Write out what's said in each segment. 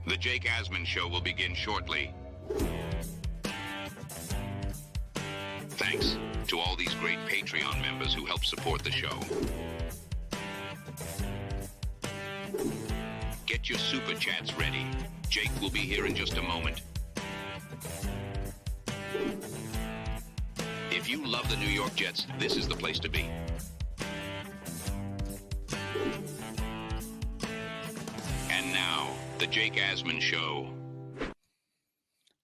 The Jake Asman Show will begin shortly. Thanks to all these great Patreon members who help support the show. Get your SuperChats ready. Jake will be here in just a moment. If you love the New York Jets, this is the place to be. And now, the Jake Asman Show.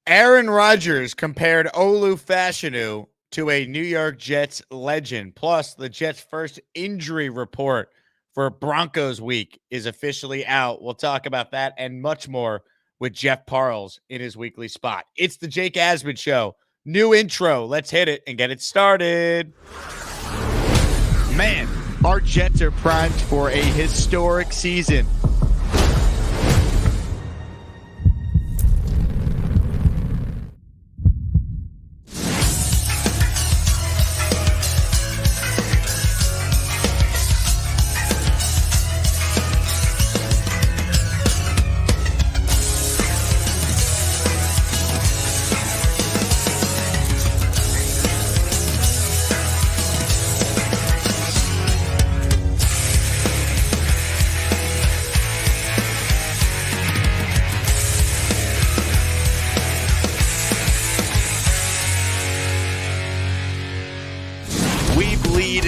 Aaron Rodgers compared Olu Fashanu to a New York Jets legend. Plus, the Jets' first injury report for Broncos week is officially out. We'll talk about that and much more with Jeff Parles in his weekly spot. It's the Jake Asman Show. New intro. Let's hit it and get it started. Man, our Jets are primed for a historic season.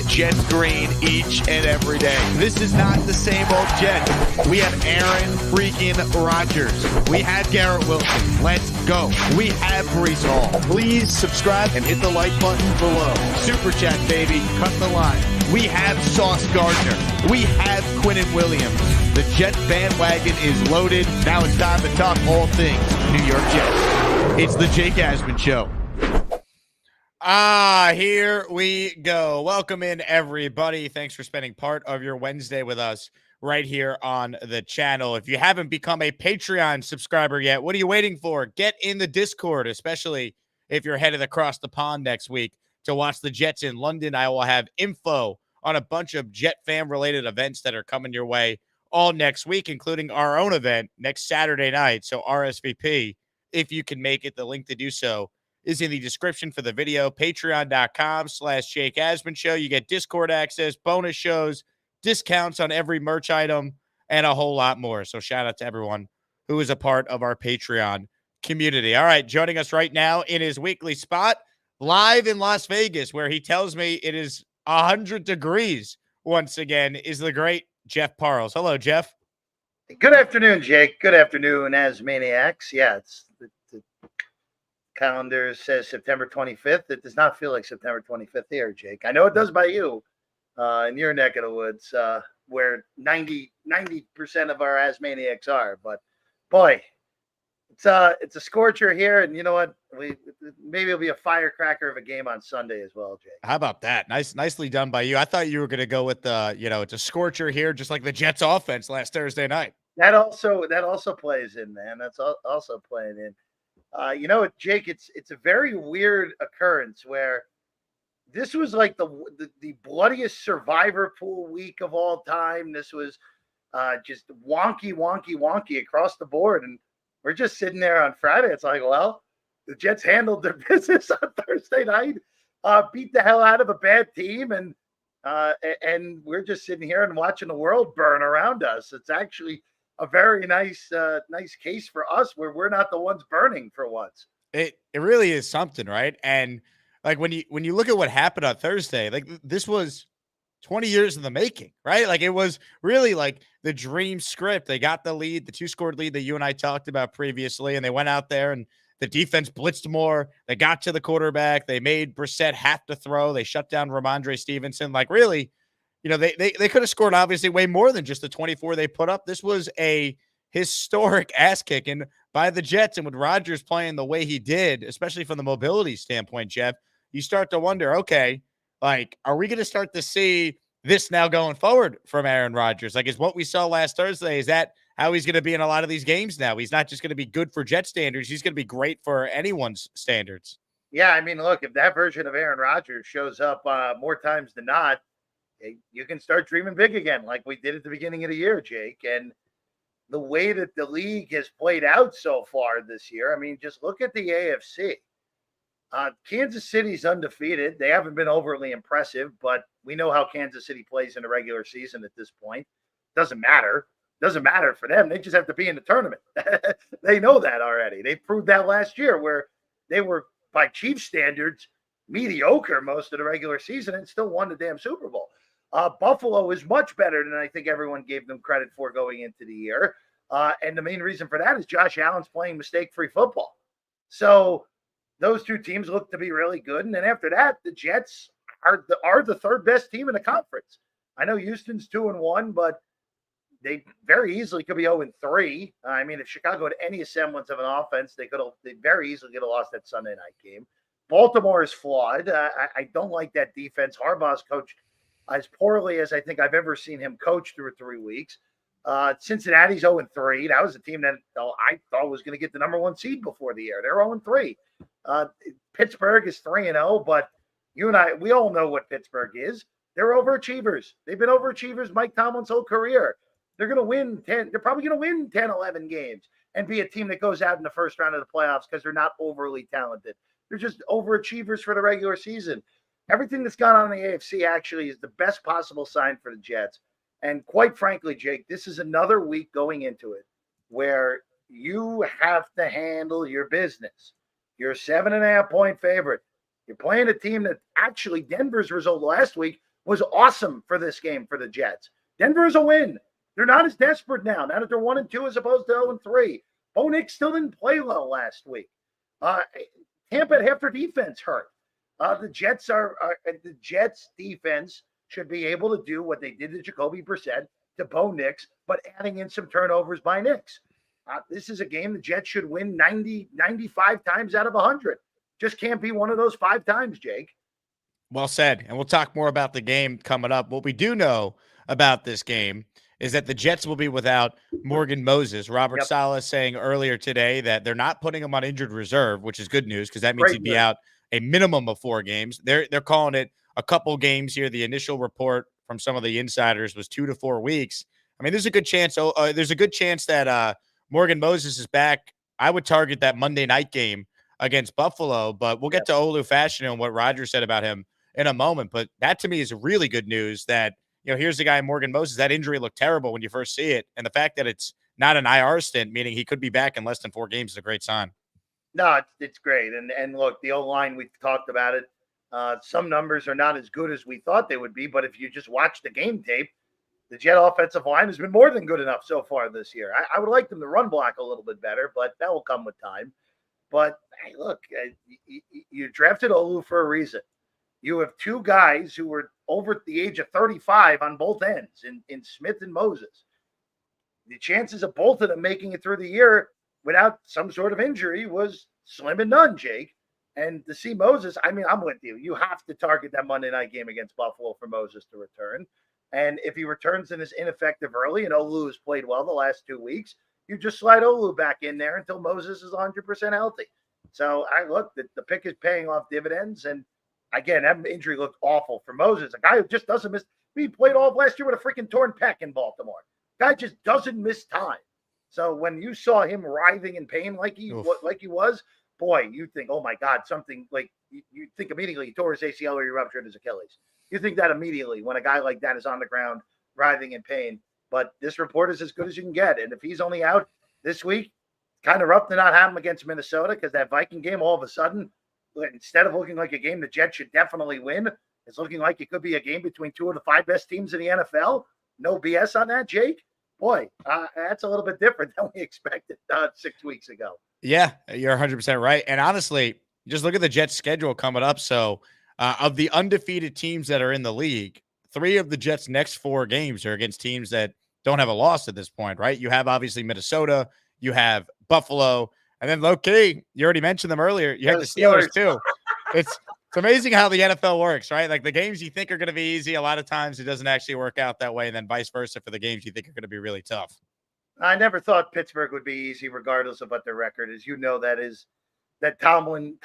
Jets green each and every day. This is not the same old Jets. We have Aaron freaking Rodgers. We have Garrett Wilson. Let's go. We have Breece Hall. Please subscribe and hit the like button below. Super Chat, baby. Cut the line. We have Sauce Gardner. We have Quinnen Williams. The Jets bandwagon is loaded. Now it's time to talk all things New York Jets. It's the Jake Asman Show. Here we go. Welcome in, everybody. Thanks for spending part of your Wednesday with us right here on the channel. If you haven't become a Patreon subscriber yet, what are you waiting for? Get in the Discord, especially if you're headed across the pond next week to watch the Jets in London. I will have info on a bunch of Jet fan-related events that are coming your way all next week, including our own event next Saturday night. So RSVP, if you can make it. The link to do so is in the description for the video. Patreon.com/Jake Asman Show. You get Discord access, bonus shows, discounts on every merch item, and a whole lot more. So shout out to everyone who is a part of our Patreon community. All right, joining us right now in his weekly spot, live in Las Vegas, where he tells me it is 100 degrees once again, is the great Jeff Parles. Hello, Jeff. Good afternoon, Jake. Good afternoon, Asmaniacs. Yeah, the calendar says September 25th. It does not feel like September 25th here, Jake. I know it does by you in your neck of the woods, where 90% of our Asmaniacs are. But boy, it's a scorcher here, and you know what? Maybe it'll be a firecracker of a game on Sunday as well, Jake. How about that? Nicely done by you. I thought you were going to go with it's a scorcher here, just like the Jets offense last Thursday night. That also plays in, man. That's also playing in. Jake, it's a very weird occurrence where this was like the bloodiest survivor pool week of all time. This was just wonky across the board. And we're just sitting there on Friday. It's like, well, the Jets handled their business on Thursday night, beat the hell out of a bad team. And we're just sitting here and watching the world burn around us. It's actually a very nice case for us where we're not the ones burning for once. It really is something, right? And like when you look at what happened on Thursday, like this was 20 years in the making, right? Like it was really like the dream script. They got the lead, the 2-scored lead that you and I talked about previously, and they went out there and the defense blitzed more. They got to the quarterback. They made Brissett have to throw. They shut down Ramondre Stevenson. Like really, they could have scored obviously way more than just the 24 they put up. This was a historic ass kicking by the Jets. And with Rodgers playing the way he did, especially from the mobility standpoint, Jeff, you start to wonder, okay, like, are we going to start to see this now going forward from Aaron Rodgers? Like, is what we saw last Thursday, is that how he's going to be in a lot of these games now? He's not just going to be good for Jet standards. He's going to be great for anyone's standards. Yeah, I mean, look, if that version of Aaron Rodgers shows up more times than not, you can start dreaming big again like we did at the beginning of the year, Jake. And the way that the league has played out so far this year. I mean, just look at the AFC. Kansas City's undefeated. They haven't been overly impressive, but we know how Kansas City plays in the regular season at this point. Doesn't matter. Doesn't matter for them. They just have to be in the tournament. They know that already. They proved that last year where they were, by Chiefs standards, mediocre most of the regular season and still won the damn Super Bowl. Buffalo is much better than I think everyone gave them credit for going into the year. And the main reason for that is Josh Allen's playing mistake-free football. So those two teams look to be really good. And then after that, the Jets are the third best team in the conference. I know Houston's 2-1, but they very easily could be 0-3. I mean, if Chicago had any semblance of an offense, they very easily could have lost that Sunday night game. Baltimore is flawed. I don't like that defense. Harbaugh's coached as poorly as I think I've ever seen him coach through 3 weeks. Cincinnati's 0-3. That was a team that I thought was going to get the number 1 seed before the year. They're 0-3. Pittsburgh is 3-0, but you and I, we all know what Pittsburgh is. They're overachievers. They've been overachievers Mike Tomlin's whole career. They're going to win 10. They're probably going to win 10, 11 games and be a team that goes out in the first round of the playoffs because they're not overly talented. They're just overachievers for the regular season. Everything that's gone on in the AFC actually is the best possible sign for the Jets. And quite frankly, Jake, this is another week going into it where you have to handle your business. You're a 7.5-point favorite. You're playing a team that actually Denver's result last week was awesome for this game for the Jets. Denver is a win. They're not as desperate now that they're 1-2 as opposed to 0-3. Bo Nix still didn't play well last week. Tampa half their defense hurt. The Jets defense should be able to do what they did to Jacoby Brissett to Bo Nix, but adding in some turnovers by Nix. This is a game the Jets should win 95 times out of 100. Just can't be one of those 5 times, Jake. Well said. And we'll talk more about the game coming up. What we do know about this game is that the Jets will be without Morgan Moses. Robert Saleh saying earlier today that they're not putting him on injured reserve, which is good news because that means he'd be out a minimum of 4 games. They're calling it a couple games here. The initial report from some of the insiders was 2 to 4 weeks. I mean, there's a good chance. There's a good chance that Morgan Moses is back. I would target that Monday night game against Buffalo, but we'll get to Olu Fashanu and what Rodgers said about him in a moment. But that to me is really good news that, here's the guy, Morgan Moses. That injury looked terrible when you first see it. And the fact that it's not an IR stint, meaning he could be back in less than 4 games, is a great sign. No, it's great. And look, the O-line, we've talked about it. Some numbers are not as good as we thought they would be, but if you just watch the game tape, the Jet offensive line has been more than good enough so far this year. I would like them to run block a little bit better, but that will come with time. But hey, look, you drafted Olu for a reason. You have 2 guys who were over the age of 35 on both ends in Smith and Moses. The chances of both of them making it through the year without some sort of injury was slim and none, Jake. And to see Moses, I mean, I'm with you. You have to target that Monday night game against Buffalo for Moses to return. And if he returns and is ineffective early, and Olu has played well the last 2 weeks, you just slide Olu back in there until Moses is 100% healthy. So the pick is paying off dividends. And again, that injury looked awful for Moses, a guy who just doesn't miss. He played all of last year with a freaking torn pec in Baltimore. Guy just doesn't miss time. So when you saw him writhing in pain like he was, boy, you think, oh my God, something like you think immediately he tore his ACL or he ruptured his Achilles. You think that immediately when a guy like that is on the ground writhing in pain. But this report is as good as you can get. And if he's only out this week, kind of rough to not have him against Minnesota because that Viking game all of a sudden, instead of looking like a game the Jets should definitely win, it's looking like it could be a game between 2 of the 5 best teams in the NFL. No BS on that, Jake. Boy, that's a little bit different than we expected 6 weeks ago. Yeah, you're 100% right. And honestly, just look at the Jets' schedule coming up. So of the undefeated teams that are in the league, 3 of the Jets' next 4 games are against teams that don't have a loss at this point, right? You have obviously Minnesota, you have Buffalo, and then low-key, you already mentioned them earlier, you have the Steelers too. It's amazing how the NFL works, right? Like the games you think are going to be easy, a lot of times it doesn't actually work out that way, and then vice versa for the games you think are going to be really tough. I never thought Pittsburgh would be easy, regardless of what their record is. You know that Tomlin.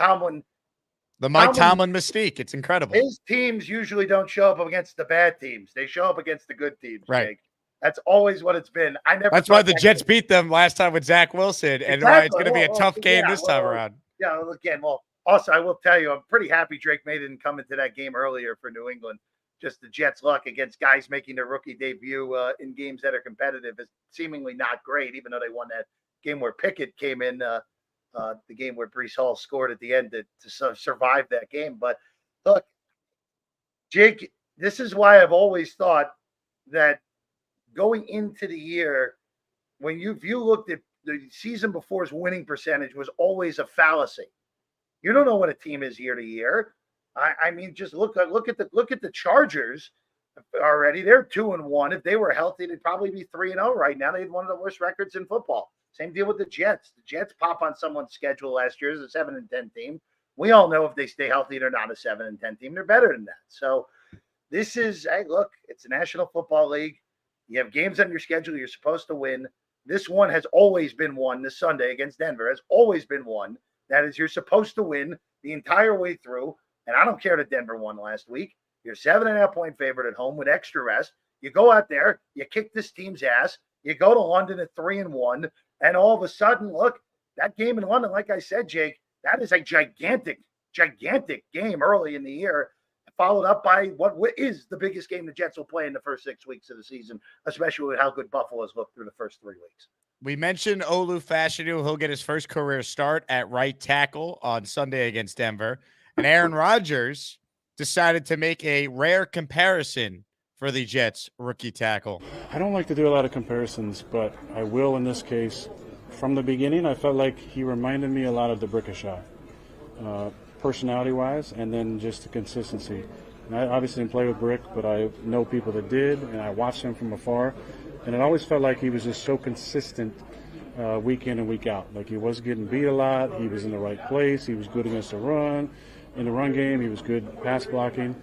The Mike Tomlin mystique. It's incredible. His teams usually don't show up against the bad teams. They show up against the good teams, right? Jake. That's always what it's been. I never. That's why the Jets beat them last time with Zach Wilson, and why it's going to be a tough game this time around. Yeah, again, also I will tell you, I'm pretty happy Drake May didn't come into that game earlier for New England. Just the Jets' luck against guys making their rookie debut in games that are competitive is seemingly not great, even though they won that game where Pickett came in, the game where Breece Hall scored at the end to survive that game. But look, Jake, this is why I've always thought that going into the year, if you looked at the season before's winning percentage was always a fallacy. You don't know what a team is year to year. I mean, just look at the Chargers already. They're 2-1. If they were healthy, they'd probably be 3-0 right now. They had one of the worst records in football. Same deal with the Jets. The Jets pop on someone's schedule last year as a 7-10 team. We all know if they stay healthy, they're not a 7-10 team. They're better than that. So this is, hey, look, it's the National Football League. You have games on your schedule you're supposed to win. This one has always been won. This Sunday against Denver has always been won. That is, you're supposed to win the entire way through. And I don't care that Denver won last week. You're 7.5-point favorite at home with extra rest. You go out there, you kick this team's ass. You go to London at 3-1, and all of a sudden, look, that game in London, like I said, Jake, that is a gigantic game early in the year, followed up by what is the biggest game the Jets will play in the first 6 weeks of the season, especially with how good Buffalo's looked through the first 3 weeks. We mentioned Olu Fashanu. He'll get his first career start at right tackle on Sunday against Denver. And Aaron Rodgers decided to make a rare comparison for the Jets rookie tackle. I don't like to do a lot of comparisons, but I will in this case. From the beginning, I felt like he reminded me a lot of the Brickashaw, personality-wise, and then just the consistency. And I obviously didn't play with Brick, but I know people that did, and I watched him from afar. And it always felt like he was just so consistent week in and week out. Like he wasn't getting beat a lot. He was in the right place. He was good against the run. In the run game, he was good pass blocking.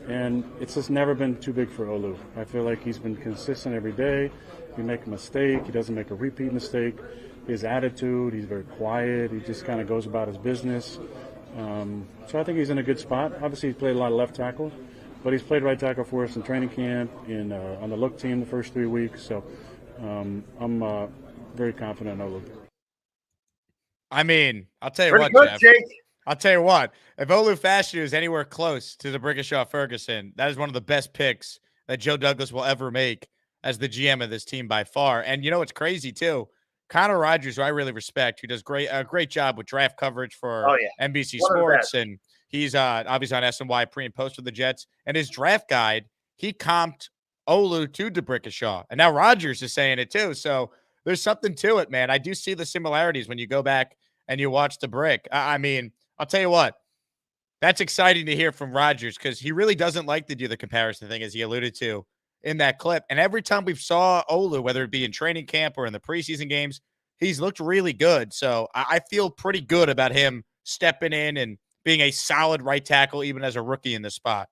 And it's just never been too big for Olu. I feel like he's been consistent every day. He make a mistake. He doesn't make a repeat mistake. His attitude, he's very quiet. He just kind of goes about his business. So I think he's in a good spot. Obviously, he's played a lot of left tackle, but he's played right tackle for us in training camp, on the look team the first 3 weeks. So I'm very confident in Olu. I mean, I'll tell you Pretty what, good, Jeff. Jake. I'll tell you what. If Olu Fashanu is anywhere close to the Brickashaw Ferguson, that is one of the best picks that Joe Douglas will ever make as the GM of this team by far. And you know what's crazy too? Connor Rodgers, who I really respect, who does a great job with draft coverage for NBC Sports, and he's obviously on SNY pre and post for the Jets. And his draft guide, he comped Olu to DeBrickashaw, and now Rodgers is saying it too. So there's something to it, man. I do see the similarities when you go back and you watch the Brick. I mean, I'll tell you what, that's exciting to hear from Rodgers because he really doesn't like to do the comparison thing, as he alluded to in that clip. And every time we've saw Olu, whether it be in training camp or in the preseason games, he's looked really good. So I feel pretty good about him stepping in and being a solid right tackle, even as a rookie in this spot.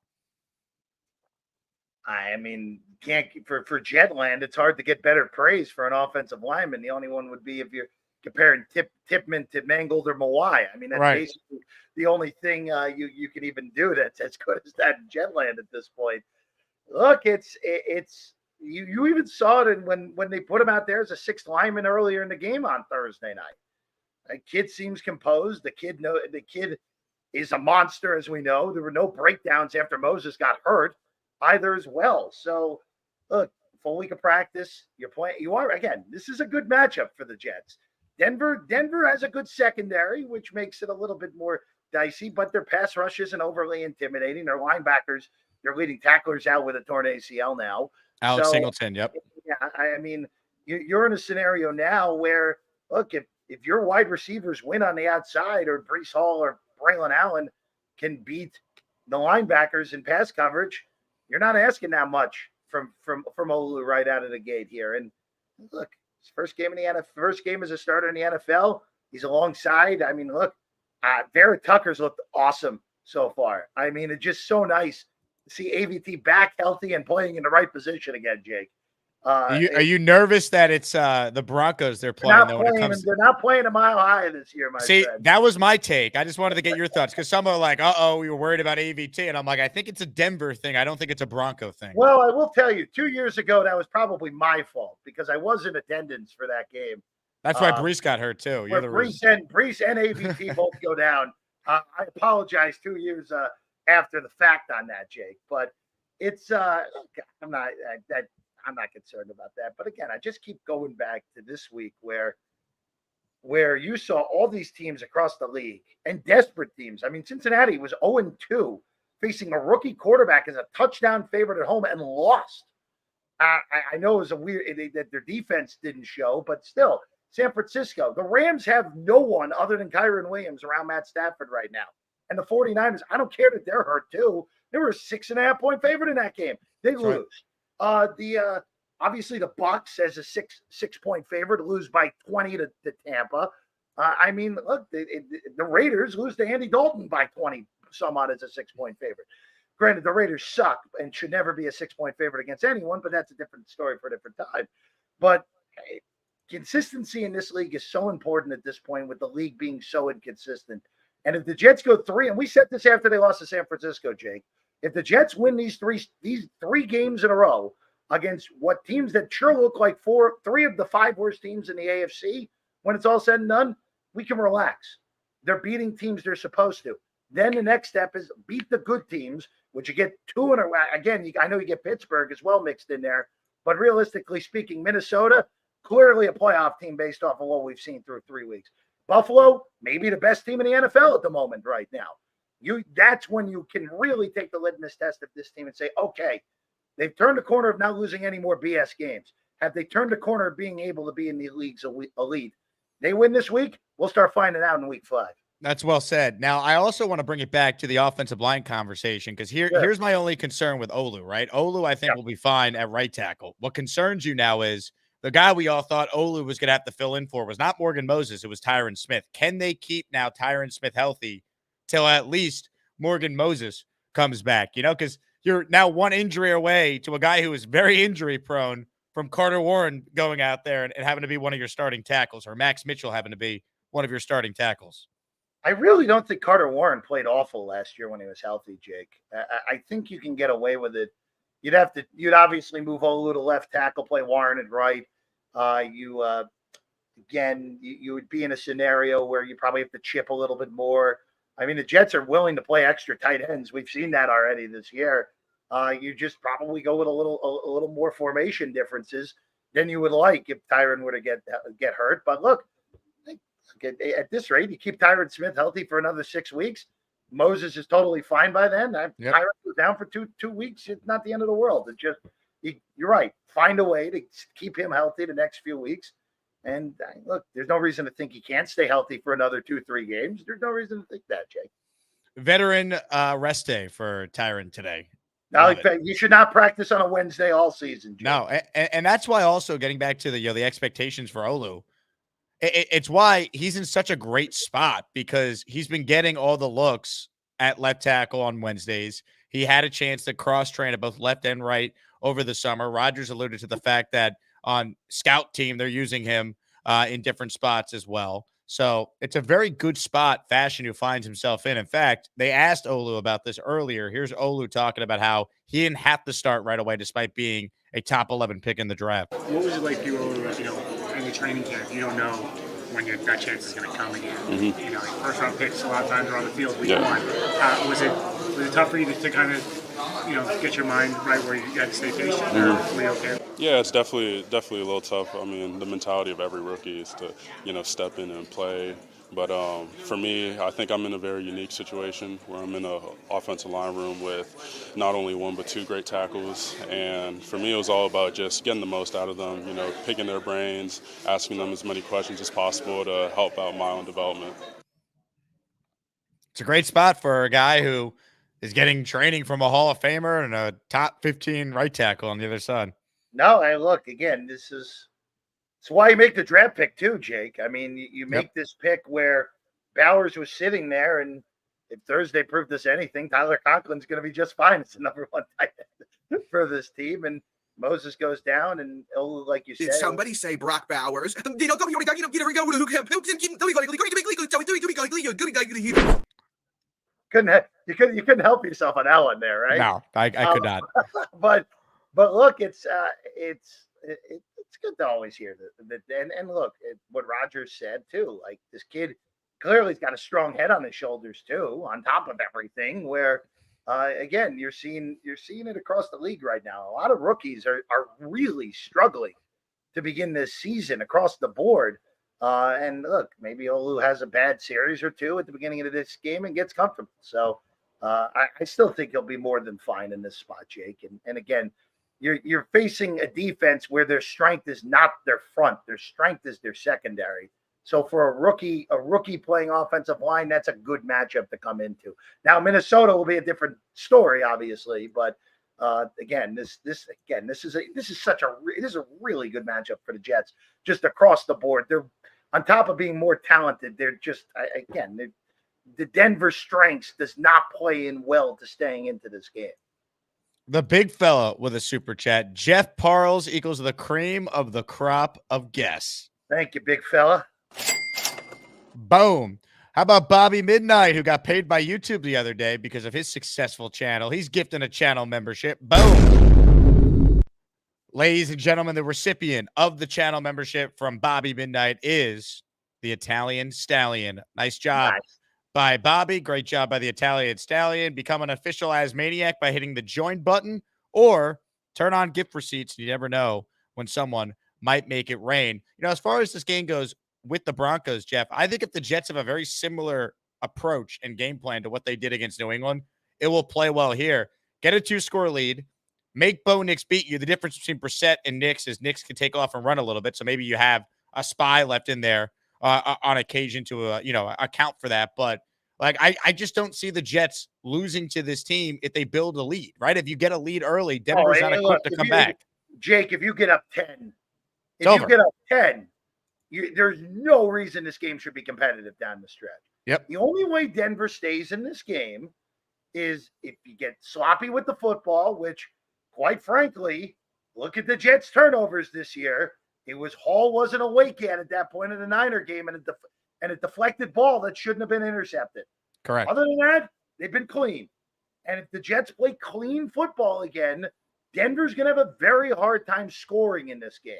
I mean, can't for Jetland, it's hard to get better praise for an offensive lineman. The only one would be if you're comparing Tipman to Mangold or Mawai. I mean, that's basically the only thing you can even do that's as good as that in Jetland at this point. Look, it's you even saw it when they put him out there as a sixth lineman earlier in the game on Thursday night. The kid seems composed. The kid is a monster, as we know. There were no breakdowns after Moses got hurt either as well. So look, full week of practice. You're playing. You are again. This is a good matchup for the Jets. Denver has a good secondary, which makes it a little bit more dicey, but their pass rush isn't overly intimidating. Their linebackers, their leading tacklers out with a torn ACL now. Alex Singleton, yep. Yeah, I mean, you're in a scenario now where, look, if your wide receivers win on the outside or Breece Hall or Braylon Allen can beat the linebackers in pass coverage, you're not asking that much from Olu right out of the gate here. And look, his first game in the NFL, first game as a starter in the NFL. He's alongside. I mean, look, Vera Tucker's looked awesome so far. I mean, it's just so nice to see AVT back healthy and playing in the right position again, Jake. Are you nervous that it's the Broncos they're playing though? They're not playing a mile high this year, my See, friend. that was my take. I just wanted to get your thoughts because some are like, we were worried about AVT. And I'm like, I think it's a Denver thing. I don't think it's a Bronco thing. Well, I will tell you, 2 years ago, that was probably my fault because I was in attendance for that game. That's why Brees got hurt too. You're the Brees and AVT both go down. I apologize 2 years after the fact on that, Jake. But it's I'm not concerned about that. But again, I just keep going back to this week where you saw all these teams across the league and desperate teams. I mean, Cincinnati was 0-2 facing a rookie quarterback as a touchdown favorite at home and lost. I know it was that their defense didn't show, but still, San Francisco, the Rams have no one other than Kyron Williams around Matt Stafford right now. And the 49ers, I don't care that they're hurt too. They were a 6.5-point favorite in that game. They lose. Right. Obviously the Bucs as a six-point favorite lose by 20 to Tampa. I mean, look, the Raiders lose to Andy Dalton by 20 some odd as a 6-point favorite. Granted, the Raiders suck and should never be a 6-point favorite against anyone, but that's a different story for a different time. But hey, consistency in this league is so important at this point with the league being so inconsistent. And if the Jets go 3, and we said this after they lost to San Francisco, Jake, if the Jets win these three games in a row against what teams that sure look like 3 of the 5 worst teams in the AFC, when it's all said and done, we can relax. They're beating teams they're supposed to. Then the next step is beat the good teams, which you get 2 in a row. Again, I know you get Pittsburgh as well mixed in there, but realistically speaking, Minnesota, clearly a playoff team based off of what we've seen through 3 weeks. Buffalo, maybe the best team in the NFL at the moment right now. That's when you can really take the litmus test of this team and say, okay, they've turned the corner of not losing any more BS games. Have they turned the corner of being able to be in the league's elite? They win this week, we'll start finding out in week 5. That's well said. Now, I also want to bring it back to the offensive line conversation because here's my only concern with Olu, right? Olu, I think, will be fine at right tackle. What concerns you now is the guy we all thought Olu was going to have to fill in for was not Morgan Moses. It was Tyron Smith. Can they keep now Tyron Smith healthy till at least Morgan Moses comes back? You know, because you're now one injury away to a guy who is very injury prone from Carter Warren going out there and having to be one of your starting tackles, or Max Mitchell having to be one of your starting tackles. I really don't think Carter Warren played awful last year when he was healthy, Jake. I think you can get away with it. You'd obviously move Olu to left tackle, play Warren at right. You would be in a scenario where you probably have to chip a little bit more. I mean, the Jets are willing to play extra tight ends. We've seen that already this year. You just probably go with a little more formation differences than you would like if Tyron were to get hurt. But look, at this rate, you keep Tyron Smith healthy for another 6 weeks. Moses is totally fine by then. Tyron goes down for two weeks. It's not the end of the world. It's just, you're right. Find a way to keep him healthy the next few weeks. And look, there's no reason to think he can't stay healthy for another 2-3 games. There's no reason to think that, Jake. Veteran rest day for Tyron today. Now, you should not practice on a Wednesday all season, Jake. No, and that's why also getting back to the expectations for Olu, it's why he's in such a great spot because he's been getting all the looks at left tackle on Wednesdays. He had a chance to cross-train at both left and right over the summer. Rodgers alluded to the fact that on scout team, they're using him in different spots as well. So it's a very good spot Fashanu finds himself in. In fact, they asked Olu about this earlier. Here's Olu talking about how he didn't have to start right away despite being a top 11 pick in the draft. What was it like for you, in the training camp? You don't know when that chance is going to come again. Mm-hmm. Like first round picks, a lot of times are on the field week 1. Was it tough for you to kind of, get your mind right where you had to stay patient? Or were you okay? Yeah, it's definitely a little tough. I mean, the mentality of every rookie is to, step in and play. But for me, I think I'm in a very unique situation where I'm in an offensive line room with not only 1 but 2 great tackles. And for me, it was all about just getting the most out of them, picking their brains, asking them as many questions as possible to help out my own development. It's a great spot for a guy who is getting training from a Hall of Famer and a top 15 right tackle on the other side. No, look, again, it's why you make the draft pick too, Jake. I mean, you make this pick where Bowers was sitting there, and if Thursday proved us anything, Tyler Conklin's going to be just fine as the number 1 tight end for this team. And Moses goes down, and like you said, Did somebody say Brock Bowers? you couldn't help yourself on that one there, right? No, I could not. But look, it's good to always hear that. And look, what Rodgers said too. Like, this kid clearly's got a strong head on his shoulders too, on top of everything. Where again, you're seeing it across the league right now. A lot of rookies are really struggling to begin this season across the board. And look, maybe Olu has a bad series or two at the beginning of this game and gets comfortable. So I still think he'll be more than fine in this spot, Jake. And again, you're facing a defense where their strength is not their front. Their strength is their secondary. So for a rookie playing offensive line, that's a good matchup to come into. Now, Minnesota will be a different story, obviously, but again, this is a really good matchup for the Jets, just across the board. They're on top of being more talented. They're just the Denver strengths does not play in well to staying into this game. The big fella with a super chat, Jeff Parles equals the cream of the crop of guests. Thank you, big fella. Boom. How about Bobby Midnight, who got paid by YouTube the other day because of his successful channel? He's gifting a channel membership. Boom. Ladies and gentlemen, the recipient of the channel membership from Bobby Midnight is the Italian Stallion. Nice job by Bobby. Great job by the Italian Stallion. Become an official Asmaniac by hitting the join button, or turn on gift receipts. You never know when someone might make it rain. As far as this game goes with the Broncos, Jeff, I think if the Jets have a very similar approach and game plan to what they did against New England, it will play well here. Get a 2-score lead. Make Bo Nix beat you. The difference between Brissett and Nix is Nix can take off and run a little bit, so maybe you have a spy left in there on occasion to account for that. But I just don't see the Jets losing to this team if they build a lead, right? If you get a lead early, Denver's not equipped to come back. Jake, if you get up 10, there's no reason this game should be competitive down the stretch. Yep. The only way Denver stays in this game is if you get sloppy with the football, which, quite frankly, look at the Jets' turnovers this year. Hall wasn't awake yet at that point in the Niner game, and a deflected ball that shouldn't have been intercepted. Correct. Other than that, they've been clean. And if the Jets play clean football again, Denver's going to have a very hard time scoring in this game.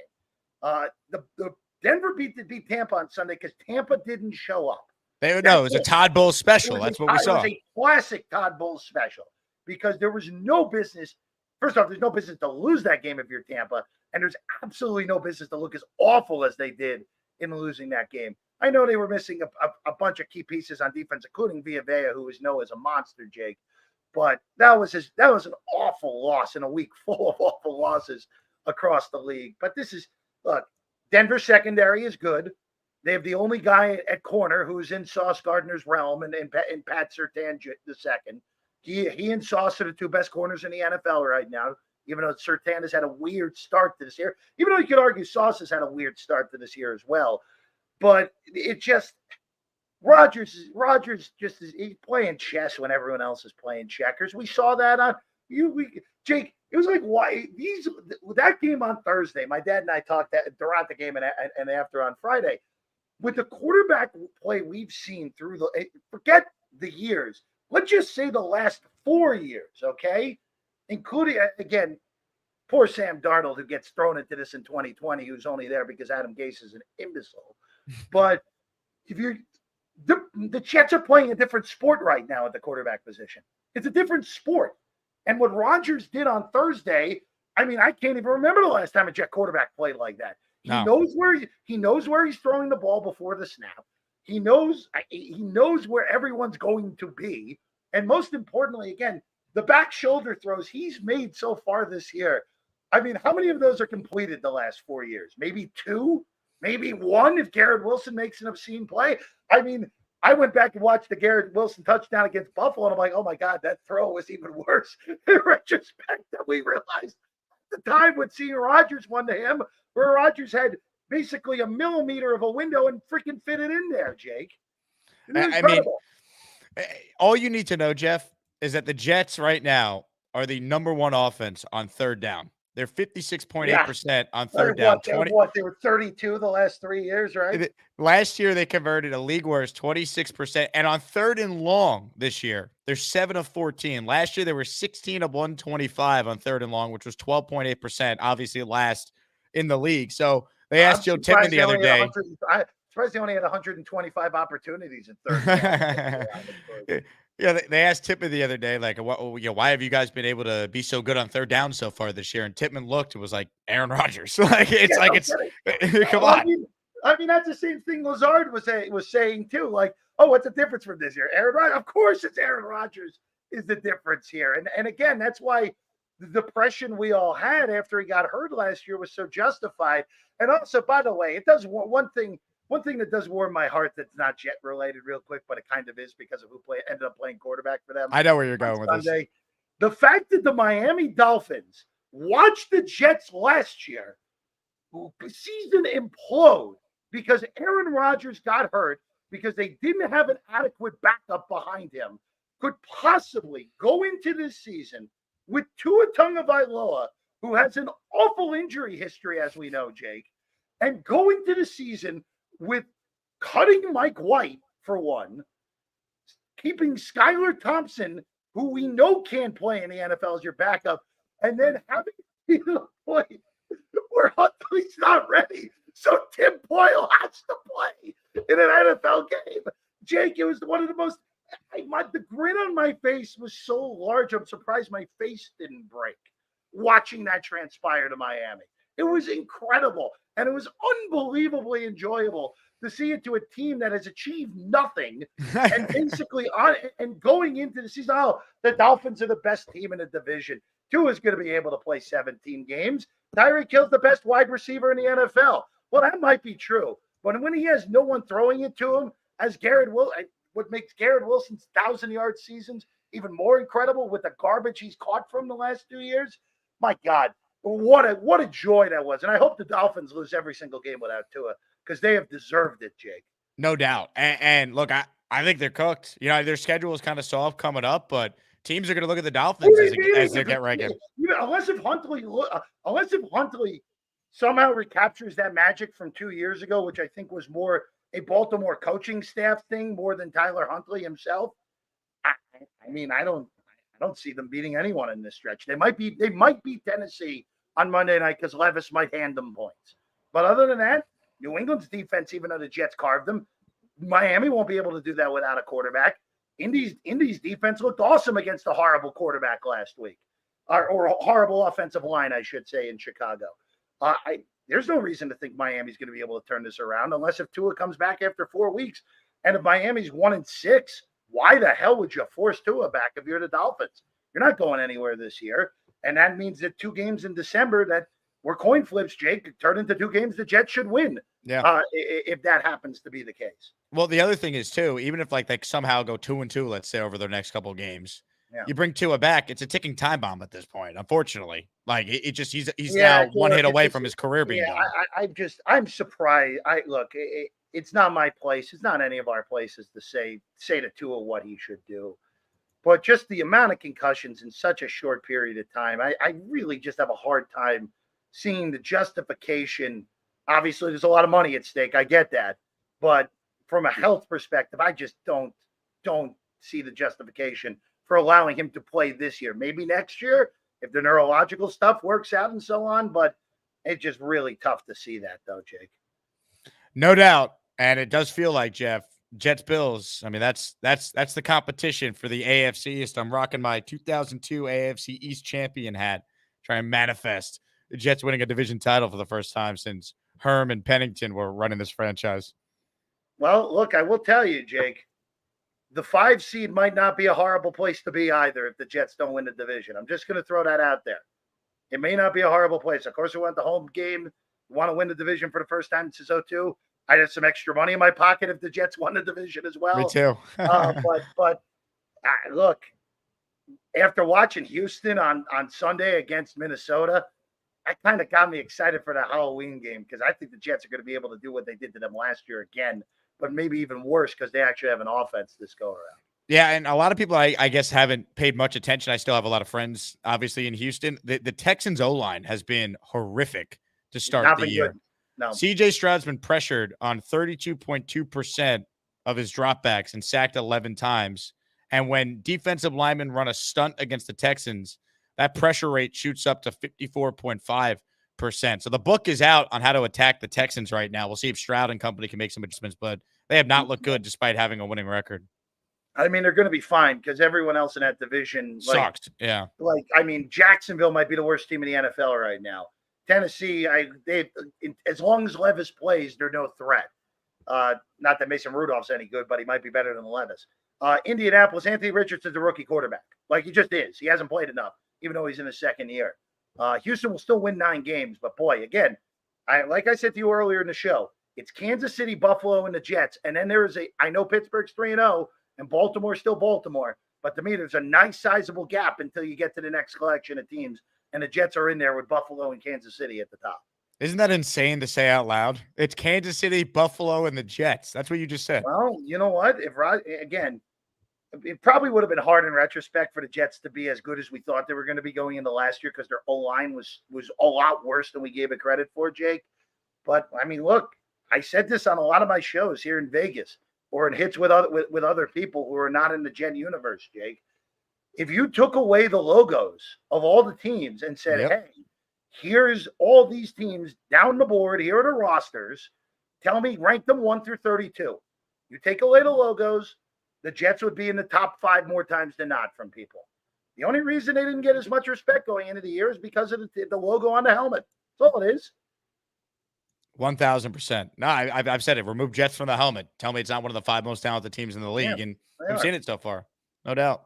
The Denver beat Tampa on Sunday because Tampa didn't show up. It was a Todd Bowles special. That's what we saw. It was a classic Todd Bowles special because there was no business. First off, there's no business to lose that game if you're Tampa, and there's absolutely no business to look as awful as they did in losing that game. I know they were missing a bunch of key pieces on defense, including Villa, who is known as a monster, Jake. But that was an awful loss in a week full of awful losses across the league. But look, Denver secondary is good. They have the only guy at corner who's in Sauce Gardner's realm, and Pat Surtain II. He and Sauce are the two best corners in the NFL right now, even though Surtain has had a weird start to this year. Even though you could argue Sauce has had a weird start to this year as well. But it just Rodgers just is he's playing chess when everyone else is playing checkers. We saw that on Jake. It was like, why that game on Thursday? My dad and I talked throughout the game and after on Friday. With the quarterback play we've seen through forget the years. Let's just say the last 4 years, okay? Including, again, poor Sam Darnold, who gets thrown into this in 2020, who's only there because Adam Gase is an imbecile. But if the Jets are playing a different sport right now at the quarterback position. It's a different sport. And what Rodgers did on Thursday, I mean, I can't even remember the last time a Jet quarterback played like that. He knows where he's throwing the ball before the snap. He knows where everyone's going to be. And most importantly, again, the back shoulder throws he's made so far this year. I mean, how many of those are completed the last 4 years? Maybe 2, maybe 1 if Garrett Wilson makes an obscene play. I mean, I went back and watched the Garrett Wilson touchdown against Buffalo, and I'm like, oh, my God, that throw was even worse in retrospect that we realized at the time when seeing Rodgers one to him, where Rodgers had basically a millimeter of a window and freaking fit it in there, Jake. I mean, all you need to know, Jeff, is that the Jets right now are the number 1 offense on third down. They're 56.8% on third down. They were 32 the last 3 years, right? Last year, they converted a league worst 26%. And on third and long this year, they're 7 of 14. Last year, they were 16 of 125 on third and long, which was 12.8%, obviously last in the league. So they asked Joe Tippmann the other day. I'm surprised they only had 125 opportunities in third. Yeah, they asked Tippmann the other day, like, why have you guys been able to be so good on third down so far this year? And Tippmann looked and was like, Aaron Rodgers. Come on. I mean, that's the same thing Lazard was saying too. Like, oh, what's the difference from this year? Aaron Rodgers. Of course, it's Aaron Rodgers is the difference here. And again, that's why the depression we all had after he got hurt last year was so justified. And also, by the way, it does one thing that does warm my heart that's not Jet related real quick, but it kind of is because of who ended up playing quarterback for them. I know where you're going with this. The fact that the Miami Dolphins watched the Jets last year season implode because Aaron Rodgers got hurt because they didn't have an adequate backup behind him could possibly go into this season with Tua Tagovailoa, who has an awful injury history, as we know, Jake, and go into the season with cutting Mike White, for one, keeping Skylar Thompson, who we know can't play in the NFL as your backup, and then having a point where Huntley's not ready, so Tim Boyle has to play in an NFL game. Jake, it was one of the most the grin on my face was so large, I'm surprised my face didn't break watching that transpire to Miami. It was incredible, and it was unbelievably enjoyable to see it to a team that has achieved nothing and basically going into the season, the Dolphins are the best team in the division. Tua is going to be able to play 17 games. Tyreek Hill's the best wide receiver in the NFL. Well, that might be true, but when he has no one throwing it to him, as what makes Garrett Wilson's 1,000-yard seasons even more incredible with the garbage he's caught from the last 2 years. My God, what a joy that was. And I hope the Dolphins lose every single game without Tua because they have deserved it, Jake. No doubt. And look, I think they're cooked. You know, their schedule is kind of soft coming up, but teams are going to look at the Dolphins as they get ready. Unless if Huntley somehow recaptures that magic from 2 years ago, which I think was more a Baltimore coaching staff thing more than Tyler Huntley himself. I mean, I don't see them beating anyone in this stretch. They might beat Tennessee on Monday night because Levis might hand them points. But other than that, New England's defense, even though the Jets carved them, Miami won't be able to do that without a quarterback. Indy's defense looked awesome against a horrible quarterback last week, or a horrible offensive line, I should say, in Chicago. There's no reason to think Miami's going to be able to turn this around unless if Tua comes back after 4 weeks. And if Miami's 1-6, why the hell would you force Tua back if you're the Dolphins? You're not going anywhere this year. And that means that 2 games in December that were coin flips, Jake, turn into 2 games the Jets should win. Yeah. If that happens to be the case. Well, the other thing is, too, even if like they somehow go 2-2, let's say, over their next couple of games, you bring Tua back, it's a ticking time bomb at this point, unfortunately. Like he's now one hit away from his career being done. I'm surprised. It's not my place. It's not any of our places to say to Tua what he should do. But just the amount of concussions in such a short period of time, I really just have a hard time seeing the justification. Obviously, there's a lot of money at stake. I get that. But from a health perspective, I just don't see the justification for allowing him to play this year. Maybe next year if the neurological stuff works out and so on, but it's just really tough to see that though, Jake. No doubt. And it does feel like, Jeff, Jets Bills. I mean, that's the competition for the AFC East. I'm rocking my 2002 AFC East champion hat, trying to manifest the Jets winning a division title for the first time since Herm and Pennington were running this franchise. Well, look, I will tell you, Jake, the 5 seed might not be a horrible place to be either if the Jets don't win the division. I'm just going to throw that out there. It may not be a horrible place. Of course, we want the home game. We want to win the division for the first time since 2002. I'd have some extra money in my pocket if the Jets won the division as well. Me too. but look, after watching Houston on Sunday against Minnesota, that kind of got me excited for the Halloween game because I think the Jets are going to be able to do what they did to them last year again, but maybe even worse because they actually have an offense this go around. Yeah, and a lot of people, I guess, haven't paid much attention. I still have a lot of friends, obviously, in Houston. The Texans' O-line has been horrific to start Not the been year. good. No. CJ Stroud's been pressured on 32.2% of his dropbacks and sacked 11 times. And when defensive linemen run a stunt against the Texans, that pressure rate shoots up to 54.5%. So the book is out on how to attack the Texans right now. We'll see if Stroud and company can make some adjustments, but they have not looked good despite having a winning record. I mean, they're going to be fine because everyone else in that division Sucked. Yeah. I mean, Jacksonville might be the worst team in the NFL right now. Tennessee, as long as Levis plays, they're no threat. Not that Mason Rudolph's any good, but he might be better than Levis. Indianapolis, Anthony Richardson's a rookie quarterback. Like, he just is. He hasn't played enough, even though he's in his second year. Houston will still win 9 games, but boy, again, like I said to you earlier in the show, it's Kansas City, Buffalo, and the Jets. And then I know Pittsburgh's 3-0, and Baltimore's still Baltimore. But to me, there's a nice sizable gap until you get to the next collection of teams. And the Jets are in there with Buffalo and Kansas City at the top. Isn't that insane to say out loud? It's Kansas City, Buffalo, and the Jets. That's what you just said. Well, you know what? Again, it probably would have been hard in retrospect for the Jets to be as good as we thought they were going to be going into last year because their O-line was a lot worse than we gave it credit for, Jake. But, I mean, look, I said this on a lot of my shows here in Vegas or in hits with other people who are not in the Gen universe, Jake. If you took away the logos of all the teams and said, hey, here's all these teams down the board, here are the rosters, tell me, rank them 1 through 32. You take away the logos, the Jets would be in the top 5 more times than not from people. The only reason they didn't get as much respect going into the year is because of the logo on the helmet. That's all it is. 1,000%. No, I've said it. Remove Jets from the helmet. Tell me it's not one of the 5 most talented teams in the league, and we've seen it so far. No doubt.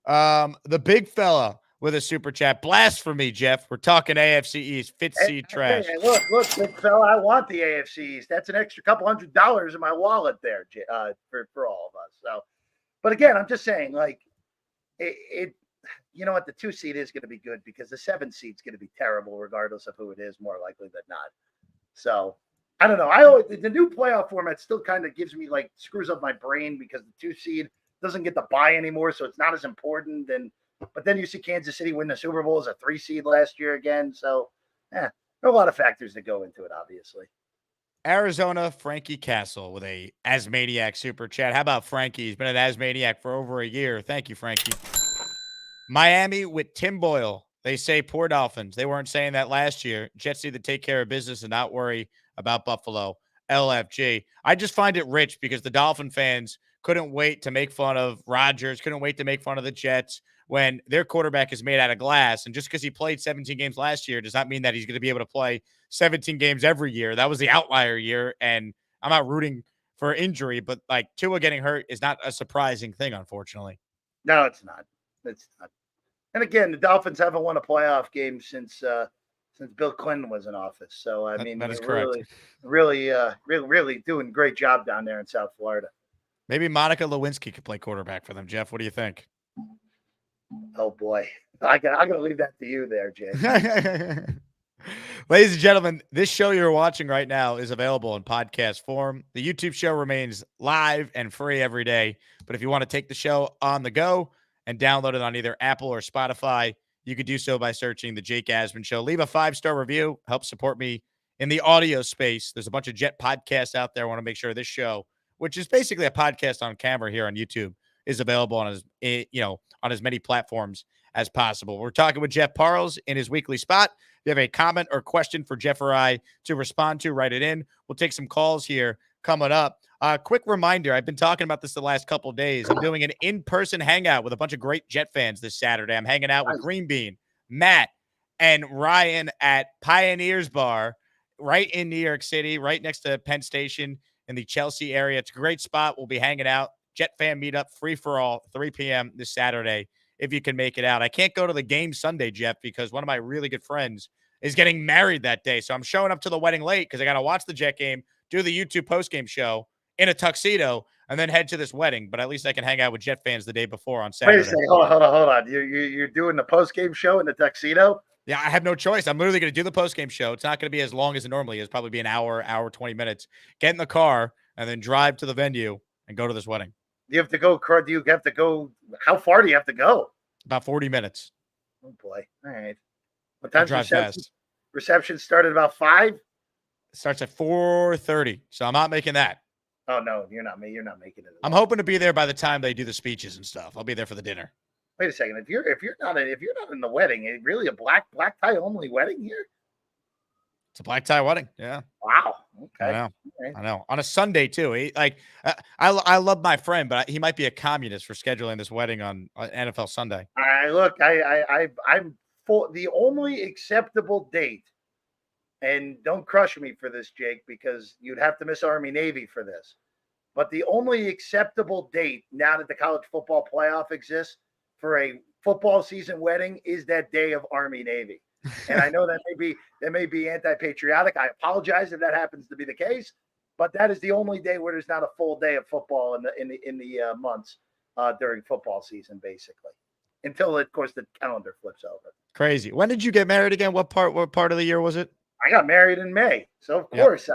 The big fella with a super chat. Blasphemy, Jeff. We're talking AFC East. Fifth seed trash. Hey, look, big fella. I want the AFC East. That's an extra couple $100 in my wallet there for all of us. So, but again, I'm just saying, like, it you know what? The 2 seed is going to be good because the 7 seed is going to be terrible, regardless of who it is, more likely than not. So I don't know. The new playoff format still kind of gives me screws up my brain because the 2 seed doesn't get the bye anymore, so it's not as important. But then you see Kansas City win the Super Bowl as a 3 seed last year again. So there are a lot of factors that go into it, obviously. Arizona, Frankie Castle with a Asmaniac super chat. How about Frankie? He's been an Asmaniac for over a year. Thank you, Frankie. Miami with Tim Boyle. They say poor Dolphins. They weren't saying that last year. Jets need to take care of business and not worry about Buffalo. LFG. I just find it rich because the Dolphin fans couldn't wait to make fun of Rodgers, couldn't wait to make fun of the Jets when their quarterback is made out of glass. And just because he played 17 games last year does not mean that he's going to be able to play 17 games every year. That was the outlier year, and I'm not rooting for injury, but Tua getting hurt is not a surprising thing, unfortunately. No, it's not. It's not. And again, the Dolphins haven't won a playoff game since Bill Clinton was in office. So I mean, that is correct. Really doing a great job down there in South Florida. Maybe Monica Lewinsky could play quarterback for them. Jeff, what do you think? Oh boy, I'm gonna leave that to you there, Jay. Ladies and gentlemen, this show you're watching right now is available in podcast form. The YouTube show remains live and free every day. But if you want to take the show on the go and download it on either Apple or Spotify, you could do so by searching The Jake Asman Show. Leave a 5-star review. Help support me in the audio space. There's a bunch of Jet podcasts out there. I want to make sure this show, which is basically a podcast on camera here on YouTube, is available on as many platforms as possible. We're talking with Jeff Parles in his weekly spot. If you have a comment or question for Jeff or I to respond to, write it in. We'll take some calls here coming up. Quick reminder, I've been talking about this the last couple of days. I'm doing an in-person hangout with a bunch of great Jet fans this Saturday. I'm hanging out with Green Bean, Matt, and Ryan at Pioneers Bar right in New York City, right next to Penn Station in the Chelsea area. It's a great spot. We'll be hanging out. Jet fan meetup, free for all, 3 p.m. this Saturday, if you can make it out. I can't go to the game Sunday, Jeff, because one of my really good friends is getting married that day. So I'm showing up to the wedding late because I got to watch the Jet game, do the YouTube postgame show in a tuxedo, and then head to this wedding. But at least I can hang out with Jet fans the day before on Saturday. Wait a second. Hold on. You're doing the postgame show in the tuxedo? Yeah, I have no choice. I'm literally going to do the postgame show. It's not going to be as long as it normally is. Probably be an hour, 20 minutes. Get in the car and then drive to the venue and go to this wedding. Do you have to go? Do you have to go? How far do you have to go? About 40 minutes. Oh boy! All right. What I'll time's drive reception? fast. Reception started about 5. It starts at 4:30, so I'm not making that. Oh no, you're not me. You're not making it. I'm hoping to be there by the time they do the speeches and stuff. I'll be there for the dinner. Wait a second. If you're not in the wedding, is it really a black tie only wedding here? It's a black tie wedding. Yeah. Wow. Okay. I know. Right. I know. On a Sunday too. I love my friend, but he might be a communist for scheduling this wedding on NFL Sunday. I'm for the only acceptable date, and don't crush me for this, Jake, because you'd have to miss Army Navy for this. But the only acceptable date now that the college football playoff exists for a football season wedding is that day of Army Navy. And I know that may be anti-patriotic. I apologize if that happens to be the case, but that is the only day where there's not a full day of football in the months during football season, basically, until of course the calendar flips over. Crazy. When did you get married again? What part of the year was it? I got married in May, so of course that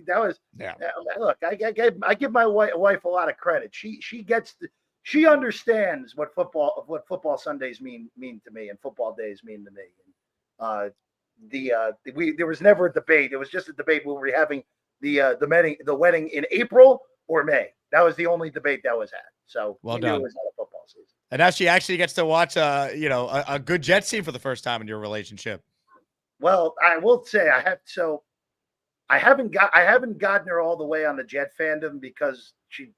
was. Yeah. Look, I give my wife a lot of credit. She understands what football Sundays mean to me and football days mean to me. There was never a debate. It was just a debate when we were having the wedding in April or May. That was the only debate that was had. So well done. It was not a football season. And now she actually gets to watch a good Jets team for the first time in your relationship. Well, I will say I haven't gotten her all the way on the Jet fandom because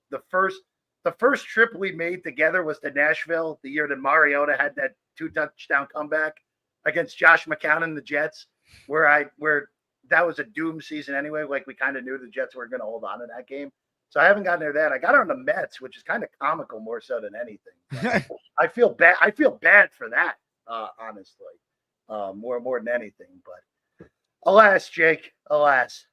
the first trip we made together was to Nashville the year that Mariota had that 2-touchdown comeback against Josh McCown and the Jets, where that was a doom season anyway. Like we kind of knew the Jets were going to hold on in that game. So I haven't gotten her that. I got her on the Mets, which is kind of comical more so than anything. I feel bad for that, honestly, more than anything. But alas, Jake, alas.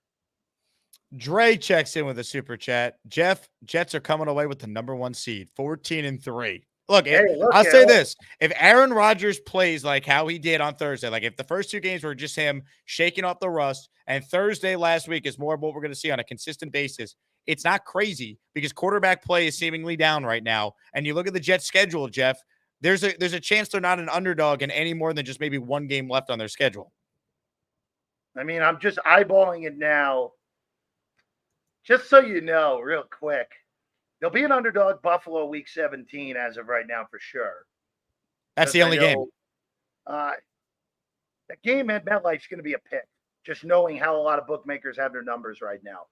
Dre checks in with a super chat. Jeff, Jets are coming away with the number 1 seed, 14-3. Look, I'll say this. If Aaron Rodgers plays like how he did on Thursday, like if the first 2 games were just him shaking off the rust, and Thursday last week is more of what we're going to see on a consistent basis, it's not crazy because quarterback play is seemingly down right now. And you look at the Jets schedule, Jeff, there's a chance they're not an underdog in any more than just maybe 1 game left on their schedule. I mean, I'm just eyeballing it now. Just so you know, real quick, they'll be an underdog Buffalo week 17 as of right now for sure. That's the only game. The game at MetLife's going to be a pick, just knowing how a lot of bookmakers have their numbers right now.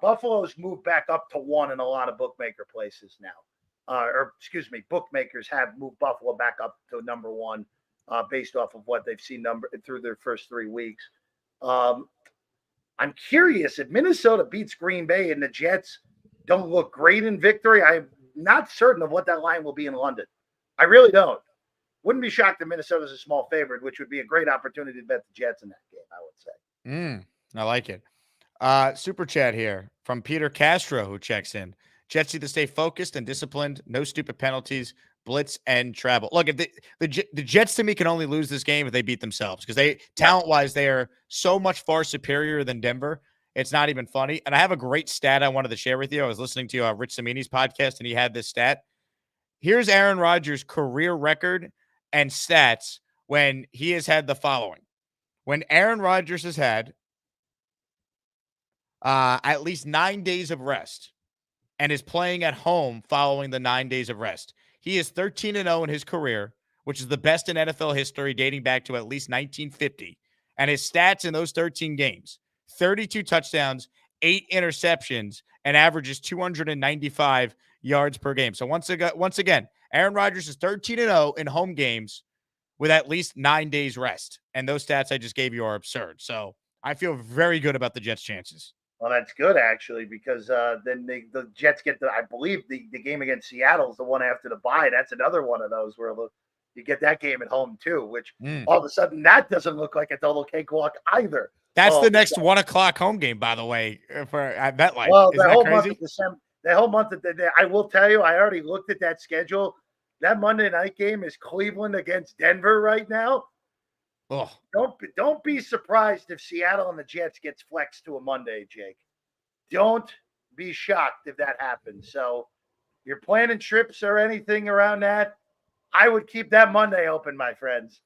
Buffalo's moved back up to 1 in a lot of bookmaker places now. Bookmakers have moved Buffalo back up to number 1 based off of what they've seen through their first 3 weeks. I'm curious if Minnesota beats Green Bay and the Jets don't look great in victory. I'm not certain of what that line will be in London. I really don't. Wouldn't be shocked if Minnesota's a small favorite, which would be a great opportunity to bet the Jets in that game, I would say. I like it. Super chat here from Peter Castro, who checks in. Jets need to stay focused and disciplined. No stupid penalties, blitz, and travel. Look, if the Jets to me can only lose this game if they beat themselves because talent-wise, they are so much far superior than Denver. It's not even funny. And I have a great stat I wanted to share with you. I was listening to Rich Cimini's podcast, and he had this stat. Here's Aaron Rodgers' career record and stats when he has had the following. When Aaron Rodgers has had at least 9 days of rest and is playing at home following the 9 days of rest. He is 13-0 in his career, which is the best in NFL history dating back to at least 1950. And his stats in those 13 games, 32 touchdowns, 8 interceptions, and averages 295 yards per game. So once again, Aaron Rodgers is 13-0 in home games with at least 9 days rest. And those stats I just gave you are absurd. So I feel very good about the Jets' chances. Well, that's good, actually, because then the Jets get I believe the game against Seattle is the one after the bye. That's another one of those where you get that game at home, too, which all of a sudden that doesn't look like a total cakewalk either. That's the next 1 o'clock home game, by the way, at MetLife. Well, Isn't that crazy? The whole month of I will tell you, I already looked at that schedule. That Monday night game is Cleveland against Denver right now. Oh. Don't be surprised if Seattle and the Jets gets flexed to a Monday, Jake. Don't be shocked if that happens. So you're planning trips or anything around that, I would keep that Monday open, my friends.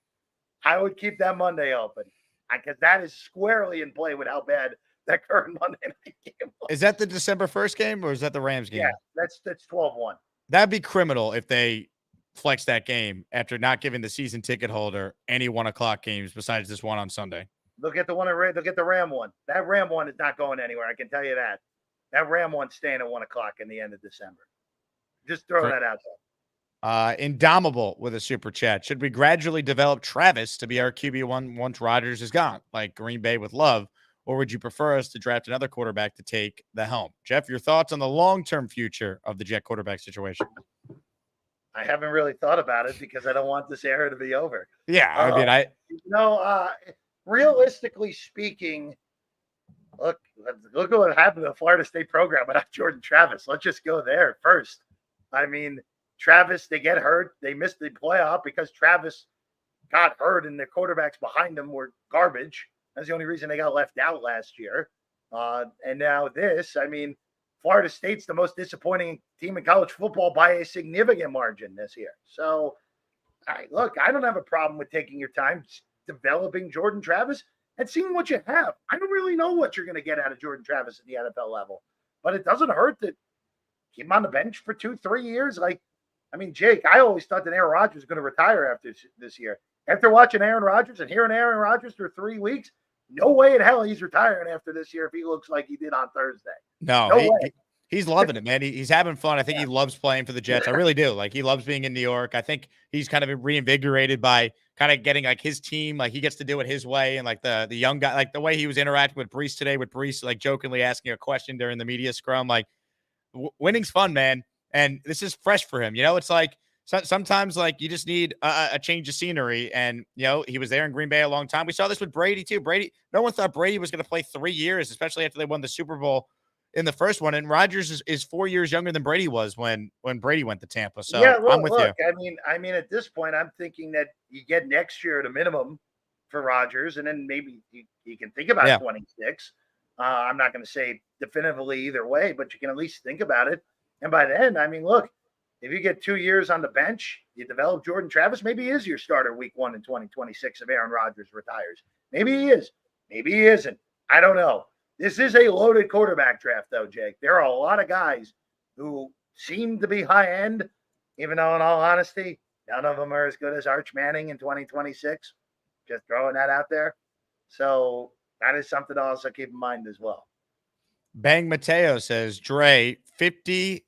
I would keep that Monday open because that is squarely in play with how bad that current Monday night game was. Is that the December 1st game or is that the Rams game? Yeah, that's 12-1. That'd be criminal if they flex that game after not giving the season ticket holder any 1 o'clock games besides this one on Sunday. They'll get the Ram one. That Ram one is not going anywhere. I can tell you that. That Ram one's staying at 1 o'clock in the end of December. Just throw that out there. Indomable with a super chat. Should we gradually develop Travis to be our QB1 once Rodgers is gone, like Green Bay with Love? Or would you prefer us to draft another quarterback to take the helm? Jeff, your thoughts on the long-term future of the Jet quarterback situation? I haven't really thought about it because I don't want this era to be over. Yeah, realistically speaking, look at what happened to the Florida State program without Jordan Travis. Let's just go there first. I mean, Travis, they get hurt. They missed the playoff because Travis got hurt and the quarterbacks behind them were garbage. That's the only reason they got left out last year. And now this, I mean, Florida State's the most disappointing team in college football by a significant margin this year. So, look, I don't have a problem with taking your time developing Jordan Travis and seeing what you have. I don't really know what you're going to get out of Jordan Travis at the NFL level, but it doesn't hurt to keep him on the bench for 2-3 years. Jake, I always thought that Aaron Rodgers was going to retire after this year. After watching Aaron Rodgers and hearing Aaron Rodgers for 3 weeks, no way in hell he's retiring after this year if he looks like he did on Thursday. No way. He's loving it, man. He's having fun. I think he loves playing for the Jets. I really do. He loves being in New York. I think he's kind of reinvigorated by kind of getting his team. He gets to do it his way. And the young guy, the way he was interacting with Brees today, with Brees jokingly asking a question during the media scrum. Winning's fun, man. And this is fresh for him. It's sometimes you just need a change of scenery. And, he was there in Green Bay a long time. We saw this with Brady too. No one thought Brady was going to play 3 years, especially after they won the Super Bowl in the first one. And Rodgers is 4 years younger than Brady was when Brady went to Tampa. So I'm with you. I mean, at this point, I'm thinking that you get next year at a minimum for Rodgers, and then maybe you can think about 26. I'm not going to say definitively either way, but you can at least think about it. And by then, look, if you get 2 years on the bench, you develop Jordan Travis, maybe he is your starter week 1 in 2026 if Aaron Rodgers retires. Maybe he is. Maybe he isn't. I don't know. This is a loaded quarterback draft, though, Jake. There are a lot of guys who seem to be high end, even though, in all honesty, none of them are as good as Arch Manning in 2026. Just throwing that out there. So that is something to also keep in mind as well. Bang Mateo says, Dre, $50.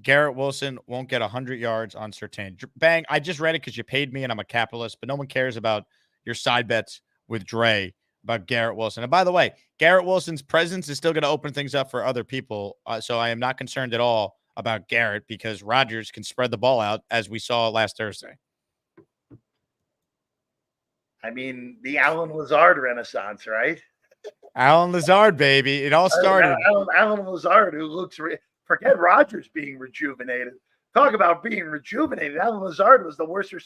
Garrett Wilson won't get 100 yards on Surtain. Bang, I just read it because you paid me and I'm a capitalist, but no one cares about your side bets with Dre about Garrett Wilson. And by the way, Garrett Wilson's presence is still going to open things up for other people. So I am not concerned at all about Garrett because Rodgers can spread the ball out as we saw last Thursday. The Alan Lazard renaissance, right? Alan Lazard, baby. It all started. Alan Lazard, who looks, forget Rodgers being rejuvenated. Talk about being rejuvenated. Alan Lazard was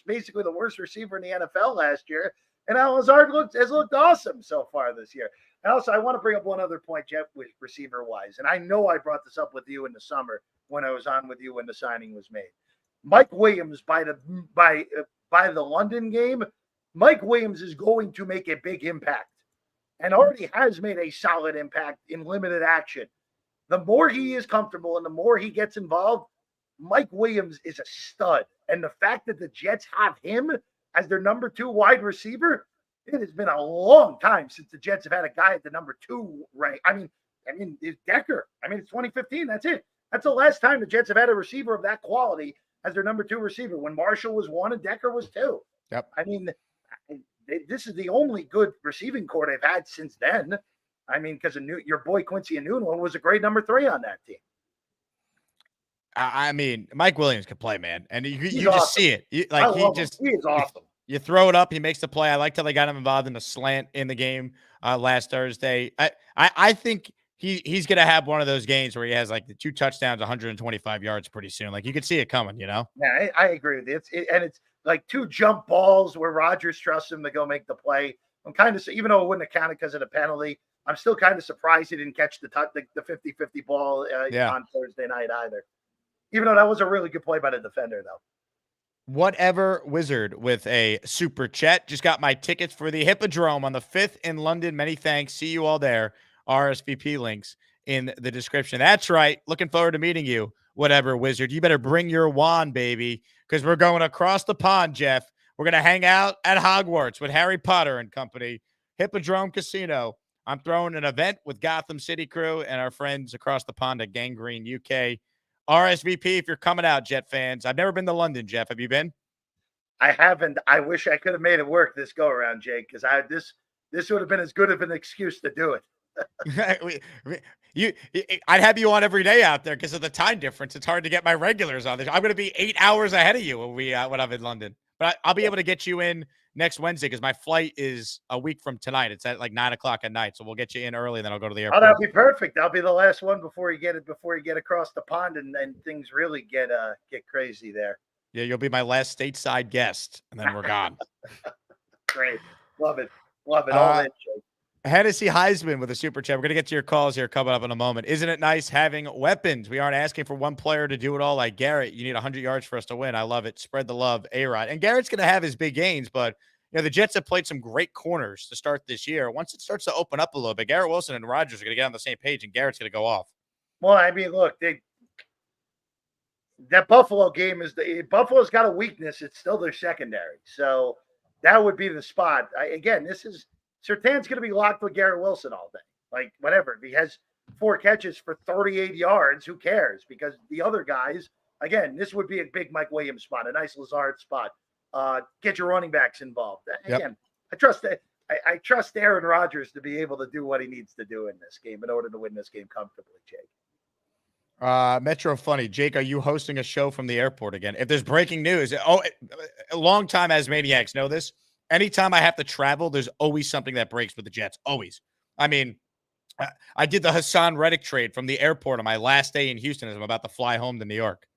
basically the worst receiver in the NFL last year. And Alan Lazard has looked awesome so far this year. And also, I want to bring up one other point, Jeff, with receiver-wise. And I know I brought this up with you in the summer when I was on with you when the signing was made. Mike Williams, by the London game, Mike Williams is going to make a big impact and already has made a solid impact in limited action. The more he is comfortable and the more he gets involved, Mike Williams is a stud. And the fact that the Jets have him as their number 2 wide receiver, it has been a long time since the Jets have had a guy at the number 2 rank. It's Decker. It's 2015. That's it. That's the last time the Jets have had a receiver of that quality as their number 2 receiver, when Marshall was 1 and Decker was 2. Yep. This is the only good receiving core they've had since then. Because your boy Quincy Enunwa was a great number 3 on that team. Mike Williams can play, man. And you awesome. just see it. He is awesome. You throw it up, he makes the play. I liked how they got him involved in the slant in the game last Thursday. I think he's going to have one of those games where he has the 2 touchdowns, 125 yards pretty soon. You could see it coming, Yeah, I agree with you. It's 2 jump balls where Rodgers trusts him to go make the play. I'm kind of, even though it wouldn't have counted because of the penalty, I'm still kind of surprised he didn't catch the 50-50 ball on Thursday night either. Even though that was a really good play by the defender, though. Whatever Wizard with a super chat. Just got my tickets for the Hippodrome on the 5th in London. Many thanks. See you all there. RSVP links in the description. That's right. Looking forward to meeting you. Whatever Wizard. You better bring your wand, baby, because we're going across the pond, Jeff. We're going to hang out at Hogwarts with Harry Potter and company. Hippodrome Casino. I'm throwing an event with Gotham City crew and our friends across the pond at Gangrene UK. RSVP if you're coming out, Jet fans. I've never been to London, Jeff. Have you been? I haven't. I wish I could have made it work this go around, Jake, because this would have been as good of an excuse to do it. I'd have you on every day out there because of the time difference. It's hard to get my regulars on this. I'm going to be 8 hours ahead of you when I'm in London, but I'll be able to get you in next Wednesday because my flight is a week from tonight. It's at like 9:00 at night, so we'll get you in early. Then I'll go to the airport. Oh, that'll be perfect. I'll be the last one before you get across the pond and things really get crazy there. Yeah, you'll be my last stateside guest, and then we're gone. Great, love it. All in, Jake. Hennessy Heisman with a super chat. We're going to get to your calls here coming up in a moment. Isn't it nice having weapons? We aren't asking for one player to do it all like Garrett. You need 100 yards for us to win. I love it. Spread the love, A-Rod. And Garrett's going to have his big gains, but the Jets have played some great corners to start this year. Once it starts to open up a little bit, Garrett Wilson and Rodgers are going to get on the same page, and Garrett's going to go off. Well, I mean, look, that Buffalo game Buffalo's got a weakness. It's still their secondary. So that would be the spot. Surtain's going to be locked with Garrett Wilson all day. Like, whatever. If he has 4 catches for 38 yards, who cares? Because the other guys, again, this would be a big Mike Williams spot, a nice Lazard spot. Get your running backs involved. Again, yep. I trust Aaron Rodgers to be able to do what he needs to do in this game in order to win this game comfortably, Jake. Metro Funny. Jake, are you hosting a show from the airport again? If there's breaking news, a long time as maniacs know this. Anytime I have to travel, there's always something that breaks with the Jets. Always. I mean, I did the Hassan Reddick trade from the airport on my last day in Houston as I'm about to fly home to New York.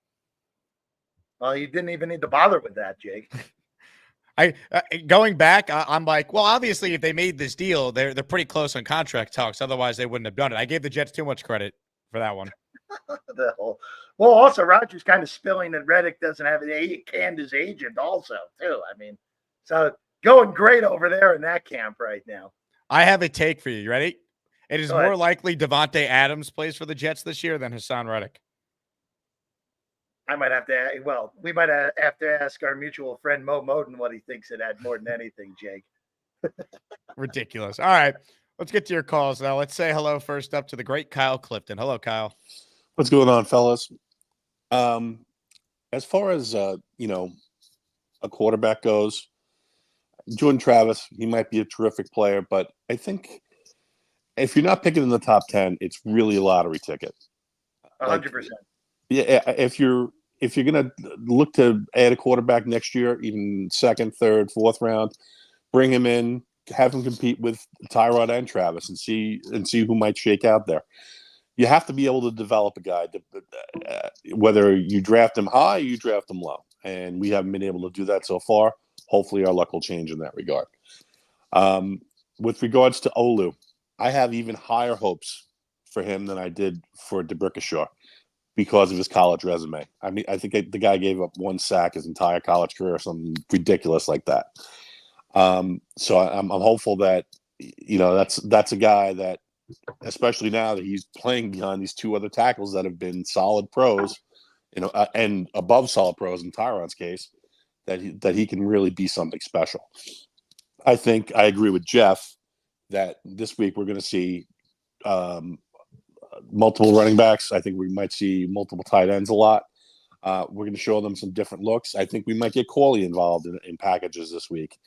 Well, you didn't even need to bother with that, Jake. Going back, I'm like, well, obviously, if they made this deal, they're pretty close on contract talks. Otherwise, they wouldn't have done it. I gave the Jets too much credit for that one. Well, also, Rodgers kind of spilling that Reddick doesn't have it. He canned his agent also, too. I mean, so going great over there in that camp right now. I have a take for you. You ready? It is Go ahead. more likely Devontae Adams plays for the Jets this year than Hassan Reddick. I might have to. Well, we might have to ask our mutual friend Mo Moden what he thinks of that more than anything, Jake. Ridiculous. All right, let's get to your calls now. Let's say hello first up to the great Kyle Clifton. Hello, Kyle. What's going on, fellas? As far as a quarterback goes, Jordan Travis, he might be a terrific player, but I think if you're not picking in the top 10, it's really a lottery ticket. 100%. Yeah, if you're gonna look to add a quarterback next year, even second, third, fourth round, bring him in, have him compete with Tyrod and Travis, and see who might shake out there. You have to be able to develop a guy, whether you draft him high or you draft him low, and we haven't been able to do that so far. Hopefully, our luck will change in that regard. With regards to Olu, I have even higher hopes for him than I did for DeBrickashaw because of his college resume. I mean, I think the guy gave up 1 sack his entire college career or something ridiculous like that. So I'm hopeful that that's a guy that, especially now that he's playing behind these 2 other tackles that have been solid pros, and above solid pros in Tyron's case, that he can really be something special. I think I agree with Jeff that this week we're going to see multiple running backs. I think we might see multiple tight ends a lot. We're going to show them some different looks. I think we might get Corley involved in packages this week.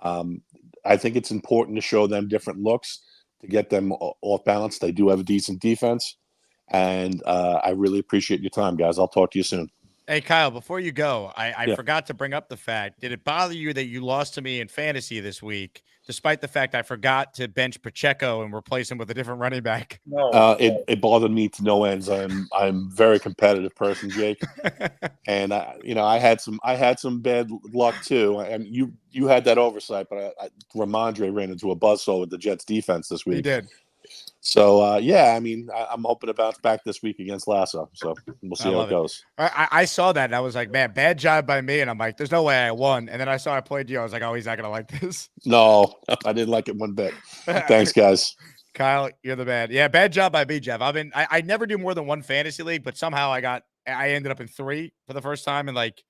I think it's important to show them different looks to get them off balance. They do have a decent defense, and I really appreciate your time, guys. I'll talk to you soon. Hey, Kyle, before you go, I forgot to bring up the fact, did it bother you that you lost to me in fantasy this week, despite the fact I forgot to bench Pacheco and replace him with a different running back? No. It bothered me to no ends. I'm a very competitive person, Jake, and I had some bad luck too. And you had that oversight, but Ramondre ran into a buzzsaw with the Jets defense this week. He did. So yeah, I mean, I'm hoping to bounce back this week against Lasso. So we'll see how it goes. I saw that and I was like, man, bad job by me. And I'm like, there's no way I won. And then I saw I played you. I was like, oh, he's not gonna like this. No, I didn't like it one bit. Thanks, guys. Kyle, you're the man. Yeah, bad job by me, Jeff. I never do more than one fantasy league, but somehow I ended up in 3 for the first time in like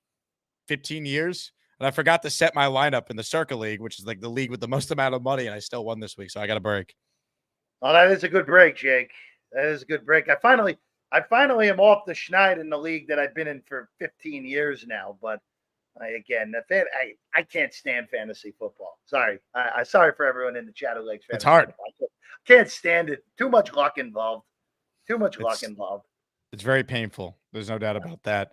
15 years. And I forgot to set my lineup in the Circle League, which is like the league with the most amount of money, and I still won this week. So I got a break. Oh, that is a good break, Jake. That is a good break. I finally am off the schneid in the league that I've been in for 15 years now. But I can't stand fantasy football. Sorry. Sorry for everyone in the chat who likes fantasy. It's hard. Football. I can't stand it. Too much luck involved. It's very painful. There's no doubt about that.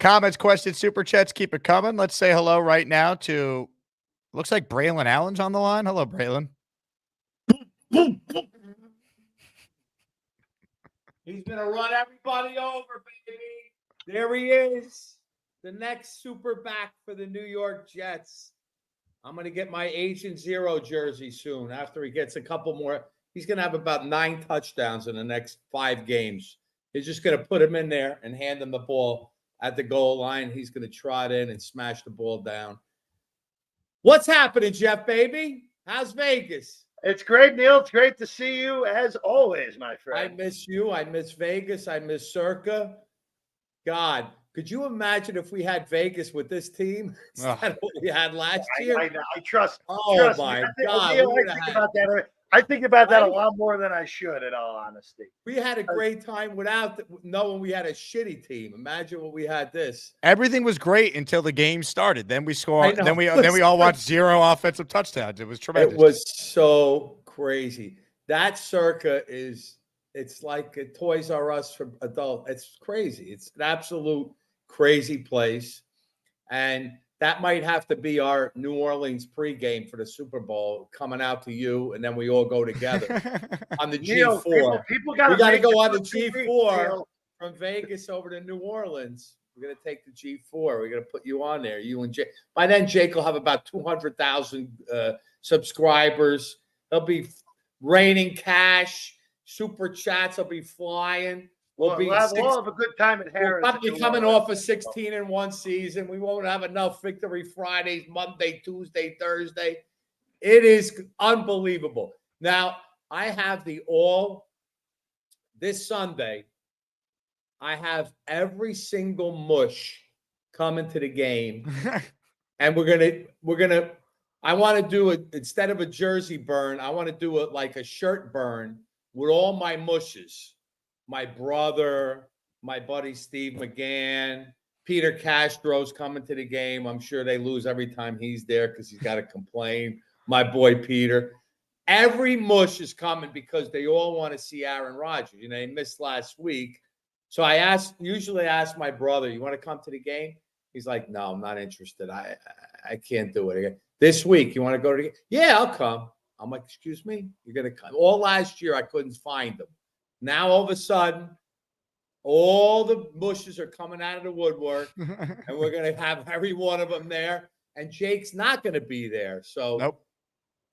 Comments, questions, super chats, keep it coming. Let's say hello right now to, looks like Braylon Allen's on the line. Hello, Braylon. He's going to run everybody over, baby. There he is. The next super back for the New York Jets. I'm going to get my Agent Zero jersey soon after he gets a couple more. He's going to have about 9 touchdowns in the next 5 games. He's just going to put him in there and hand him the ball at the goal line. He's going to trot in and smash the ball down. What's happening, Jeff, baby? How's Vegas? It's great, Neil. It's great to see you as always, my friend. I miss you. I miss Vegas. I miss Circa. God, could you imagine if we had Vegas with this team instead of what we had last year? I trust. Oh, my God. Neil, I think about that a lot more than I should, in all honesty. We had a great time without knowing we had a shitty team. Imagine what we had this. Everything was great until the game started. Then we scored. Then we all watched 0 offensive touchdowns. It was tremendous. It was so crazy. That Circa it's like a Toys R Us for adults. It's crazy. It's an absolute crazy place. And that might have to be our New Orleans pregame for the Super Bowl, coming out to you, and then we all go together on the G4. People we got to go on the G4 from Vegas over to New Orleans. We're going to take the G4. We're going to put you on there, you and Jake. By then, Jake will have about 200,000 subscribers. He'll be raining cash. Super chats will be flying. We'll have a good time at Harris. We'll be coming off a 16-1 season. We won't have enough victory Fridays, Monday, Tuesday, Thursday. It is unbelievable. Now, I have this Sunday, I have every single mush coming to the game. And I want to do it instead of a jersey burn. I want to do it like a shirt burn with all my mushes. My brother, my buddy Steve McGann, Peter Castro's coming to the game. I'm sure they lose every time he's there because he's got to complain. My boy Peter. Every mush is coming because they all want to see Aaron Rodgers. They missed last week. So I usually ask my brother, you want to come to the game? He's like, no, I'm not interested. I can't do it again. This week, you want to go to the game? Yeah, I'll come. I'm like, excuse me? You're going to come? All last year, I couldn't find them. Now, all of a sudden, all the bushes are coming out of the woodwork, and we're going to have every one of them there. And Jake's not going to be there. So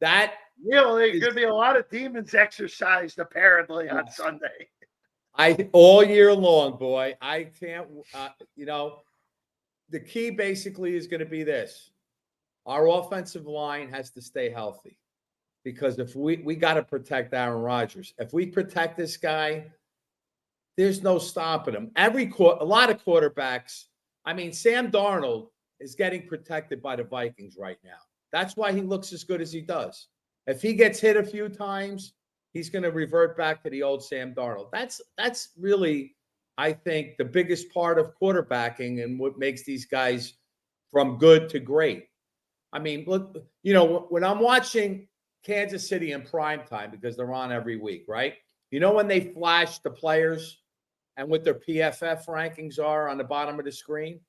that there's going to be a lot of demons exercised apparently on Sunday. All year long, boy. I can't. The key basically is going to be this: our offensive line has to stay healthy. Because if we got to protect Aaron Rodgers. If we protect this guy, there's no stopping him. A lot of quarterbacks, Sam Darnold is getting protected by the Vikings right now. That's why he looks as good as he does. If he gets hit a few times, he's going to revert back to the old Sam Darnold. That's really, I think, the biggest part of quarterbacking and what makes these guys from good to great. Look, when I'm watching Kansas City in prime time, because they're on every week, right? When they flash the players and what their PFF rankings are on the bottom of the screen,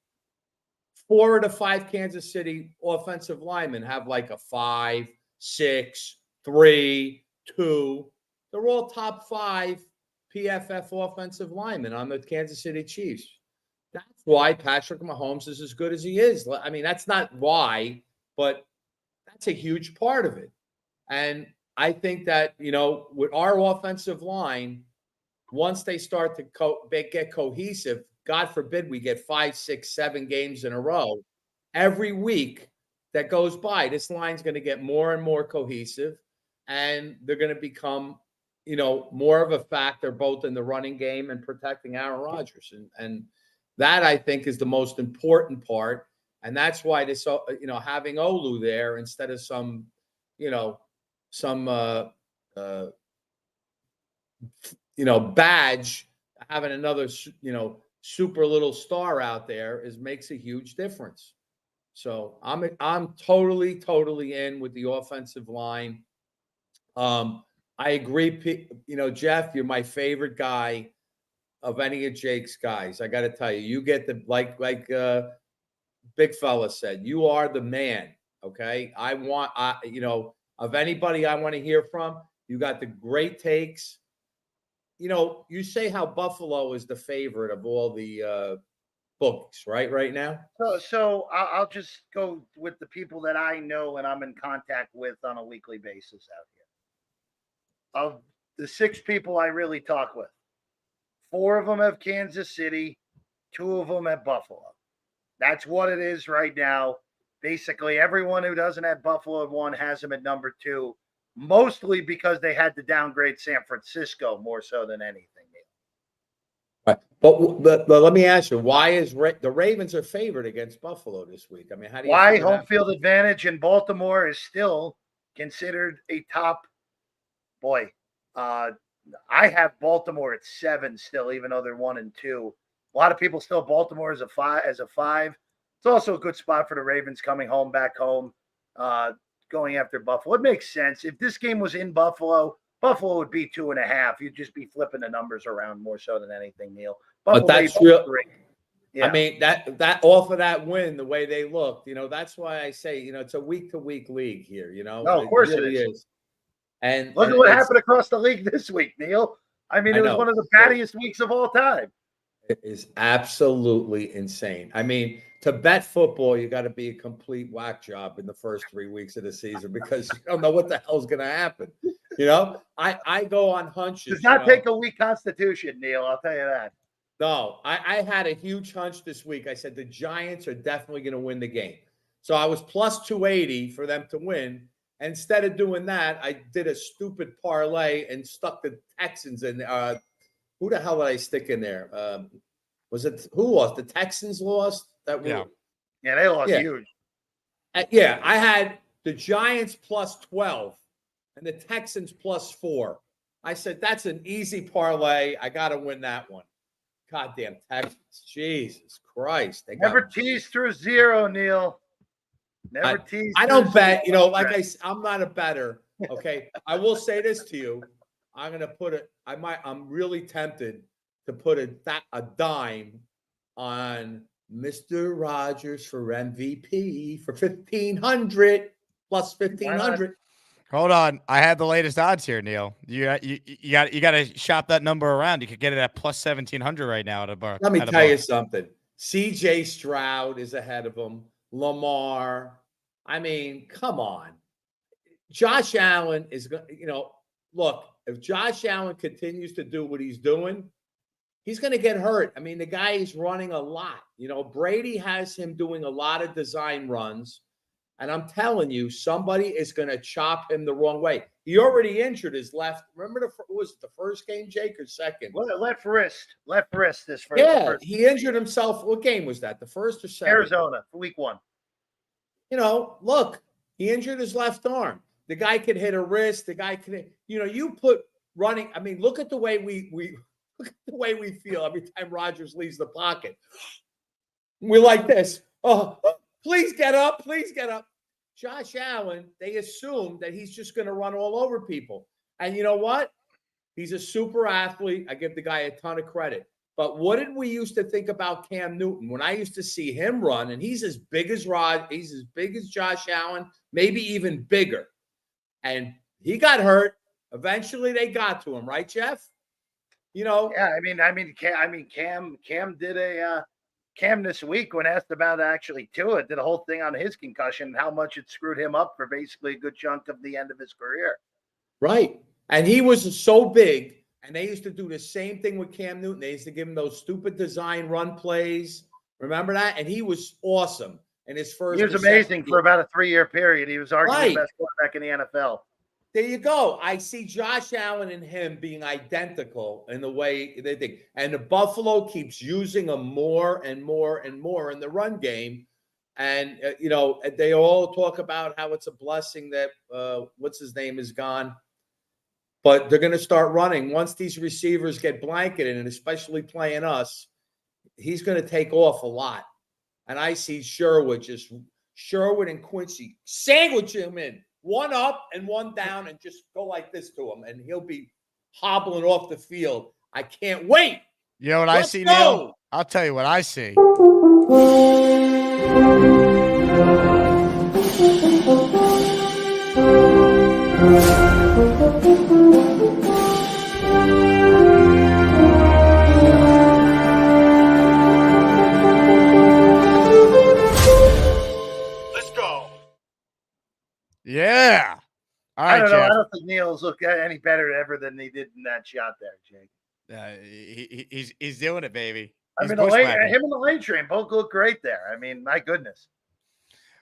4 of the 5 Kansas City offensive linemen have like a 5, 6, 3, 2. They're all top 5 PFF offensive linemen on the Kansas City Chiefs. That's why Patrick Mahomes is as good as he is. That's not why, but that's a huge part of it. And I think that, with our offensive line, once they start to get cohesive, God forbid we get 5, 6, 7 games in a row, every week that goes by, this line's going to get more and more cohesive, and they're going to become, more of a factor both in the running game and protecting Aaron Rodgers. And that, I think, is the most important part. And that's why this, having Olu there instead of some badge, having another, super little star out there makes a huge difference. So I'm totally in with the offensive line. I agree. Jeff, you're my favorite guy of any of Jake's guys. I got to tell you, you get the, like Big Fella said, you are the man. Okay. Of anybody I want to hear from, you got the great takes. You say how Buffalo is the favorite of all the books, right now. So I'll just go with the people that I know and I'm in contact with on a weekly basis out here. Of the 6 people I really talk with, 4 of them have Kansas City, 2 of them have Buffalo. That's what it is right now. Basically, everyone who doesn't have Buffalo at 1 has them at number 2, mostly because they had to downgrade San Francisco more so than anything. Right. But let me ask you, why is the Ravens are favored against Buffalo this week? I mean, how do you why home field advantage in Baltimore is still considered a top boy? I have Baltimore at 7 still, even though they're 1 and 2. A lot of people still Baltimore as a 5. It's also a good spot for the Ravens coming home, back home, going after Buffalo. It makes sense. If this game was in Buffalo would be 2.5. You'd just be flipping the numbers around more so than anything, Neil. But that's real. Yeah. I mean, that off of that win, the way they looked, that's why I say, it's a week-to-week league here. No, of course it is. And look at what happened across the league this week, Neil. I mean, it was one of the battiest weeks of all time. It is absolutely insane. I mean, to bet football, you got to be a complete whack job in the first 3 weeks of the season because you don't know what the hell's going to happen. I go on hunches. Does not take a weak constitution, Neil. I'll tell you that. No, I had a huge hunch this week. I said the Giants are definitely going to win the game. So I was plus 280 for them to win. Instead of doing that, I did a stupid parlay and stuck the Texans in. Who the hell did I stick in there? Was it who lost? The Texans lost. Yeah, they lost huge. I had the Giants plus 12 and the Texans plus 4. I said that's an easy parlay. I got to win that one. Goddamn Texans! Jesus Christ! They never tease through 0, Neil. Never tease. I don't bet. I'm not a bettor. Okay, I will say this to you. I'm gonna put it. I'm really tempted to put a dime on Mr. Rodgers for MVP for 1,500 plus 1,500. Hold on, I have the latest odds here, Neil. You got to shop that number around. You could get it at plus 1,700 right now at a bar. Let me tell you something. C.J. Stroud is ahead of him. Lamar. I mean, come on. Josh Allen is going. Look. If Josh Allen continues to do what he's doing, he's going to get hurt. I mean, the guy is running a lot. Brady has him doing a lot of design runs. And I'm telling you, somebody is going to chop him the wrong way. He already injured his left. Remember, was it the first game, Jake, or second? Left wrist. This first. Yeah, he injured himself. What game was that? The first or second? Arizona, week 1. Look, he injured his left arm. The guy could hit a wrist. The guy could, you put running. I mean, look at the way we look at the way we feel every time Rodgers leaves the pocket. We're like this. Oh, please get up. Please get up. Josh Allen, they assume that he's just going to run all over people. And you know what? He's a super athlete. I give the guy a ton of credit. But what did we used to think about Cam Newton? When I used to see him run, and he's as big as he's as big as Josh Allen, maybe even bigger. And he got hurt. Eventually, they got to him, right, Jeff? Yeah, Cam did Cam this week when asked about actually Tua did a whole thing on his concussion, how much it screwed him up for basically a good chunk of the end of his career. Right. And he was so big, and they used to do the same thing with Cam Newton. They used to give him those stupid design run plays. Remember that? And he was awesome in his first. He was amazing for about a 3-year period. He was arguably the best quarterback in the NFL. There you go. I see Josh Allen and him being identical in the way they think. And the Buffalo keeps using him more and more and more in the run game. And, they all talk about how it's a blessing that what's his name is gone. But they're going to start running. Once these receivers get blanketed, and especially playing us, he's going to take off a lot. And I see Sherwood and Quincy sandwich him in. One up and one down, and just go like this to him, and he'll be hobbling off the field. I can't wait. You know what I see, Neil? I'll tell you what I see. Yeah. All right, I don't know. Jeff. I don't think Neil's look any better ever than he did in that shot there, Jake. He's doing it, baby. I He's mean, him bushwhacking. and the lane train both look great there. I mean, my goodness.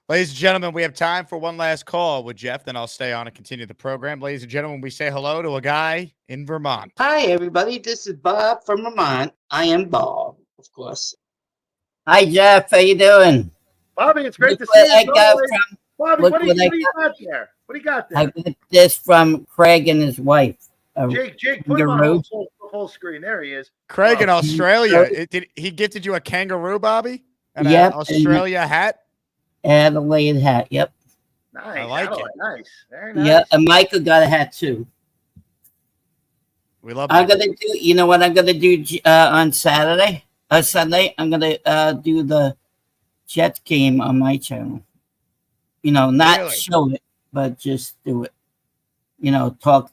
Ladies and gentlemen, we have time for one last call with Jeff. Then I'll stay on and continue the program. Ladies and gentlemen, we say hello to a guy in Vermont. Hi, everybody. This is Bob from Vermont. I am Bob, of course. Hi, Jeff. How you doing? Bobby, it's great Look to see what I you. got Bobby, look what do what I you got there? What do you got there? I got this from Craig and his wife. Jake, put him on kangaroo. full screen. There he is. Craig in Australia. Did he gifted you a kangaroo, Bobby? And Yep, an Australia hat? Adelaide hat. Yep. Nice. I like it. Nice. Very nice. Yeah, and Michael got a hat too. We love I'm Michael. gonna do. You know what I'm gonna do on Sunday. I'm gonna do the Jets game on my channel. Not Really? show it, but just do it. Talk.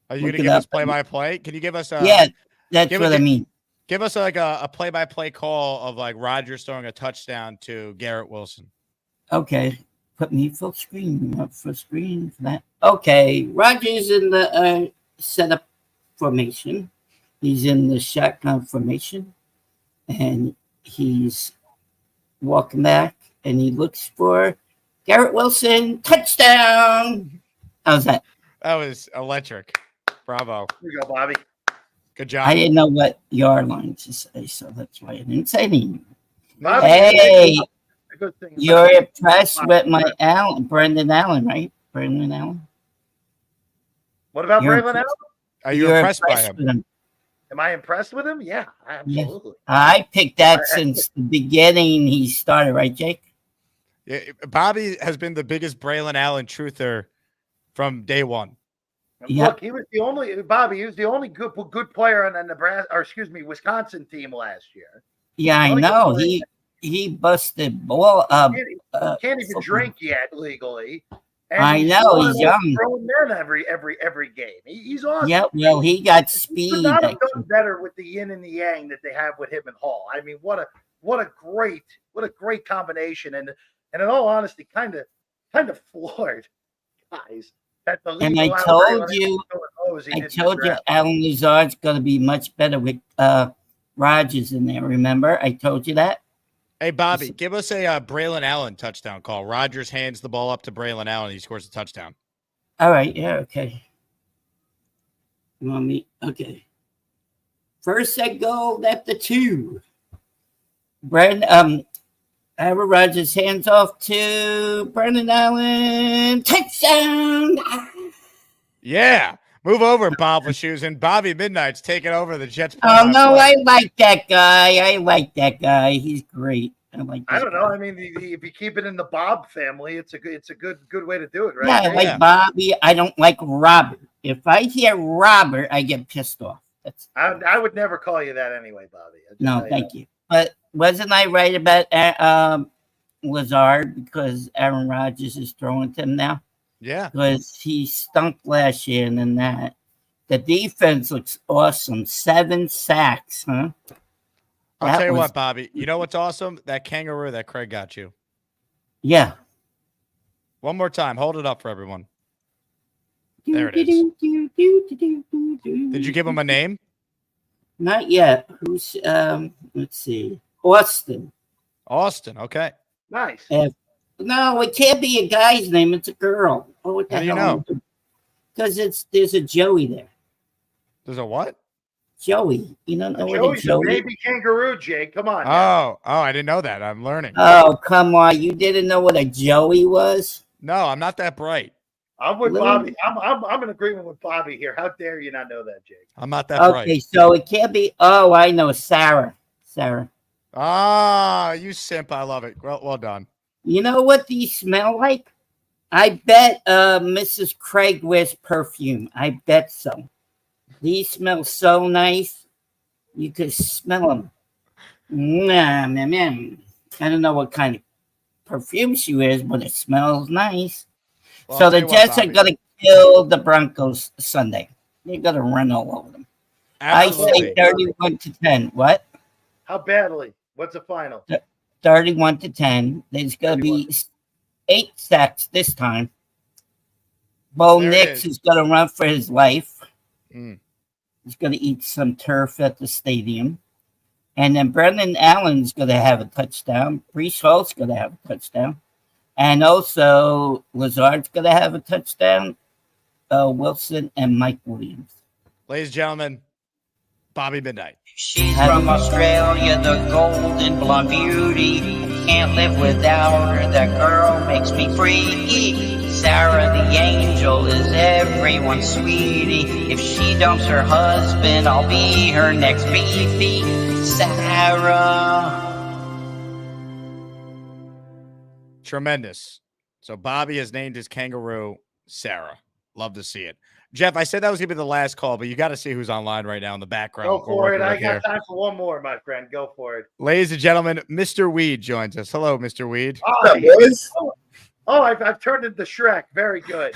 Are you going look to it give us up. play-by-play? Can you give us a Yeah, that's give what it- I mean. give us like a play-by-play call of like Rodgers throwing a touchdown to Garrett Wilson? Okay, put me full screen. Up full screen for that. Okay, Rodgers in the setup formation. He's in the shotgun formation, and he's walking back, and he looks for Garrett Wilson touchdown. How's that? That was electric. Bravo. Here you go, Bobby. Good job. I didn't know what yard line to say, so that's why I didn't say anything. Bobby, Hey, a good thing you're about- impressed with my Brendan Allen, right? Brendan Allen. What about You're Braylon Allen? Are you You're impressed by him? with him. Am I impressed with him? Yeah, absolutely. I picked that since the beginning he started, right, Jake? Yeah, Bobby has been the biggest Braylon Allen truther from day one. Yeah. Look, he was the only good player on the Wisconsin team last year. Yeah, I Only know. good player. He busted ball. Can't even drink yet legally. I know, he's young. Throwing men every game. He's awesome. Yeah, well, he got He speed. could not have done better with the yin and the yang that they have with him and Hall. I mean, what a great combination. And in all honesty, kind of floored, guys. That the And I legal told outright you, knows he I didn't told you, draft. Alan Lazard's going to be much better with Rodgers in there. Remember, I told you that. Hey, Bobby, give us a Braylon Allen touchdown call. Rodgers hands the ball up to Braylon Allen. He scores a touchdown. All right, yeah, okay. You want me? Okay. First set goal at the 2. Aaron Rodgers hands off to Brendan Allen. Touchdown! Yeah. Move over, Bob Shoes, and Bobby Midnight's taking over the Jets. Oh, no, I like that guy. He's great. I don't know. I mean, if you keep it in the Bob family, it's a good way to do it, right? Yeah, I like Bobby. I don't like Robert. If I hear Robert, I get pissed off. I would never call you that anyway, Bobby. No, thank you. But wasn't I right about Lazard because Aaron Rodgers is throwing to him now? Yeah. Because he stunk last year, and then that. The defense looks awesome. 7 sacks, huh? I'll tell you what, Bobby. You know what's awesome? That kangaroo that Craig got you. Yeah. One more time. Hold it up for everyone. There it is. Did you give him a name? Not yet. Who's let's see. Austin. Austin. Okay. Nice. No, it can't be a guy's name. It's a girl. Oh, what the How do you hell? know? Because there's a Joey there. There's a what? Joey. You don't know what a Joey's a Joey? baby kangaroo, Jake. Come on. now. Oh, I didn't know that. I'm learning. Oh, come on. You didn't know what a Joey was? No, I'm not that bright. I'm with Little- Bobby. I'm in agreement with Bobby here. How dare you not know that, Jake? I'm not that Okay, bright. so it can't be. Oh, I know. Sarah. Ah, you simp. I love it. Well done. You know what these smell like? I bet Mrs. Craig wears perfume. I bet so. These smell so nice. You could smell them. I don't know what kind of perfume she wears, but it smells nice. Well, So I'll the tell you what, Jets are Bobby. going to kill the Broncos Sunday. They're going to run all over them. I say Absolutely. 31-10. What? How badly? What's the final? 31-10. There's going to be 8 sacks this time. Bo There it Nix is. is going to run for his life. Mm. He's going to eat some turf at the stadium. And then Brendan Allen's going to have a touchdown. Brees Hall's going to have a touchdown. And also Lazard's going to have a touchdown. Wilson and Mike Williams. Ladies and gentlemen, Bobby Midnight. She's from Australia, the golden blonde beauty. Can't live without her, that girl makes me freaky. Sarah the angel is everyone's sweetie. If she dumps her husband, I'll be her next baby. Sarah. Tremendous. So Bobby has named his kangaroo Sarah. Love to see it. Jeff, I said that was going to be the last call, but you got to see who's online right now in the background. Go We're for working it. I with got here. time for one more, my friend. Go for it. Ladies and gentlemen, Mr. Weed joins us. Hello, Mr. Weed. I've turned into Shrek. Very good.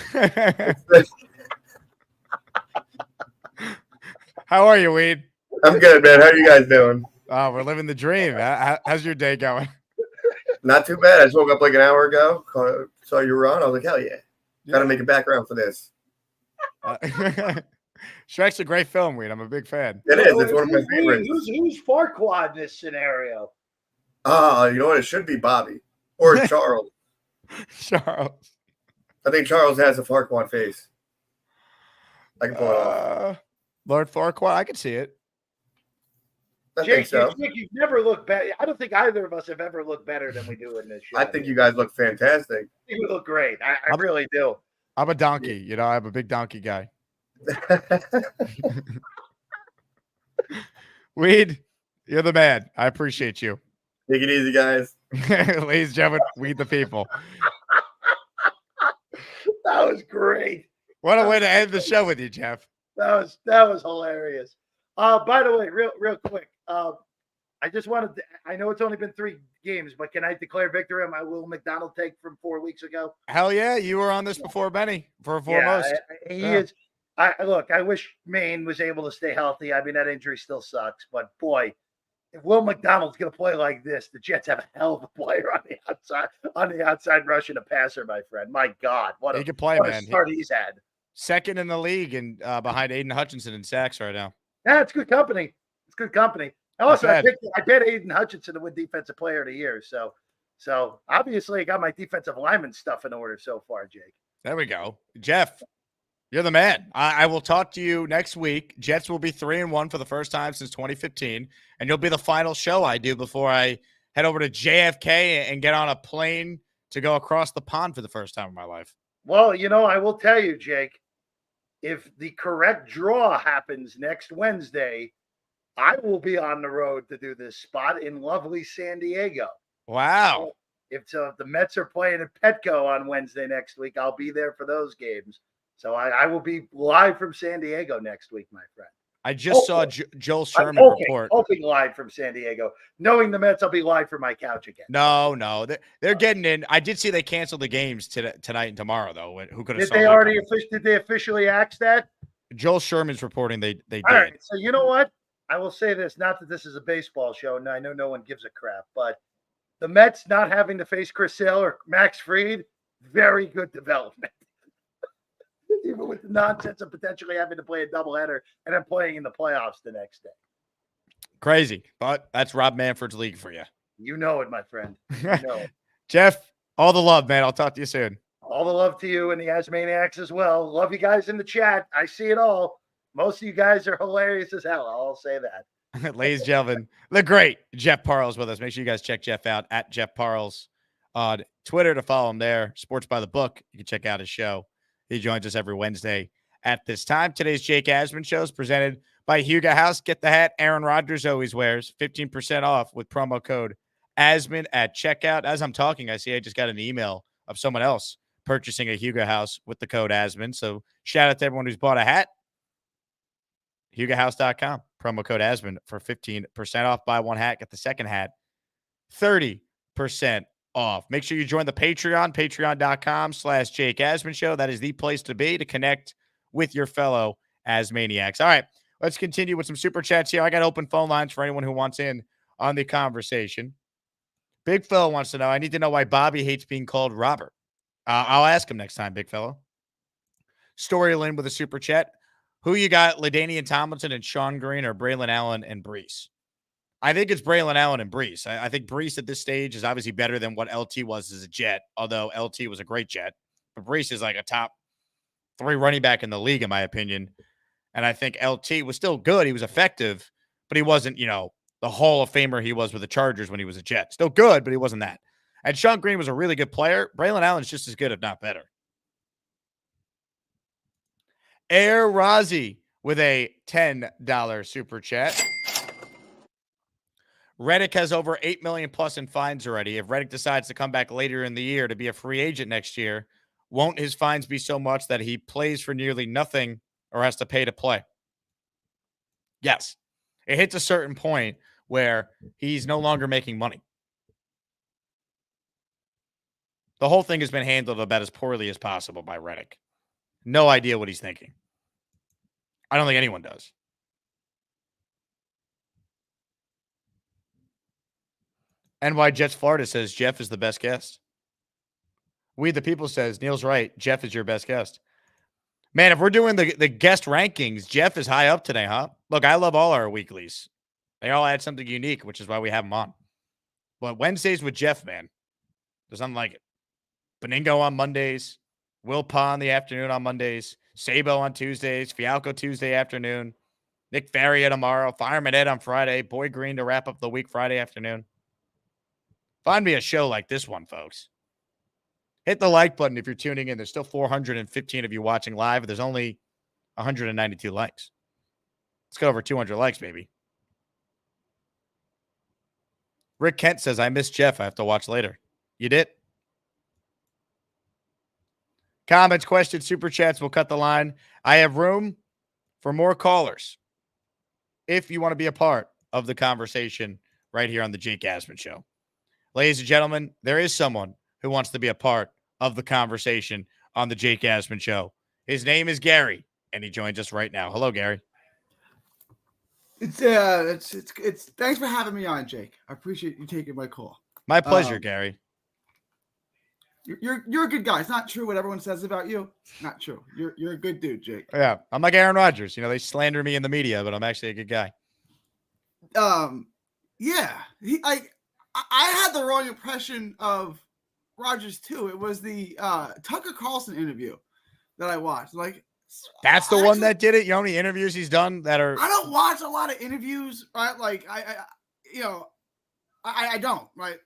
How are you, Weed? I'm good, man. How are you guys doing? Oh, we're living the dream. How's your day going? Not too bad. I just woke up like an hour ago. Saw you were on. I was like, hell yeah. Gotta make a background for this. Shrek's a great film, Weed. I'm a big fan. It is. It's one of my favorites. Who's Farquaad in this scenario? You know what? It should be Bobby or Charles. Charles. I think Charles has a Farquaad face. I can pull it off. Lord Farquaad, I can see it. I think so. Jake, you've never looked better. I don't think either of us have ever looked better than we do in this show. I think you guys look fantastic. I think we look great. I really do. I'm a donkey. You know, I'm a big donkey guy. Weed, you're the man. I appreciate you. Take it easy, guys. Ladies and gentlemen, Weed the people. That was great. What a way to end the show with you, Jeff. That was hilarious. By the way, real quick, I just wanted to, I know it's only been 3 games, but can I declare victory on my Will McDonald take from 4 weeks ago? Hell yeah, you were on this before Benny for foremost. He is. Look, I wish Maine was able to stay healthy. I mean, that injury still sucks, but boy, if Will McDonald's going to play like this, the Jets have a hell of a player on the outside rushing a passer, my friend. My God, what He a can play, what a man. start he's had. Second in the league and behind Aiden Hutchinson in sacks right now. Yeah, it's good company. It's good company. Also, Not I bet Aiden Hutchinson to win Defensive Player of the Year. So obviously, I got my defensive lineman stuff in order so far, Jake. There we go. Jeff, you're the man. I will talk to you next week. Jets will be 3-1 for the first time since 2015, and you'll be the final show I do before I head over to JFK and get on a plane to go across the pond for the first time in my life. Well, you know, I will tell you, Jake, if the correct draw happens next Wednesday, I will be on the road to do this spot in lovely San Diego. Wow. If the Mets are playing at Petco on Wednesday next week, I'll be there for those games. So I will be live from San Diego next week, my friend. I just saw Joel Sherman report. Hoping live from San Diego. Knowing the Mets, I'll be live from my couch again. No. They're getting in. I did see they canceled the games tonight and tomorrow, though. Who could have Did they officially axe that? Joel Sherman's reporting they did. All right. So you know what? I will say this, not that this is a baseball show, and I know no one gives a crap, but the Mets not having to face Chris Sale or Max Fried, very good development. Even with the nonsense of potentially having to play a doubleheader and then playing in the playoffs the next day. Crazy, but that's Rob Manfred's league for you. You know it, my friend. You know it. Jeff, all the love, man. I'll talk to you soon. All the love to you and the Asmaniacs as well. Love you guys in the chat. I see it all. Most of you guys are hilarious as hell. I'll say that. Ladies and gentlemen, the great Jeff Parles with us. Make sure you guys check Jeff out at Jeff Parles on Twitter to follow him there. Sports by the Book. You can check out his show. He joins us every Wednesday at this time. Today's Jake Asman Show is presented by Hugo House. Get the hat Aaron Rodgers always wears. 15% off with promo code Asman at checkout. As I'm talking, I see I just got an email of someone else purchasing a Hugo House with the code Asman. So shout out to everyone who's bought a hat. HugoHouse.com. Promo code Asman for 15% off. Buy one hat, get the second hat 30% off. Make sure you join the Patreon, patreon.com/Jake Asman Show. That is the place to be to connect with your fellow Asmaniacs. All right, let's continue with some super chats here. I got open phone lines for anyone who wants in on the conversation. Big Fellow wants to know, I need to know why Bobby hates being called Robert. I'll ask him next time, Big Fellow. Story Lynn with a super chat. Who you got, LaDainian Tomlinson and Sean Green, or Braylon Allen and Brees? I think it's Braylon Allen and Brees. I think Brees at this stage is obviously better than what LT was as a Jet, although LT was a great Jet. But Brees is like a top 3 running back in the league, in my opinion. And I think LT was still good. He was effective, but he wasn't, the Hall of Famer he was with the Chargers when he was a Jet. Still good, but he wasn't that. And Sean Green was a really good player. Braylon Allen's just as good, if not better. Air Razi with a $10 super chat. Reddick has over $8 million plus in fines already. If Reddick decides to come back later in the year to be a free agent next year, won't his fines be so much that he plays for nearly nothing or has to pay to play? Yes. It hits a certain point where he's no longer making money. The whole thing has been handled about as poorly as possible by Reddick. No idea what he's thinking. I don't think anyone does. NY Jets Florida says Jeff is the best guest. We the People says Neil's right. Jeff is your best guest. Man, if we're doing the guest rankings, Jeff is high up today, huh? Look, I love all our weeklies. They all add something unique, which is why we have them on. But Wednesdays with Jeff, man, there's nothing like it. Beningo on Mondays, Will Pa in the afternoon on Mondays, Sabo on Tuesdays, Fialco Tuesday afternoon, Nick Faria tomorrow, Fireman Ed on Friday, Boy Green to wrap up the week Friday afternoon. Find me a show like this one, folks. Hit the like button if you're tuning in. There's still 415 of you watching live. There's only 192 likes. Let's go over 200 likes, baby. Rick Kent says, I miss Jeff. I have to watch later. You did? Comments, questions, super chats. We'll cut the line. I have room for more callers if you want to be a part of the conversation right here on the Jake Asman Show. Ladies and gentlemen, there is someone who wants to be a part of the conversation on the Jake Asman Show. His name is Gary, and he joins us right now. Hello, Gary. It's thanks for having me on, Jake. I appreciate you taking my call. My pleasure, Gary. You're a good guy. It's not true what everyone says about you. Not true. You're a good dude, Jake. Yeah, I'm like Aaron Rodgers. They slander me in the media, but I'm actually a good guy. Yeah. I had the wrong impression of Rodgers too. It was the Tucker Carlson interview that I watched. That's the one that did it. You know how many interviews he's done that are? I don't watch a lot of interviews, right? I don't, right?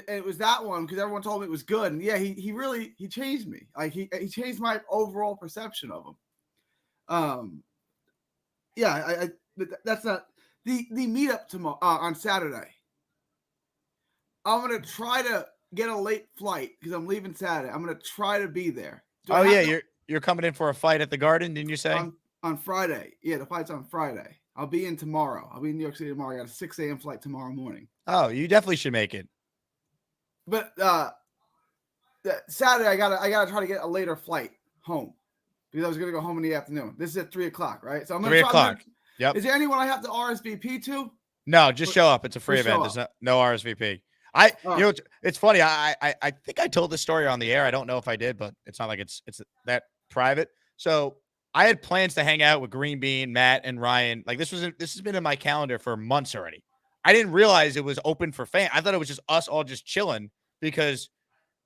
It was that one because everyone told me it was good, and yeah, he really changed me. He changed my overall perception of him. That's not the meetup tomorrow on Saturday. I'm gonna try to get a late flight because I'm leaving Saturday. I'm gonna try to be there. You're coming in for a fight at the Garden, didn't you say? On Friday. Yeah, the fight's on Friday. I'll be in tomorrow. I'll be in New York City tomorrow. I got a 6 a.m. flight tomorrow morning. Oh, you definitely should make it. But Saturday, I gotta try to get a later flight home because I was gonna go home in the afternoon. This is at 3:00, right? So I'm gonna 3:00. Yep. Is there anyone I have to RSVP to? No, just show up. It's a free event. There's no RSVP. It's funny. I think I told this story on the air. I don't know if I did, but it's not like it's that private. So I had plans to hang out with Green Bean, Matt, and Ryan. Like this has been in my calendar for months already. I didn't realize it was open for fans. I thought it was just us all just chilling because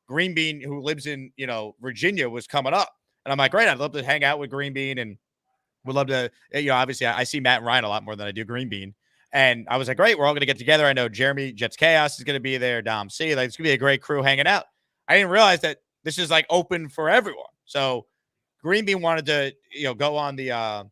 Green Bean, who lives in, Virginia, was coming up. And I'm like, great, I'd love to hang out with Green Bean and would love to, obviously I see Matt and Ryan a lot more than I do Green Bean. And I was like, great, we're all going to get together. I know Jeremy Jets Chaos is going to be there, Dom C. Like, it's going to be a great crew hanging out. I didn't realize that this is like open for everyone. So Green Bean wanted to, go on the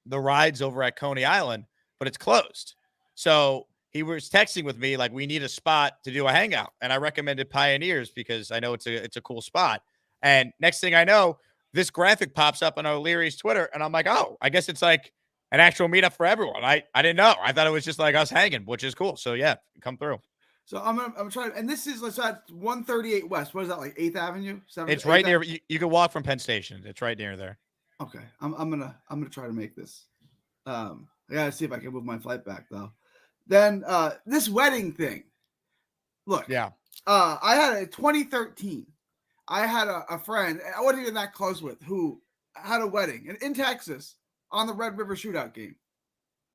rides over at Coney Island, but it's closed. So he was texting with me like, we need a spot to do a hangout. And I recommended Pioneers because I know it's a cool spot. And next thing I know, this graphic pops up on O'Leary's Twitter. And I'm like, oh, I guess it's like an actual meetup for everyone. I didn't know. I thought it was just like us hanging, which is cool. So yeah, come through. So I'm trying, and this is, let's at 138 West. What is that, like 8th Avenue? 7th, it's right 8th near. You can walk from Penn Station. It's right near there. Okay, I'm gonna try to make this. I gotta see if I can move my flight back though. Then this wedding thing. Look, yeah. I had a 2013. I had a friend I wasn't even that close with who had a wedding in Texas on the Red River Shootout game.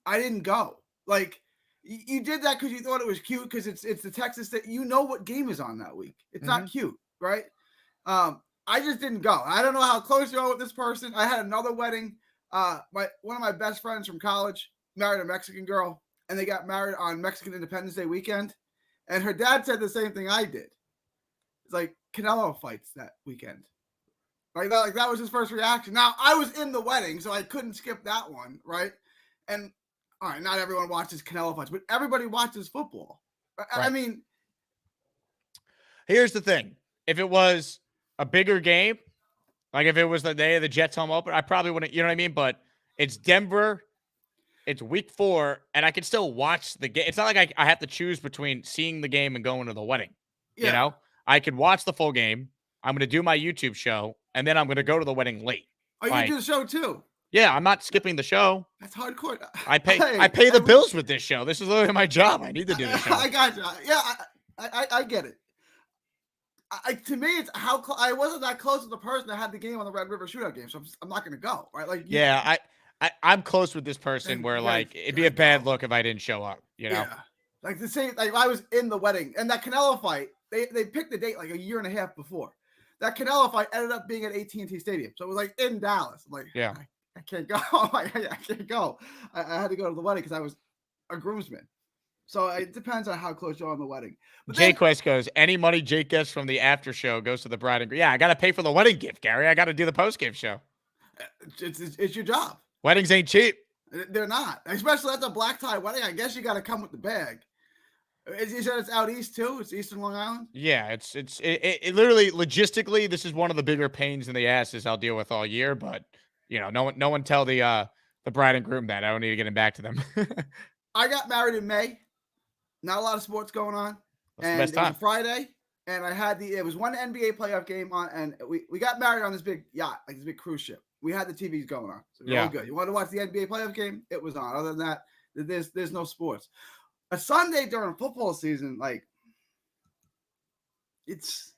I didn't go. Like, you did that because you thought it was cute because it's the Texas that what game is on that week. It's not cute, right? I just didn't go. I don't know how close you are with this person. I had another wedding. One of my best friends from college married a Mexican girl, and they got married on Mexican Independence Day weekend. And her dad said the same thing I did. It's like Canelo fights that weekend. Like that was his first reaction. Now, I was in the wedding, so I couldn't skip that one, right? And all right, not everyone watches Canelo fights, but everybody watches football. Right. I mean, here's the thing. If it was a bigger game, like if it was the day of the Jets home opener, I probably wouldn't, you know what I mean? But it's Denver, it's week 4, and I can still watch the game. It's not like I have to choose between seeing the game and going to the wedding. Yeah. I could watch the full game. I'm going to do my YouTube show, and then I'm going to go to the wedding late. Oh, you can do the show too? Yeah, I'm not skipping the show. That's hardcore. I pay the bills with this show. This is literally my job. I need to do this show. I got you. Yeah, I get it. To me, it's how I wasn't that close to the person that had the game on the Red River Shootout game, so I'm not going to go. Right? Like, yeah, I'm close with this person where like it'd be a bad look if I didn't show up. Yeah, like the same. Like I was in the wedding, and that Canelo fight, they picked the date like a year and a half before. That Canelo fight ended up being at AT&T Stadium, so it was like in Dallas. I'm like, yeah, I can't go. I can't go. I had to go to the wedding because I was a groomsman. So it depends on how close you are on the wedding. Jake Quest goes, any money Jake gets from the after show goes to the bride and groom. Yeah, I got to pay for the wedding gift, Gary. I got to do the post-game show. It's your job. Weddings ain't cheap. They're not. Especially at the black tie wedding. I guess you got to come with the bag. You said it's out east too? It's Eastern Long Island? Yeah, it's literally logistically, this is one of the bigger pains in the asses I'll deal with all year, but no one tell the bride and groom that. I don't need to get him back to them. I got married in May. Not a lot of sports going on. That's and the best time. It was Friday, and I had it was one NBA playoff game on, and we got married on this big yacht, like this big cruise ship. We had the TVs going on. So we were all good. You want to watch the NBA playoff game? It was on. Other than that, there's no sports. A Sunday during football season, like it's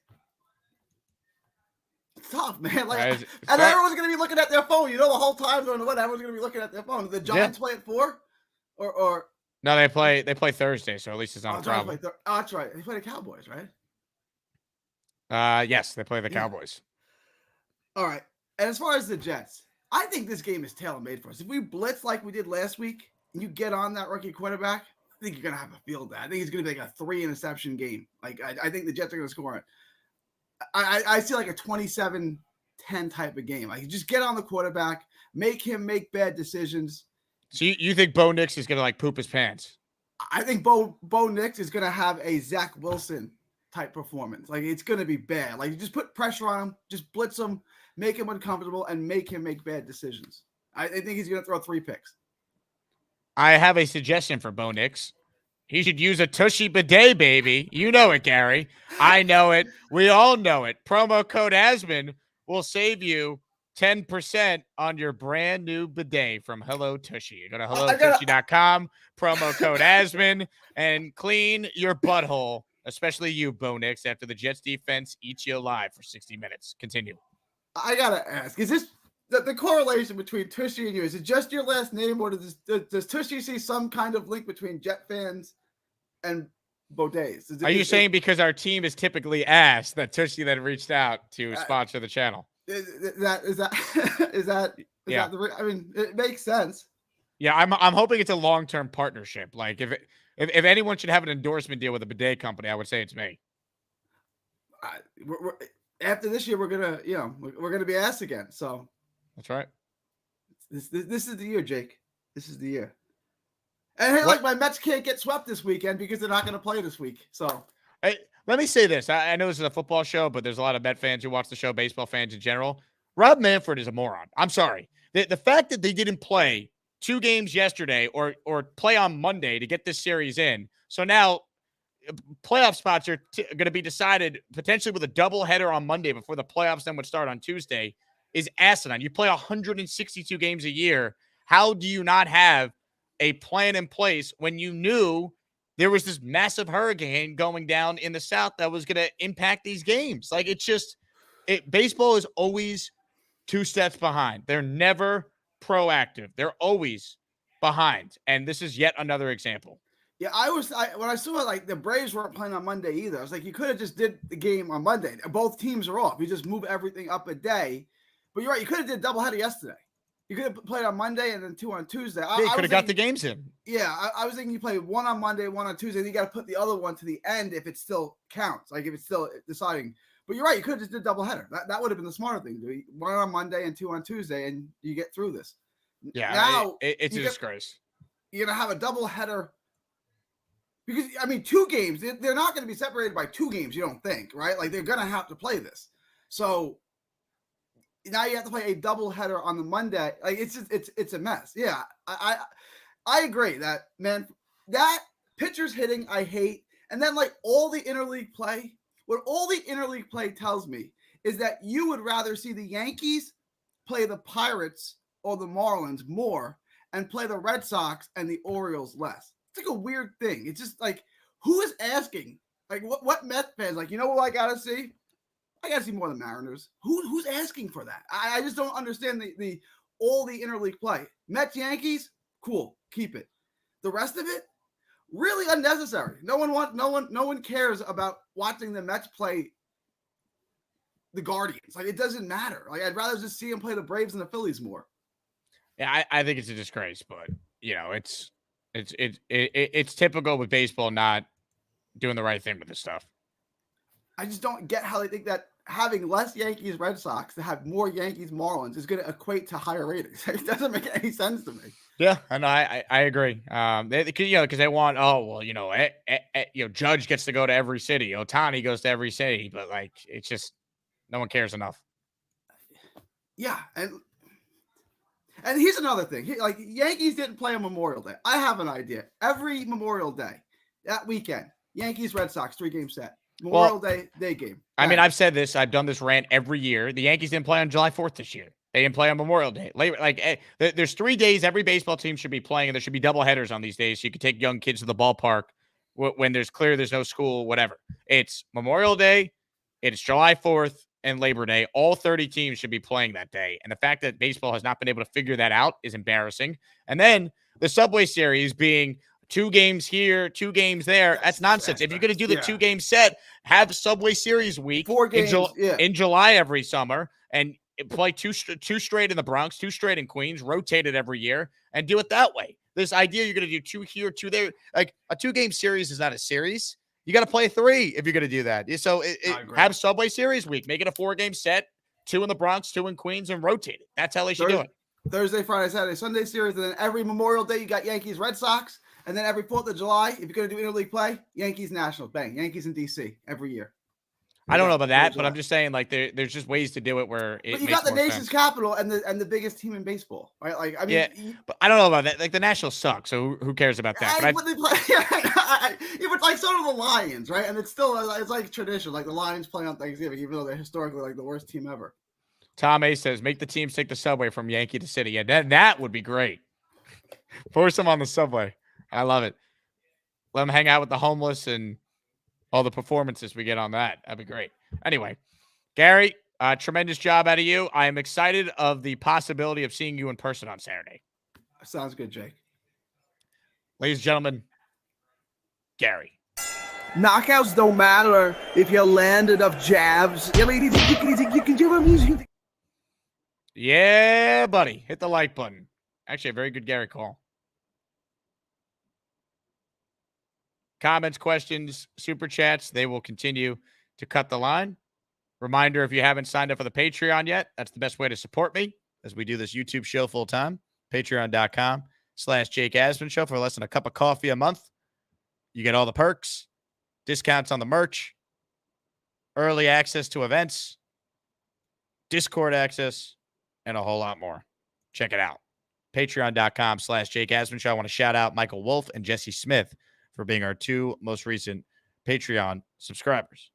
tough, man. Like, and everyone's gonna be looking at their phone. The whole time during the wedding, everyone's gonna be looking at their phone. Did the Giants play at 4? Or no, they play Thursday, so at least it's not a problem. That's right. They play the Cowboys, right? Yes, they play the Cowboys. All right. And as far as the Jets, I think this game is tailor-made for us. If we blitz like we did last week, and you get on that rookie quarterback, I think you're going to have a field day. I think it's going to be like a 3-interception game. Like, I think the Jets are going to score it. I see like a 27-10 type of game. Like, just get on the quarterback, make him make bad decisions. So you think Bo Nix is going to like poop his pants? I think Bo Nix is going to have a Zach Wilson type performance. Like, it's going to be bad. Like, you just put pressure on him, just blitz him, make him uncomfortable, and make him make bad decisions. I think he's going to throw 3 picks. I have a suggestion for Bo Nix. He should use a Tushy bidet, baby. You know it, Gary. I know it. We all know it. Promo code Asman will save you 10% on your brand new bidet from Hello Tushy. You go to hellotushy.com, promo code Asman, and clean your butthole, especially you, Bo Nix, after the Jets defense eats you alive for 60 minutes. Continue. I got to ask, is this the correlation between Tushy and you, is it just your last name, or does Tushy see some kind of link between Jet fans and Baudet? Are you saying because our team is typically asked that Tushy then reached out to sponsor the channel? Is that I mean, it makes sense. Yeah, I'm hoping it's a long-term partnership. Like if anyone should have an endorsement deal with a bidet company, I would say it's me. After this year, we're gonna be asked again. So that's right. This is the year, Jake. This is the year. And hey, like my Mets can't get swept this weekend because they're not going to play this week. So hey, let me say this. I know this is a football show, but there's a lot of Met fans who watch the show, baseball fans in general. Rob Manfred is a moron. I'm sorry. The fact that they didn't play 2 games yesterday or play on Monday to get this series in. So now playoff spots are going to be decided potentially with a doubleheader on Monday before the playoffs then would start on Tuesday is asinine. You play 162 games a year. How do you not have a plan in place when you knew there was this massive hurricane going down in the South that was going to impact these games? Like, it's just baseball is always 2 steps behind. They're never proactive. They're always behind. And this is yet another example. Yeah, when I saw like the Braves weren't playing on Monday either, I was like, you could have just did the game on Monday. Both teams are off. You just move everything up a day. But you're right. You could have did a doubleheader yesterday. You could have played on Monday and then 2 on Tuesday. You could have got the games in. Yeah, I was thinking you play 1 on Monday, 1 on Tuesday. Then you got to put the other one to the end if it still counts, like if it's still deciding. But you're right. You could have just did doubleheader. That would have been the smarter thing to do. 1 on Monday and 2 on Tuesday, and you get through this. Yeah, now it's a disgrace. You're gonna have a doubleheader because 2 games. They're not going to be separated by 2 games. You don't think, right? Like they're gonna have to play this. So now you have to play a doubleheader on the Monday. Like it's a mess. Yeah, I agree that, man, that pitchers hitting I hate, and then like all the interleague play. What all the interleague play tells me is that you would rather see the Yankees play the Pirates or the Marlins more and play the Red Sox and the Orioles less. It's like a weird thing. It's just like, who is asking? Like what Mets fans like? You know what I gotta see? I gotta see more than Mariners. Who's asking for that? I just don't understand the all the interleague play. Mets, Yankees, cool, keep it. The rest of it, really unnecessary. No one cares about watching the Mets play the Guardians. Like it doesn't matter. Like I'd rather just see them play the Braves and the Phillies more. Yeah, I think it's a disgrace, but it's typical with baseball not doing the right thing with this stuff. I just don't get how they think that having less Yankees Red Sox to have more Yankees Marlins is going to equate to higher ratings. It doesn't make any sense to me. Yeah, and I agree. Because they want Judge gets to go to every city, Ohtani goes to every city, but like it's just no one cares enough. Yeah, and here's another thing. Yankees didn't play on Memorial Day. I have an idea. Every Memorial Day, that weekend, Yankees Red Sox 3-game set. Memorial Day game. I mean, I've said this. I've done this rant every year. The Yankees didn't play on July 4th this year. They didn't play on Memorial Day. There's 3 days every baseball team should be playing, and there should be double headers on these days. So you could take young kids to the ballpark when there's no school, whatever. It's Memorial Day, it's July 4th, and Labor Day. All 30 teams should be playing that day. And the fact that baseball has not been able to figure that out is embarrassing. And then the Subway Series being 2 games here, 2 games there. That's nonsense. If you're going to do the 2-game set, have Subway Series week 4 games in July every summer and play 2 straight in the Bronx, 2 straight in Queens, rotate it every year and do it that way. This idea you're going to do 2 here, 2 there, like a 2-game series is not a series. You got to play 3 if you're going to do that. So have Subway Series week, make it a 4-game set, 2 in the Bronx, 2 in Queens, and rotate it. That's how they should do it. Thursday, Friday, Saturday, Sunday series, and then every Memorial Day you got Yankees Red Sox. And then every 4th of July, if you're going to do interleague play, Yankees Nationals, bang, Yankees in DC every year. I don't know about that, but I'm just saying, like, there's just ways to do it where it. But you got the nation's capital and the biggest team in baseball, right? Like, I mean, but I don't know about that. Like, the Nationals suck, so who cares about that? But like so do the Lions, right? And it's like tradition. Like the Lions play on Thanksgiving, even though they're historically like the worst team ever. Tom A says, make the teams take the subway from Yankee to City. Yeah, that would be great. Force them on the subway. I love it. Let them hang out with the homeless and all the performances we get on that. That'd be great. Anyway, Gary, Tremendous job out of you. I am excited of the possibility of seeing you in person on Saturday. Sounds good, Jake. Ladies and gentlemen, Gary. Knockouts don't matter if you land enough jabs. You can do music. Yeah, buddy. Hit the like button. Actually, a very good Gary call. Comments, questions, super chats, they will continue to cut the line. Reminder, if you haven't signed up for the Patreon yet, that's the best way to support me as we do this YouTube show full time. Patreon.com/Jake Asman Show for less than a cup of coffee a month. You get all the perks, discounts on the merch, early access to events, Discord access, and a whole lot more. Check it out. Patreon.com/Jake Asman Show. I want to shout out Michael Wolf and Jesse Smith for being our two most recent Patreon subscribers.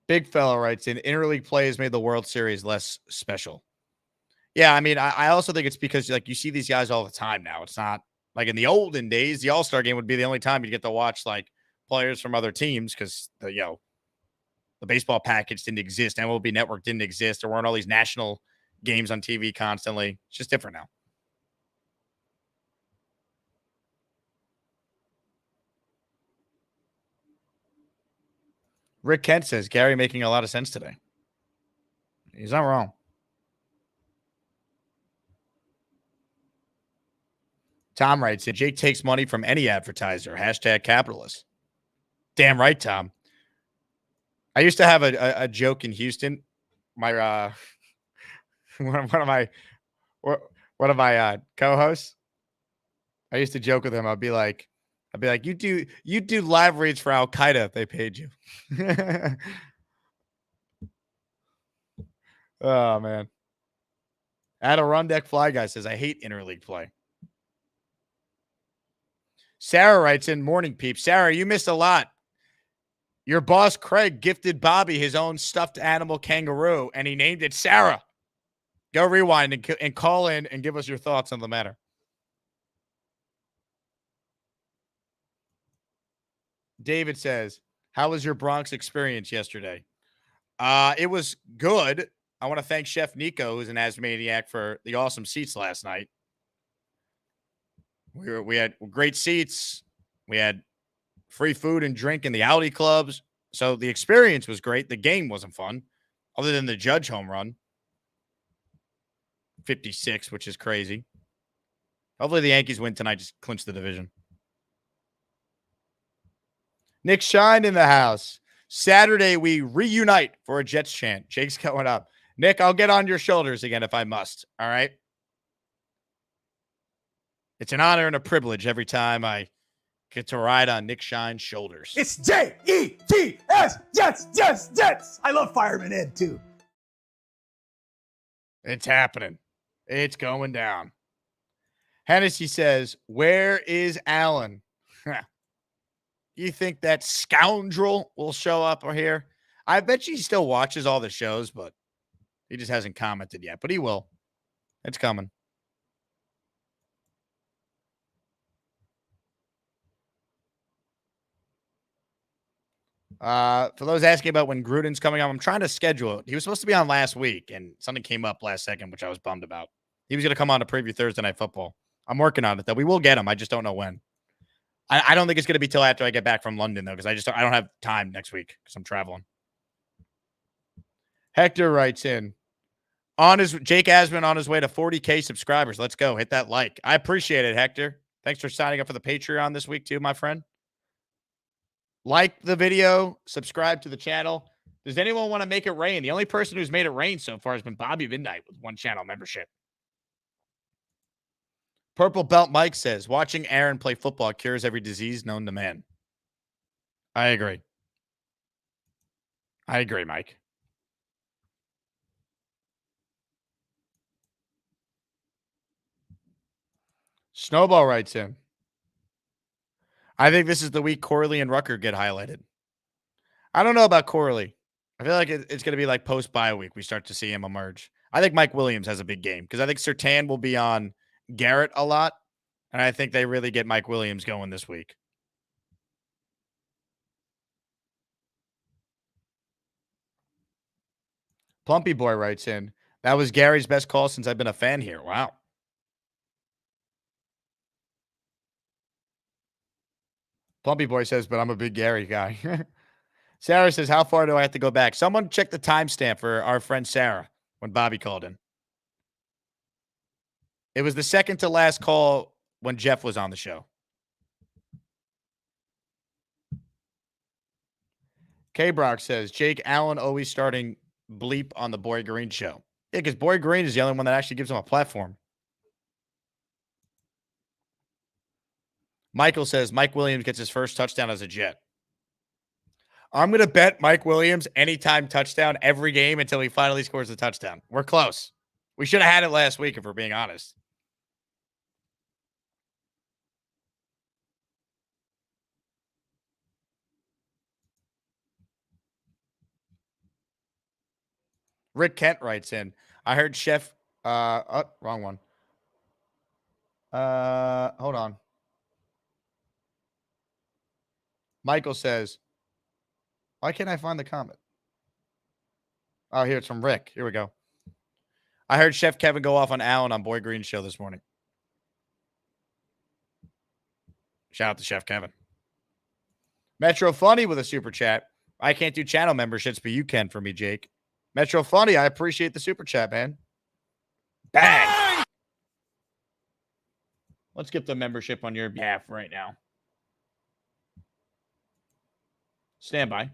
Big fella writes in, interleague play has made the World Series less special. Yeah, I mean, I also think it's because like you see these guys all the time now. It's not like in the olden days, the All-Star game would be the only time you'd get to watch like players from other teams because the baseball package didn't exist. MLB Network didn't exist. There weren't all these national games on TV constantly. It's just different now. Rick Kent says, Gary making a lot of sense today. He's not wrong. Tom writes, Jake takes money from any advertiser. #capitalist. Damn right, Tom. I used to have a joke in Houston. My one of my co-hosts. I used to joke with him. I'd be like, you do live reads for Al Qaeda if they paid you. Oh man. Adirondack Fly Guy says, I hate interleague play. Sarah writes in, morning peep. Sarah, you missed a lot. Your boss, Craig, gifted Bobby his own stuffed animal kangaroo, and he named it Sarah. Go rewind and call in and give us your thoughts on the matter. David says, how was your Bronx experience yesterday? It was good. I want to thank Chef Nico, who's an Asmaniac, for the awesome seats last night. We had great seats. We had free food and drink in the Audi clubs. So the experience was great. The game wasn't fun, other than the Judge home run. 56, which is crazy. Hopefully the Yankees win tonight, just clinch the division. Nick Shine in the house. Saturday, we reunite for a Jets chant. Jake's going up. Nick, I'll get on your shoulders again if I must. All right? It's an honor and a privilege every time I get to ride on Nick Shine's shoulders. It's Jets, Jets. I love Fireman Ed, too. It's happening. It's going down. Hennessy says, where is Allen? You think that scoundrel will show up here? I bet he still watches all the shows, but he just hasn't commented yet. But he will. It's coming. For those asking about when Gruden's coming on, I'm trying to schedule it. He was supposed to be on last week, and something came up last second, which I was bummed about. He was going to come on to preview Thursday Night Football. I'm working on it, though. We will get him. I just don't know when. I don't think it's going to be till after I get back from London, though, because I don't have time next week because I'm traveling. Hector writes in, Jake Asman on his way to 40K subscribers. Let's go. Hit that like. I appreciate it, Hector. Thanks for signing up for the Patreon this week, too, my friend. Like the video, subscribe to the channel. Does anyone want to make it rain? The only person who's made it rain so far has been Bobby Midnight with one channel membership. Purple Belt Mike says, watching Aaron play football cures every disease known to man. I agree. Mike. Snowball writes in, I think this is the week Corley and Rucker get highlighted. I don't know about Corley. I feel like it's going to be like post-bye week. We start to see him emerge. I think Mike Williams has a big game because I think Surtain will be on Garrett a lot. And I think they really get Mike Williams going this week. Plumpy Boy writes in, that was Gary's best call since I've been a fan here. Wow. Plumpy Boy says, but I'm a big Gary guy. Sarah says, how far do I have to go back? Someone check the timestamp for our friend Sarah when Bobby called in. It was the second to last call when Jeff was on the show. K-Brock says, Jake Allen always starting bleep on the Boy Green show. Yeah, because Boy Green is the only one that actually gives him a platform. Michael says, Mike Williams gets his first touchdown as a Jet. I'm going to bet Mike Williams anytime touchdown every game until he finally scores a touchdown. We're close. We should have had it last week if we're being honest. Rick Kent writes in, I heard Chef, wrong one. Hold on. Michael says, why can't I find the comment? Oh, here it's from Rick. Here we go. I heard Chef Kevin go off on Allen on Boy Green's show this morning. Shout out to Chef Kevin. Metro Funny with a super chat. I can't do channel memberships, but you can for me, Jake. Metro Funny, I appreciate the super chat, man. Bang! Let's get the membership on your behalf right now. Stand by.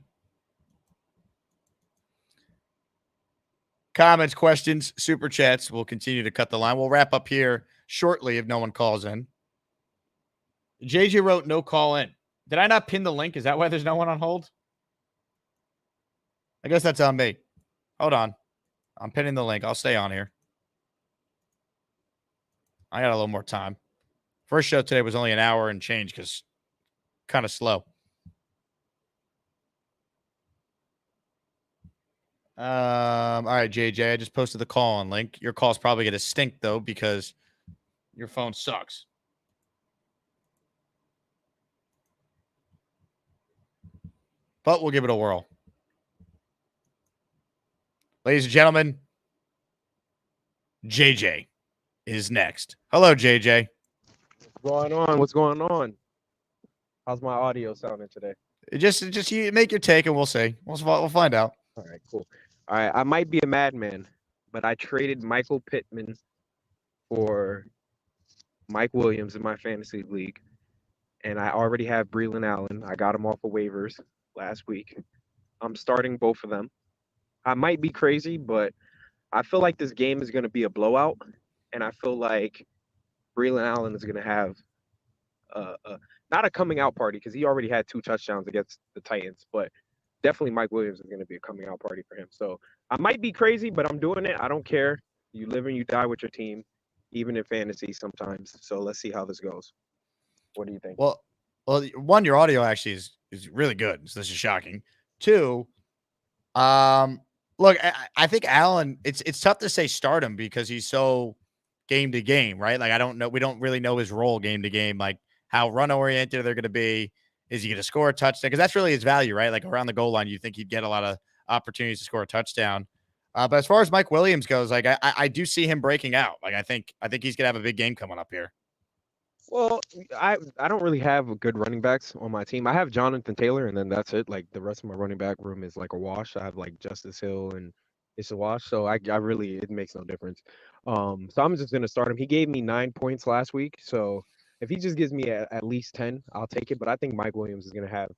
Comments, questions, super chats. We'll continue to cut the line. We'll wrap up here shortly if no one calls in. JJ wrote no call in. Did I not pin the link? Is that why there's no one on hold? I guess that's on me. Hold on. I'm pinning the link. I'll stay on here. I got a little more time. First show today was only an hour and change because kind of slow. All right, JJ, I just posted the call on link. Your call's probably going to stink, though, because your phone sucks. But we'll give it a whirl. Ladies and gentlemen, JJ is next. Hello, JJ. What's going on? What's going on? How's my audio sounding today? Just you make your take and we'll see. We'll find out. All right, cool. All right, I might be a madman, but I traded Michael Pittman for Mike Williams in my fantasy league, and I already have Breland Allen. I got him off of waivers last week. I'm starting both of them. I might be crazy, but I feel like this game is going to be a blowout, and I feel like Breland Allen is going to have not a coming out party because he already had 2 touchdowns against the Titans, but definitely Mike Williams is going to be a coming out party for him. So I might be crazy, but I'm doing it. I don't care. You live and you die with your team, even in fantasy sometimes. So let's see how this goes. What do you think? Well, one, your audio actually is really good. So this is shocking. 2, look, I think Allen, it's tough to say start him because he's so game to game, right? Like, I don't know. We don't really know his role game to game, like how run oriented they're going to be. Is he going to score a touchdown? Because that's really his value, right? Like around the goal line, you think he'd get a lot of opportunities to score a touchdown. But as far as Mike Williams goes, like I do see him breaking out. Like I think he's going to have a big game coming up here. Well, I don't really have good running backs on my team. I have Jonathan Taylor, and then that's it. Like the rest of my running back room is like a wash. I have like Justice Hill, and it's a wash. So I really, it makes no difference. So I'm just gonna start him. He gave me 9 points last week, so if he just gives me at least 10, I'll take it. But I think Mike Williams is gonna have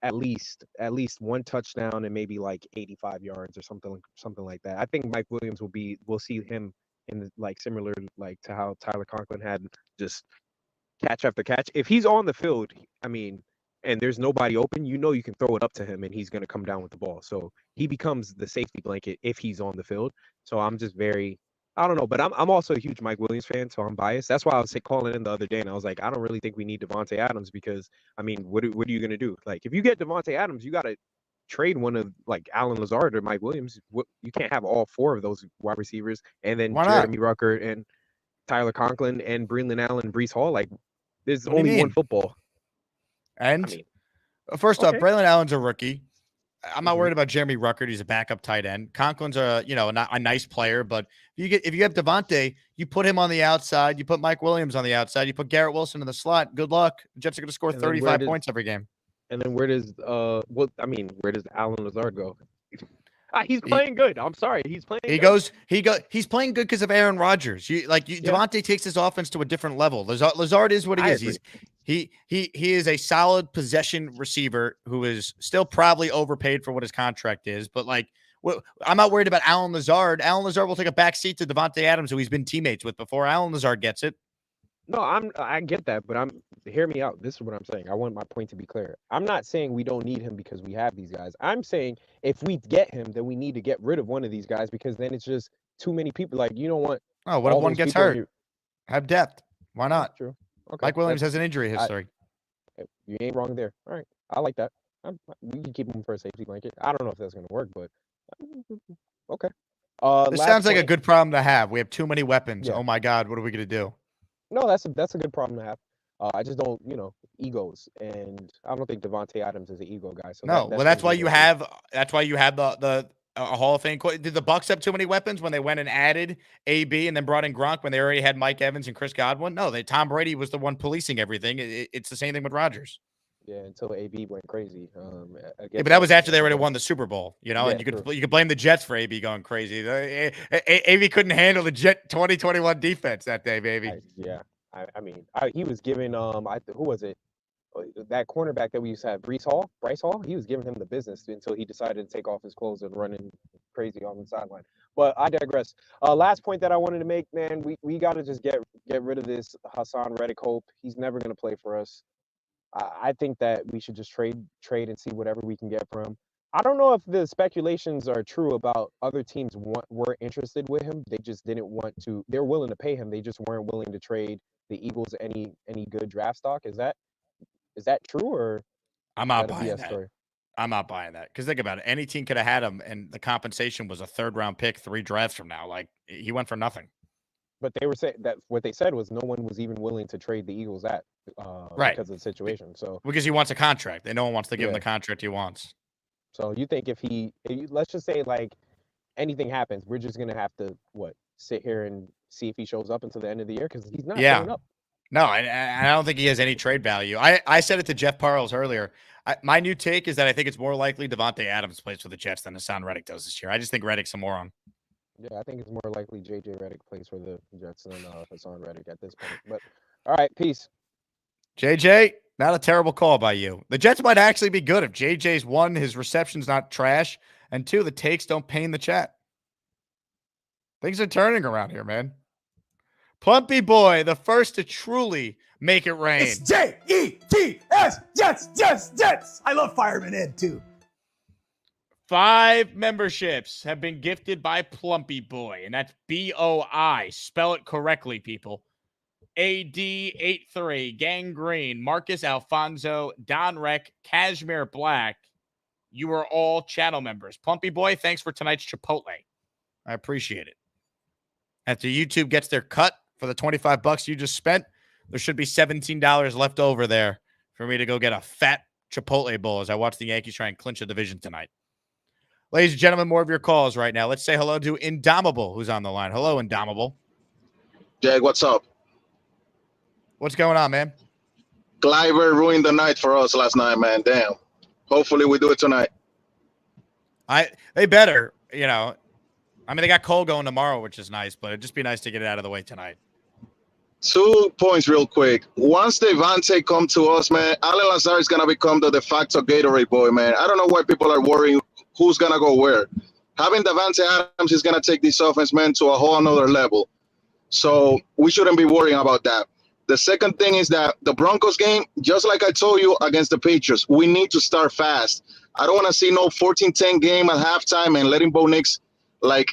at least 1 touchdown and maybe like 85 yards or something like that. I think Mike Williams we'll see him in the, like similar like to how Tyler Conklin had just catch after catch. If he's on the field, I mean, and there's nobody open, you can throw it up to him and he's going to come down with the ball. So he becomes the safety blanket if he's on the field. So I'm just I don't know, but I'm also a huge Mike Williams fan, so I'm biased. That's why I was calling in the other day, and I was like, I don't really think we need Devontae Adams because, I mean, what are you going to do? Like, if you get Devontae Adams, you got to trade one of, like, Alan Lazard or Mike Williams. You can't have all 4 of those wide receivers, and then Jeremy Rucker and Tyler Conklin and Breland Allen, Breece Hall. Like, there's only one football. And first off, Breland Allen's a rookie. I'm not worried about Jeremy Ruckert. He's a backup tight end. Conklin's not a nice player, but if you have Devontae, you put him on the outside, you put Mike Williams on the outside, you put Garrett Wilson in the slot. Good luck. The Jets are going to score 35 points every game. And then where does where does Alan Lazard go? He's playing good. I'm sorry, he's playing. He's playing good because of Aaron Rodgers. Devontae takes his offense to a different level. Lazard is what he is. He is a solid possession receiver who is still probably overpaid for what his contract is. But I'm not worried about Alan Lazard. Alan Lazard will take a back seat to Devontae Adams, who he's been teammates with before. Alan Lazard gets it. No, I get that, but hear me out. This is what I'm saying. I want my point to be clear. I'm not saying we don't need him because we have these guys. I'm saying if we get him, then we need to get rid of one of these guys because then it's just too many people. Like, you don't want. Oh, what if one gets hurt? Have depth. Why not? True. Okay. Mike Williams has an injury history. You ain't wrong there. All right. I like that. We can keep him for a safety blanket. I don't know if that's going to work, but okay. This sounds like a good problem to have. We have too many weapons. Yeah. Oh my God, what are we going to do? No, that's a good problem to have. I just don't, egos, and I don't think Devontae Adams is an ego guy. So that's why you have the Hall of Fame. Did the Bucs have too many weapons when they went and added AB and then brought in Gronk when they already had Mike Evans and Chris Godwin? No, Tom Brady was the one policing everything. It's the same thing with Rodgers. Yeah, until AB went crazy. But that was after they already won the Super Bowl, and you could blame the Jets for AB going crazy. AB couldn't handle the Jet 2021 defense that day, baby. He was giving who was it? That cornerback that we used to have, Bryce Hall. He was giving him the business until he decided to take off his clothes and running crazy on the sideline. But I digress. Last point that I wanted to make, man, we got to just get rid of this Hassan Reddick hope. He's never going to play for us. I think that we should just trade and see whatever we can get from him. I don't know if the speculations are true about other teams were interested with him. They just didn't want to. They're willing to pay him. They just weren't willing to trade the Eagles any good draft stock. Is that true, or I'm not buying that? Story? I'm not buying that because think about it. Any team could have had him, and the compensation was a 3rd-round pick 3 drafts from now. Like he went for nothing. But they were saying that what they said was no one was even willing to trade the Eagles because of the situation. So because he wants a contract, and no one wants to give him the contract he wants. So you think if let's just say like anything happens, we're just gonna have to sit here and see if he shows up until the end of the year because he's not showing up. No, I don't think he has any trade value. I said it to Jeff Parles earlier. My new take is that I think it's more likely Devontae Adams plays for the Jets than Hassan Reddick does this year. I just think Reddick's a moron. Yeah, I think it's more likely JJ Reddick plays for the Jets than Hassan Reddick at this point. But all right, peace. JJ, not a terrible call by you. The Jets might actually be good if JJ's 1, his reception's not trash, and 2, the takes don't pain the chat. Things are turning around here, man. Plumpy Boy, the first to truly make it rain. It's Jets, Jets. I love Fireman Ed too. 5 memberships have been gifted by Plumpy Boy, and that's BOI. Spell it correctly, people. AD83, Gangrene, Marcus Alfonso, Don Reck, Cashmere Black. You are all channel members. Plumpy Boy, thanks for tonight's Chipotle. I appreciate it. After YouTube gets their cut for the $25 you just spent, there should be $17 left over there for me to go get a fat Chipotle bowl as I watch the Yankees try and clinch a division tonight. Ladies and gentlemen, more of your calls right now. Let's say hello to Indomable, who's on the line. Hello, Indomable. Jag, what's up? What's going on, man? Cliver ruined the night for us last night, man. Damn. Hopefully we do it tonight. They better, I mean, they got Cole going tomorrow, which is nice, but it'd just be nice to get it out of the way tonight. 2 points real quick. Once Devontae come to us, man, Alan Lazard is going to become the de facto Gatorade boy, man. I don't know why people are worrying who's going to go where. Having Devontae Adams is going to take this offense, man, to a whole another level. So we shouldn't be worrying about that. The second thing is that the Broncos game, just like I told you against the Patriots, we need to start fast. I don't want to see no 14-10 game at halftime and letting Bo Nix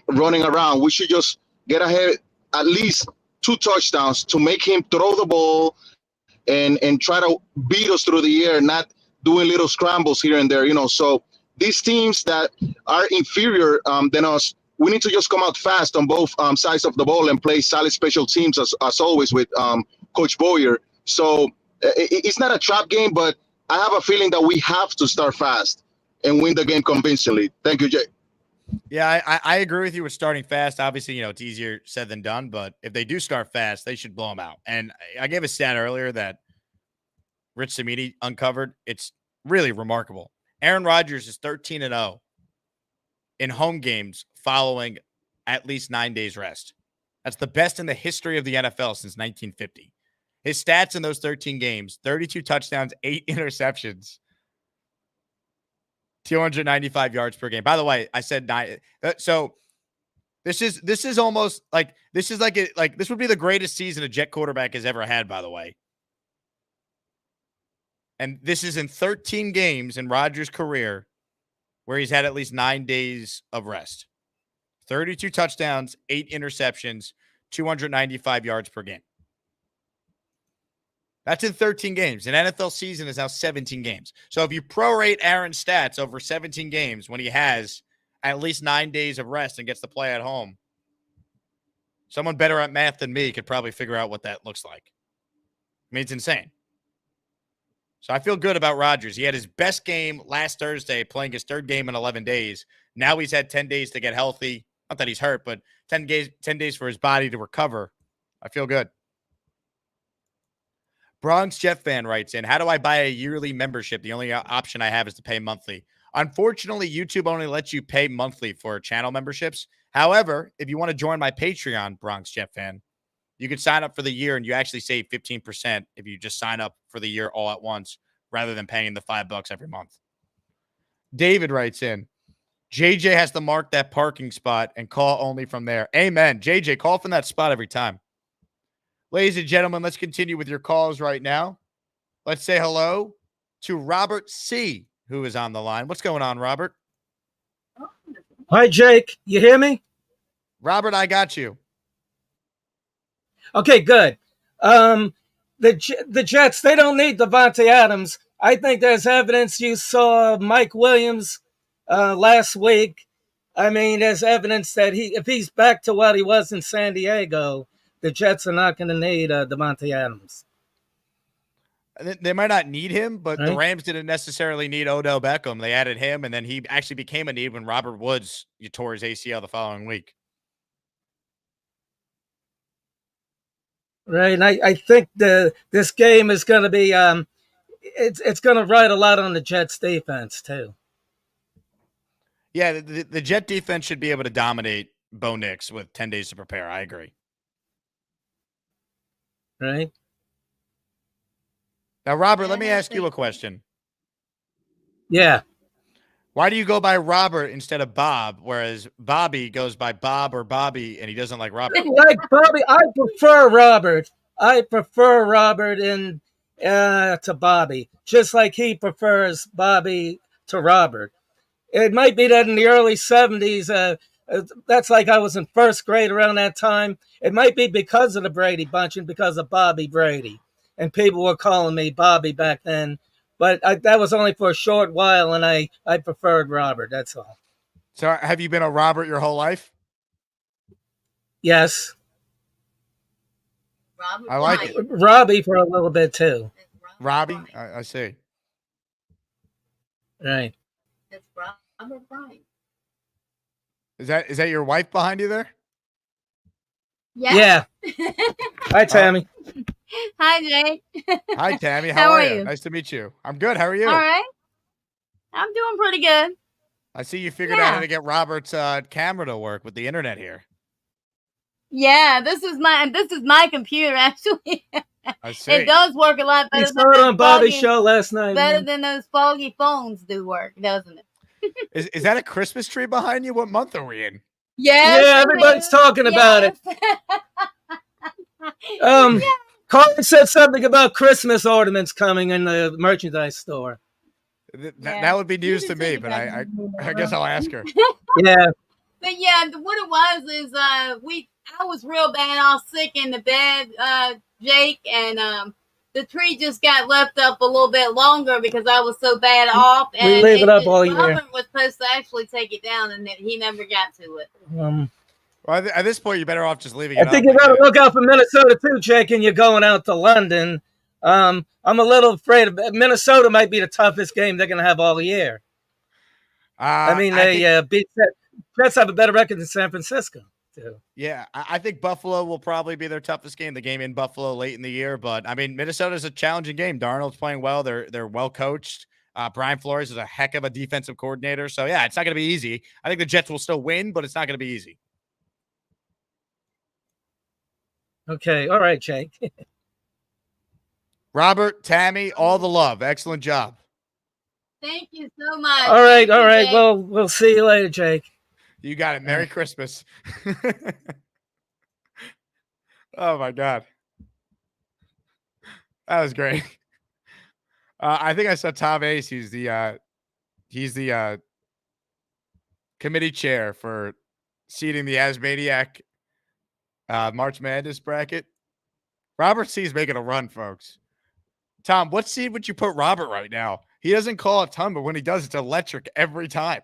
running around. We should just get ahead at least 2 touchdowns to make him throw the ball and try to beat us through the air, not doing little scrambles here and there, So these teams that are inferior than us, we need to just come out fast on both sides of the ball and play solid special teams as always with Coach Boyer. So it's not a trap game, but I have a feeling that we have to start fast. and win the game convincingly. Thank you, Jay. Yeah, I agree with you with starting fast. Obviously, it's easier said than done, but if they do start fast, they should blow them out. And I gave a stat earlier that Rich Cimini uncovered. It's really remarkable. Aaron Rodgers is 13-0 in home games following at least 9 days rest. That's the best in the history of the NFL since 1950. His stats in those 13 games, 32 touchdowns, 8 interceptions, 295 yards per game. By the way, I said 9. So this is almost like this would be the greatest season a Jet quarterback has ever had, by the way. And this is in 13 games in Rodgers' career where he's had at least 9 days of rest. 32 touchdowns, 8 interceptions, 295 yards per game. That's in 13 games. An NFL season is now 17 games. So if you prorate Aaron's stats over 17 games when he has at least 9 days of rest and gets to play at home, someone better at math than me could probably figure out what that looks like. I mean, it's insane. So I feel good about Rodgers. He had his best game last Thursday, playing his third game in 11 days. Now he's had 10 days to get healthy. Not that he's hurt, but 10 days for his body to recover. I feel good. Bronx Jet fan writes in, how do I buy a yearly membership? The only option I have is to pay monthly. Unfortunately, YouTube only lets you pay monthly for channel memberships. However, if you want to join my Patreon, Bronx Jet fan, you can sign up for the year and you actually save 15% if you just sign up for the year all at once rather than paying the $5 every month. David writes in, JJ has to mark that parking spot and call only from there. Amen. JJ, call from that spot every time. Ladies and gentlemen, let's continue with your calls right now. Let's say hello to Robert C., who is on the line. What's going on, Robert? Hi, Jake. You hear me? Robert, I got you. Okay, good. The Jets, they don't need Devontae Adams. I think there's evidence you saw Mike Williams last week. I mean, there's evidence that if he's back to what he was in San Diego, the Jets are not going to need Devontae Adams. They might not need him, but Right. the Rams didn't necessarily need Odell Beckham. They added him, and then he actually became a need when Robert Woods tore his ACL the following week. Right, and I think this game is going to be it's going to ride a lot on the Jets defense too. Yeah, the Jet defense should be able to dominate Bo Nix with 10 days to prepare. I agree. Right. Now, Robert, let me ask you a question. Yeah. Why do you go by Robert instead of Bob, whereas Bobby goes by Bob or Bobby, and he doesn't like Robert? Like Bobby, I prefer Robert. I prefer Robert to Bobby, just like he prefers Bobby to Robert. It might be that in the early 70s, that's like I was in first grade around that time. It might be because of the Brady Bunch and because of Bobby Brady. And people were calling me Bobby back then. But that was only for a short while, and I preferred Robert. That's all. So have you been a Robert your whole life? Yes. I like it. Robbie for a little bit, too. Robbie? I see. Right. It's Robert Bryant. Is that your wife behind you there? Yeah. Hi, Tammy. Hi, Jake. Hi, Tammy. How are are you? you? Nice to meet you. I'm good. How are you? All right. I'm doing pretty good. I see you figured out how to get Robert's camera to work with the internet here. Yeah, this is my computer actually. I see. It does work a lot better We saw it than on Bobby's foggy- show last night. Better man. than those foggy phones do work, doesn't it? Is that a Christmas tree behind you? What month are we in? Yes, Yeah, it everybody's is. talking about it. Colin said something about Christmas ornaments coming in the merchandise store. That would be news to me, but I guess I'll ask her. Yeah. But yeah, what it was is I was real bad off sick in the bed, Jake, and the tree just got left up a little bit longer because I was so bad off. And We leave it up all year. Robert was supposed to actually take it down, and he never got to it. Well, at this point, you're better off just leaving I it think up. you got to look out for Minnesota too, Jake, and you're going out to London. I'm a little afraid of Minnesota. Might be the toughest game they're going to have all year. I mean, they beat Jets have a better record than San Francisco, too. Yeah, I think Buffalo will probably be their toughest game. The game in Buffalo late in the year, but I mean, Minnesota's a challenging game. Darnold's playing well. They're well coached. Brian Flores is a heck of a defensive coordinator. So yeah, it's not going to be easy. I think the Jets will still win, but it's not going to be easy. Okay, all right, Jake. Robert, Tammy, all the love. Excellent job. Thank you so much. All right. Well, we'll see you later, Jake. You got it. Merry Christmas. Oh my God. That was great. I think I saw Tom Ace. He's the committee chair for seeding the Asmaniac March Madness bracket. Robert C is making a run, folks. Tom, what seed would you put Robert right now? He doesn't call a ton, but when he does, it's electric every time.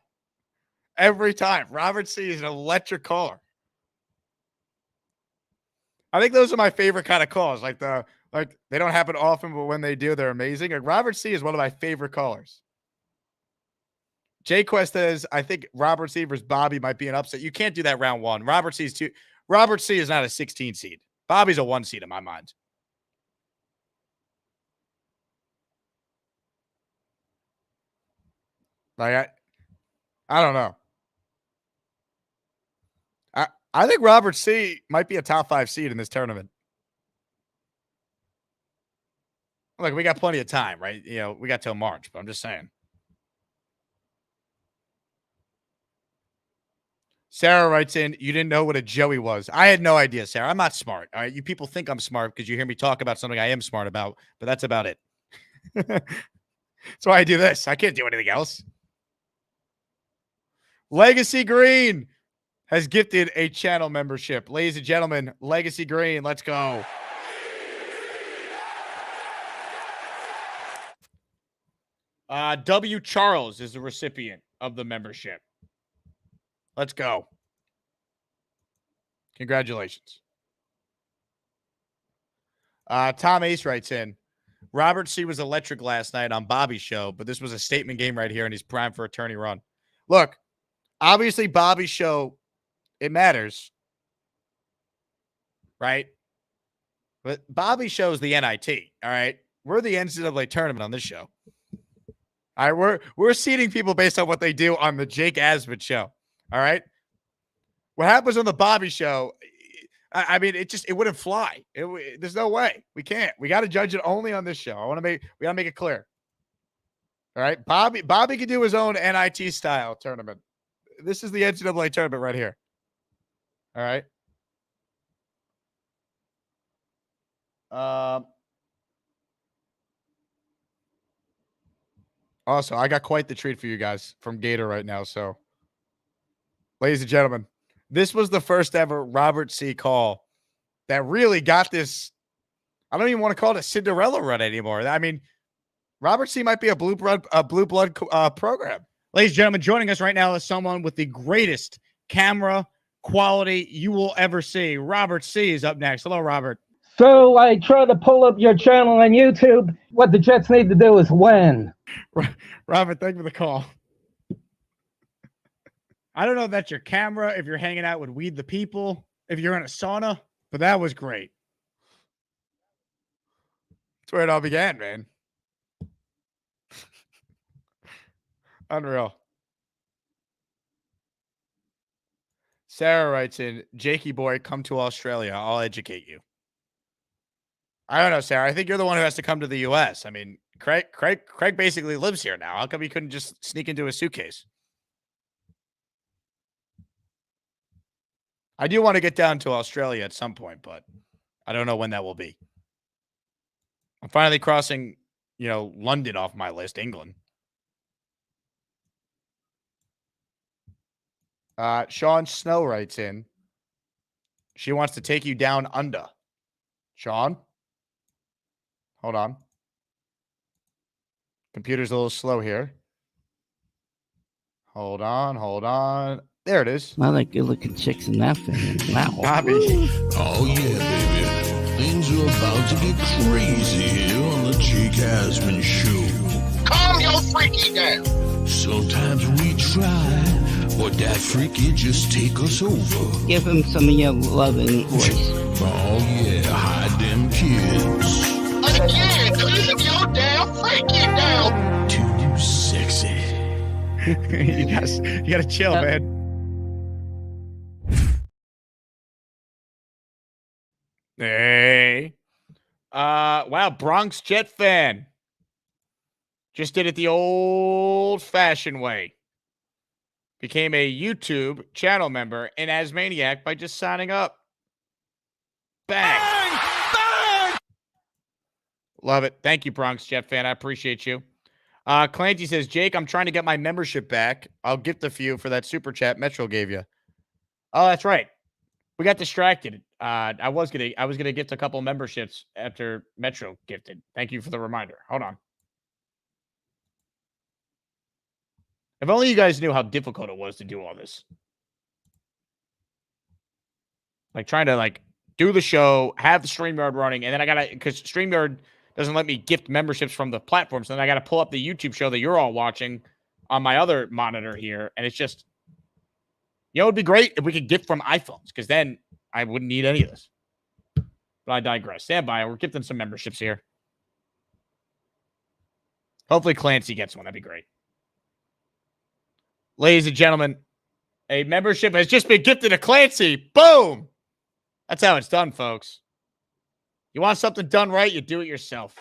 Every time. Robert C is an electric caller. I think those are my favorite kind of calls. Like they don't happen often, but when they do, they're amazing. Like Robert C is one of my favorite callers. Jay Quest says, I think Robert C versus Bobby might be an upset. You can't do that round one. Robert C is not a 16 seed. Bobby's a 1 seed in my mind. Like I don't know. I think Robert C might be a top 5 seed in this tournament. Look, we got plenty of time, right? You know, we got till March, but I'm just saying. Sarah writes in, you didn't know what a Joey was. I had no idea, Sarah. I'm not smart. All right. You people think I'm smart because you hear me talk about something I am smart about, but that's about it. That's why I do this. I can't do anything else. Legacy Green has gifted a channel membership. Ladies and gentlemen, Legacy Green, let's go. W. Charles is the recipient of the membership. Let's go. Congratulations. Tom Ace writes in, Robert C. was electric last night on Bobby's show, but this was a statement game right here, and he's primed for a tourney run. Look, obviously Bobby's show, it matters, right? But Bobby's show is the NIT, all right? We're the NCAA tournament on this show. All right, we're seeding people based on what they do on the Jake Asman show. All right. What happens on the Bobby show? I mean, it wouldn't fly. There's no way. We can't. We got to judge it only on this show. We got to make it clear. All right. Bobby can do his own NIT style tournament. This is the NCAA tournament right here. All right. Also, I got quite the treat for you guys from Gator right now. So, ladies and gentlemen, this was the first ever Robert C. call that really got this. I don't even want to call it a Cinderella run anymore. I mean, Robert C. might be a blue blood program. Ladies and gentlemen, joining us right now is someone with the greatest camera quality you will ever see. Robert C. is up next. Hello, Robert. So I try to pull up your channel on YouTube. What the Jets need to do is win. Robert, thank you for the call. I don't know if that's your camera, if you're hanging out with Weed the People, if you're in a sauna, but that was great. That's where it all began, man. Unreal. Sarah writes in, Jakey boy, come to Australia. I'll educate you. I don't know, Sarah. I think you're the one who has to come to the U.S. I mean, Craig basically lives here now. How come he couldn't just sneak into a suitcase? I do want to get down to Australia at some point, but I don't know when that will be. I'm finally crossing, London off my list, England. Sean Snow writes in, she wants to take you down under. Sean? Hold on. Computer's a little slow here. Hold on. There it is. I like good-looking chicks in that film. Wow. Bobby. Oh, yeah, baby. Things are about to get crazy here on the Jake Asman Show. Calm your freaky down. Sometimes we try, but that freaky just take us over. Give him some of your loving voice. Oh yeah, hide them kids. Again, leave your damn freaky down. Too sexy. you gotta chill, man. Hey. Wow, Bronx Jet fan. Just did it the old-fashioned way. Became a YouTube channel member in Asmaniac by just signing up. Bang! Bang! Love it. Thank you, Bronx Jet fan. I appreciate you. Clancy says, Jake, I'm trying to get my membership back. I'll gift a few for that super chat Metro gave you. Oh, that's right. We got distracted. I was gonna gift a couple memberships after Metro gifted. Thank you for the reminder. Hold on. If only you guys knew how difficult it was to do all this. Like trying to do the show, have the StreamYard running, and then because StreamYard doesn't let me gift memberships from the platform, so then I gotta pull up the YouTube show that you're all watching on my other monitor here, and it's just, it'd be great if we could gift from iPhones, because then I wouldn't need any of this. But I digress. Stand by. We're gifting some memberships here. Hopefully Clancy gets one. That'd be great. Ladies and gentlemen, a membership has just been gifted to Clancy. Boom! That's how it's done, folks. You want something done right, you do it yourself.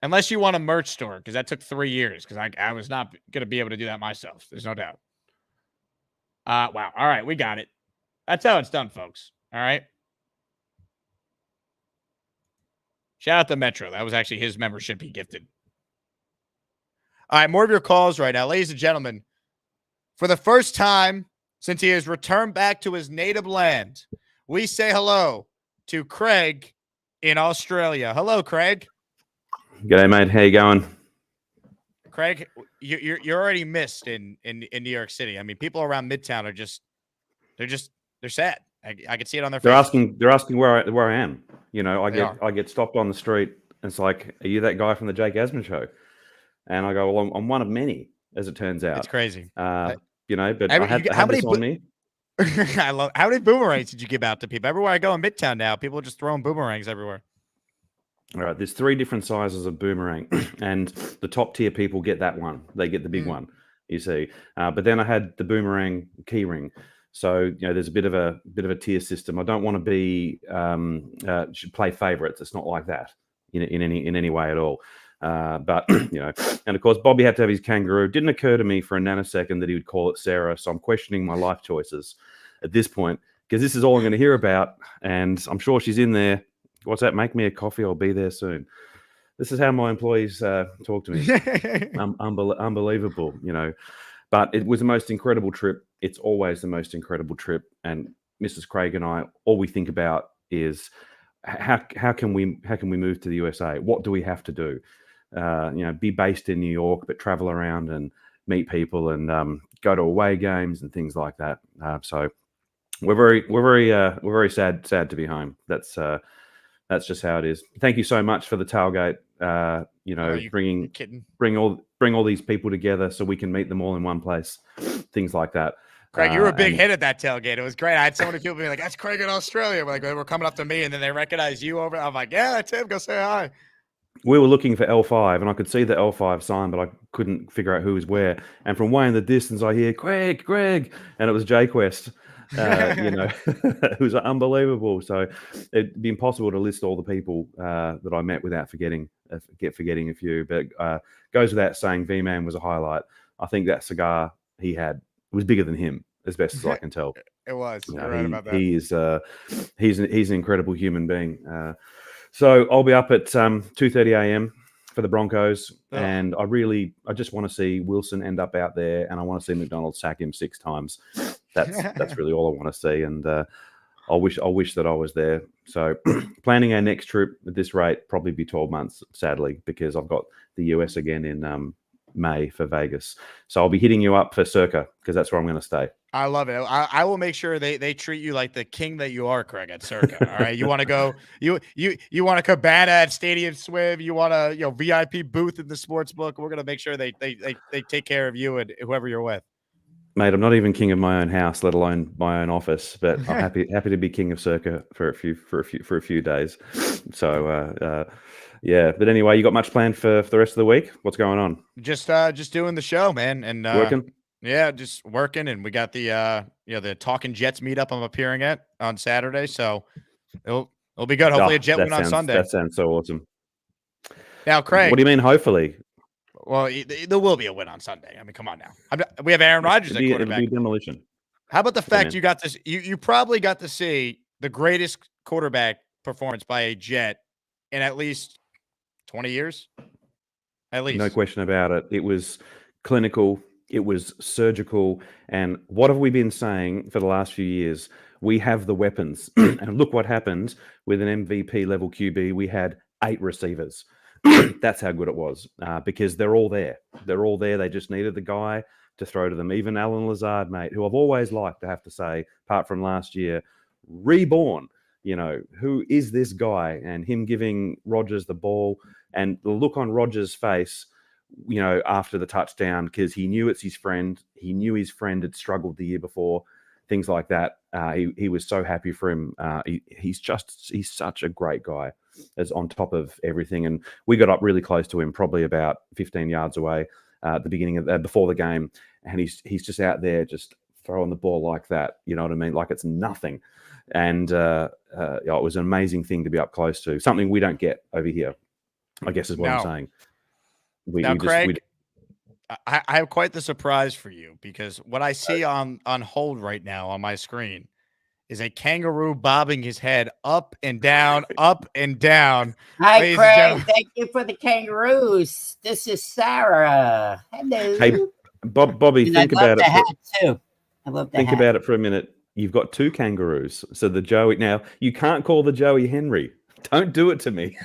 Unless you want a merch store, because that took 3 years, because I was not going to be able to do that myself. There's no doubt. Wow. All right, we got it. That's how it's done, folks. All right. Shout out to Metro. That was actually his membership he gifted. All right, more of your calls right now. Ladies and gentlemen, for the first time since he has returned back to his native land, we say hello to Craig in Australia. Hello, Craig. G'day, mate. How you going? Craig, you're already missed in New York City. I mean, people around Midtown are they're sad. I can see it on their faces. They're asking where I am. I get stopped on the street and it's like, are you that guy from the Jake Asman show? And I go, well, I'm one of many, as it turns out. It's crazy. But I had this on me. How many boomerangs did you give out to people? Everywhere I go in Midtown now, people are just throwing boomerangs everywhere. All right, there's 3 different sizes of boomerang, and the top tier people get that one. They get the big one, you see. But then I had the boomerang key ring. So there's a bit of a tier system. I don't want to be should play favorites. It's not like that in any way at all. But and of course Bobby had to have his kangaroo. It didn't occur to me for a nanosecond that he would call it Sarah. So I'm questioning my life choices at this point, because this is all I'm going to hear about, and I'm sure she's in there. What's that? Make me a coffee. I'll be there soon. This is how my employees talk to me. Unbelievable, But it was the most incredible trip. It's always the most incredible trip. And Mrs. Craig and I, all we think about is how can we move to the USA? What do we have to do? Be based in New York, but travel around and meet people and go to away games and things like that. So we're very sad to be home. That's just how it is. Thank you so much for the tailgate. Bring all these people together so we can meet them all in one place. Things like that. Craig, you were a big hit at that tailgate. It was great. I had so many people be like, "That's Craig in Australia." They were coming up to me, and then they recognized you over. I'm like, "Yeah, that's him. Go say hi." We were looking for L5, and I could see the L5 sign, but I couldn't figure out who was where. And from way in the distance, I hear Craig, and it was Jay Quest. It was unbelievable. So it'd be impossible to list all the people that I met without forgetting a few. But goes without saying, V-Man was a highlight. I think that cigar he had was bigger than him, as best as I can tell. It was. You're right about that. He is. He's an incredible human being. So I'll be up at 2:30 a.m. for the Broncos, and I just want to see Wilson end up out there, and I want to see McDonald sack him 6 times. That's really all I want to see, and I wish that I was there. So planning our next trip at this rate probably be 12 months, sadly, because I've got the US again in May for Vegas. So I'll be hitting you up for Circa, because that's where I'm going to stay. I love it. I will make sure they treat you like the king that you are, Craig, at Circa. All right. You want to go, you want a cabana at Stadium Swim, you want a VIP booth in the sports book. We're gonna make sure they take care of you and whoever you're with. Mate, I'm not even king of my own house, let alone my own office. But I'm happy to be king of Circa for a few days. So yeah. But anyway, you got much planned for the rest of the week? What's going on? Just doing the show, man, and Working. Yeah, just working, and we got the the Talking Jets meetup I'm appearing at on Saturday, so it'll be good. Hopefully, a Jet win on Sunday. That sounds so awesome. Now, Craig, what do you mean? Hopefully, well, there will be a win on Sunday. I mean, come on now. We have Aaron Rodgers at quarterback. It'll be demolition. How about the fact you got this? You probably got to see the greatest quarterback performance by a Jet in at least 20 years. At least, no question about it. It was clinical. It was surgical. And what have we been saying for the last few years? We have the weapons. And look what happened with an MVP level QB. We had 8 receivers. That's how good it was because they're all there. They're all there. They just needed the guy to throw to them. Even Alan Lazard, mate, who I've always liked to have to say, apart from last year, reborn. Who is this guy? And him giving Rodgers the ball and the look on Rodgers' face, after the touchdown, because he knew it's his friend. He knew his friend had struggled the year before, things like that. He was so happy for him. He's such a great guy, as on top of everything. And we got up really close to him, probably about 15 yards away at the beginning of before the game, and he's just out there just throwing the ball like that. You know what I mean? Like it's nothing. And it was an amazing thing to be up close to. Something we don't get over here, I guess is what I'm saying. Craig, I have quite the surprise for you because what I see on hold right now on my screen is a kangaroo bobbing his head up and down, up and down. Hi, Craig. Thank you for the kangaroos. This is Sarah. Hello. Hey, Bobby, and think about it. Hat too. I love the Think hat. about it for a minute. You've got 2 kangaroos. So the Joey, now you can't call the Joey Henry. Don't do it to me.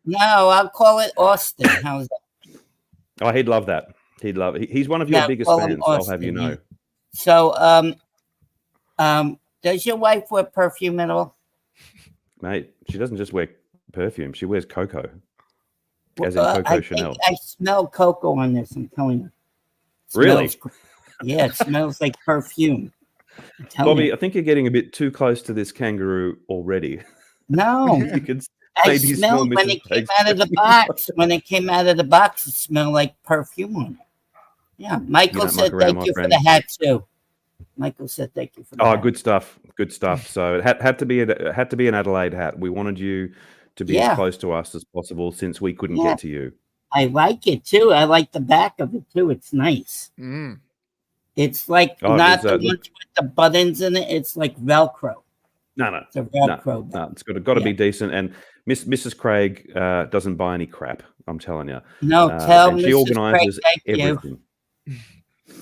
No, I'll call it Austin. How's that? Oh, he'd love that. He's one of your biggest fans. I'll have you know. Yeah. So, does your wife wear perfume at all? Mate, she doesn't just wear perfume. She wears cocoa. As in Coco Chanel. I smell cocoa on this, I'm telling you. Really? Yeah, it smells like perfume. Bobby, I think you're getting a bit too close to this kangaroo already. No. You could I smelled when it came out of the box. When it came out of the box, it smelled like perfume on it. Yeah, Michael said thank you for the hat too. Michael said thank you for the hat. Good stuff. Good stuff. So it had to be an Adelaide hat. We wanted you to be as close to us as possible since we couldn't get to you. I like it too. I like the back of it too. It's nice. It's like not the ones with the buttons in it. It's like Velcro. No. It's a Velcro. No, it's got to be decent. And Mrs. Craig doesn't buy any crap. I'm telling you. No, tell Mrs. She organizes Craig, everything.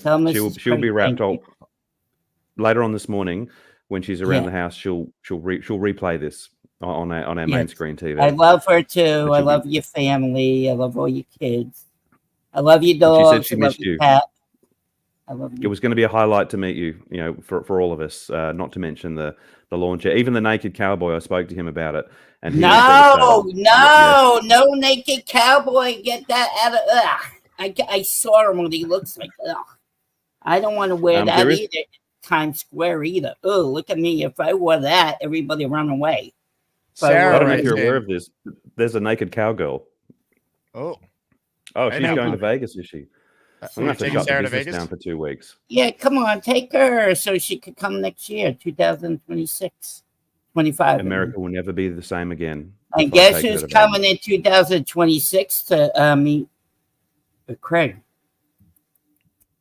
Tell Mrs. She'll be Craig, wrapped up later on this morning when she's around the house. She'll replay this on our main screen TV. I love her too. I love your family. I love all your kids. I love your dog. She said she missed you. Cat. I love you. It was going to be a highlight to meet you. For all of us. Not to mention the launcher, even the naked cowboy. I spoke to him about it, and no naked cowboy. Get that out of. I saw him when he looks like. I don't want to wear that either. Times Square either. Oh, look at me! If I wore that, everybody run away. Sarah, I don't know if you're aware of this. There's a naked cowgirl. Oh, she's going to Vegas, is she? I'm going to have to shut the business down for 2 weeks. Yeah, come on, take her so she could come next year, 2026, 25. America will never be the same again. And guess who's coming in 2026 to meet Craig?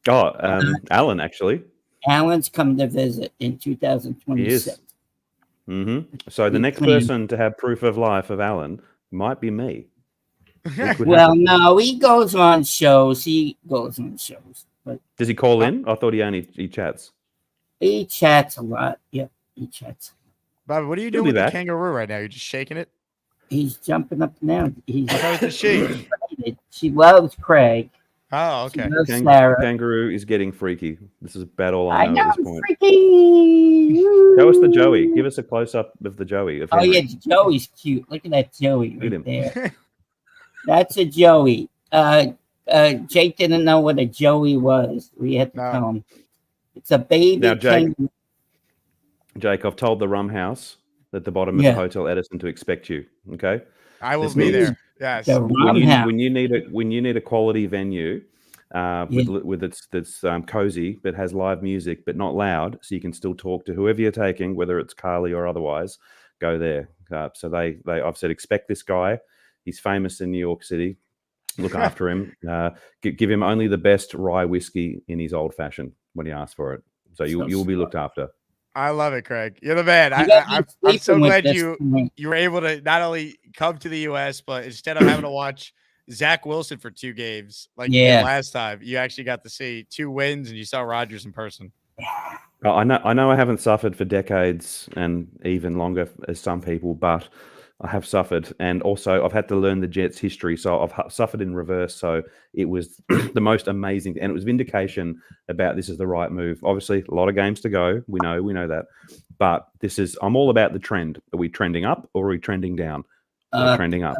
Alan, actually. Alan's coming to visit in 2026. So the next person to have proof of life of Alan might be me. Well, no, he goes on shows. But does he call in? I thought he chats. He chats a lot. Yep, he chats. Bobby, what are you doing with the kangaroo right now? You're just shaking it? He's jumping up and down. How is she? She loves Craig. Oh, okay. Hello, Sarah. Kangaroo is getting freaky. This is about all I I know know, at this point. freaky. Show us the Joey. Give us a close up of the Joey. Of Oh Henry. yeah, Joey's cute. Look at that Joey Look at right him. there. That's a Joey. Jake didn't know what a Joey was. We had to tell him. It's a baby Now, Jake, kangaroo. Jake, I've told the Rum House at the bottom of Yeah. the Hotel Edison to expect you. Okay, I will This be means there. Yes. The when Rum House. you need a quality venue with that's cozy but has live music but not loud, so you can still talk to whoever you're taking, whether it's Carly or otherwise. Go there. So I've said expect this guy. He's famous in New York City. Look after him. Give him only the best rye whiskey in his old fashioned when he asks for it. So you'll be looked after. I love it, Craig. You're the man. You gotta I'm be so sleeping with glad this you were able to not only come to the U.S., but instead of having to watch Zach Wilson for 2 games like you did last time, you actually got to see 2 wins and you saw Rodgers in person. I know I haven't suffered for decades and even longer as some people, but I have suffered, and also I've had to learn the Jets' history, so I've suffered in reverse. So it was the most amazing, and it was vindication about this is the right move. Obviously, a lot of games to go. We know that, but I'm all about the trend. Are we trending up or are we trending down? We're trending up.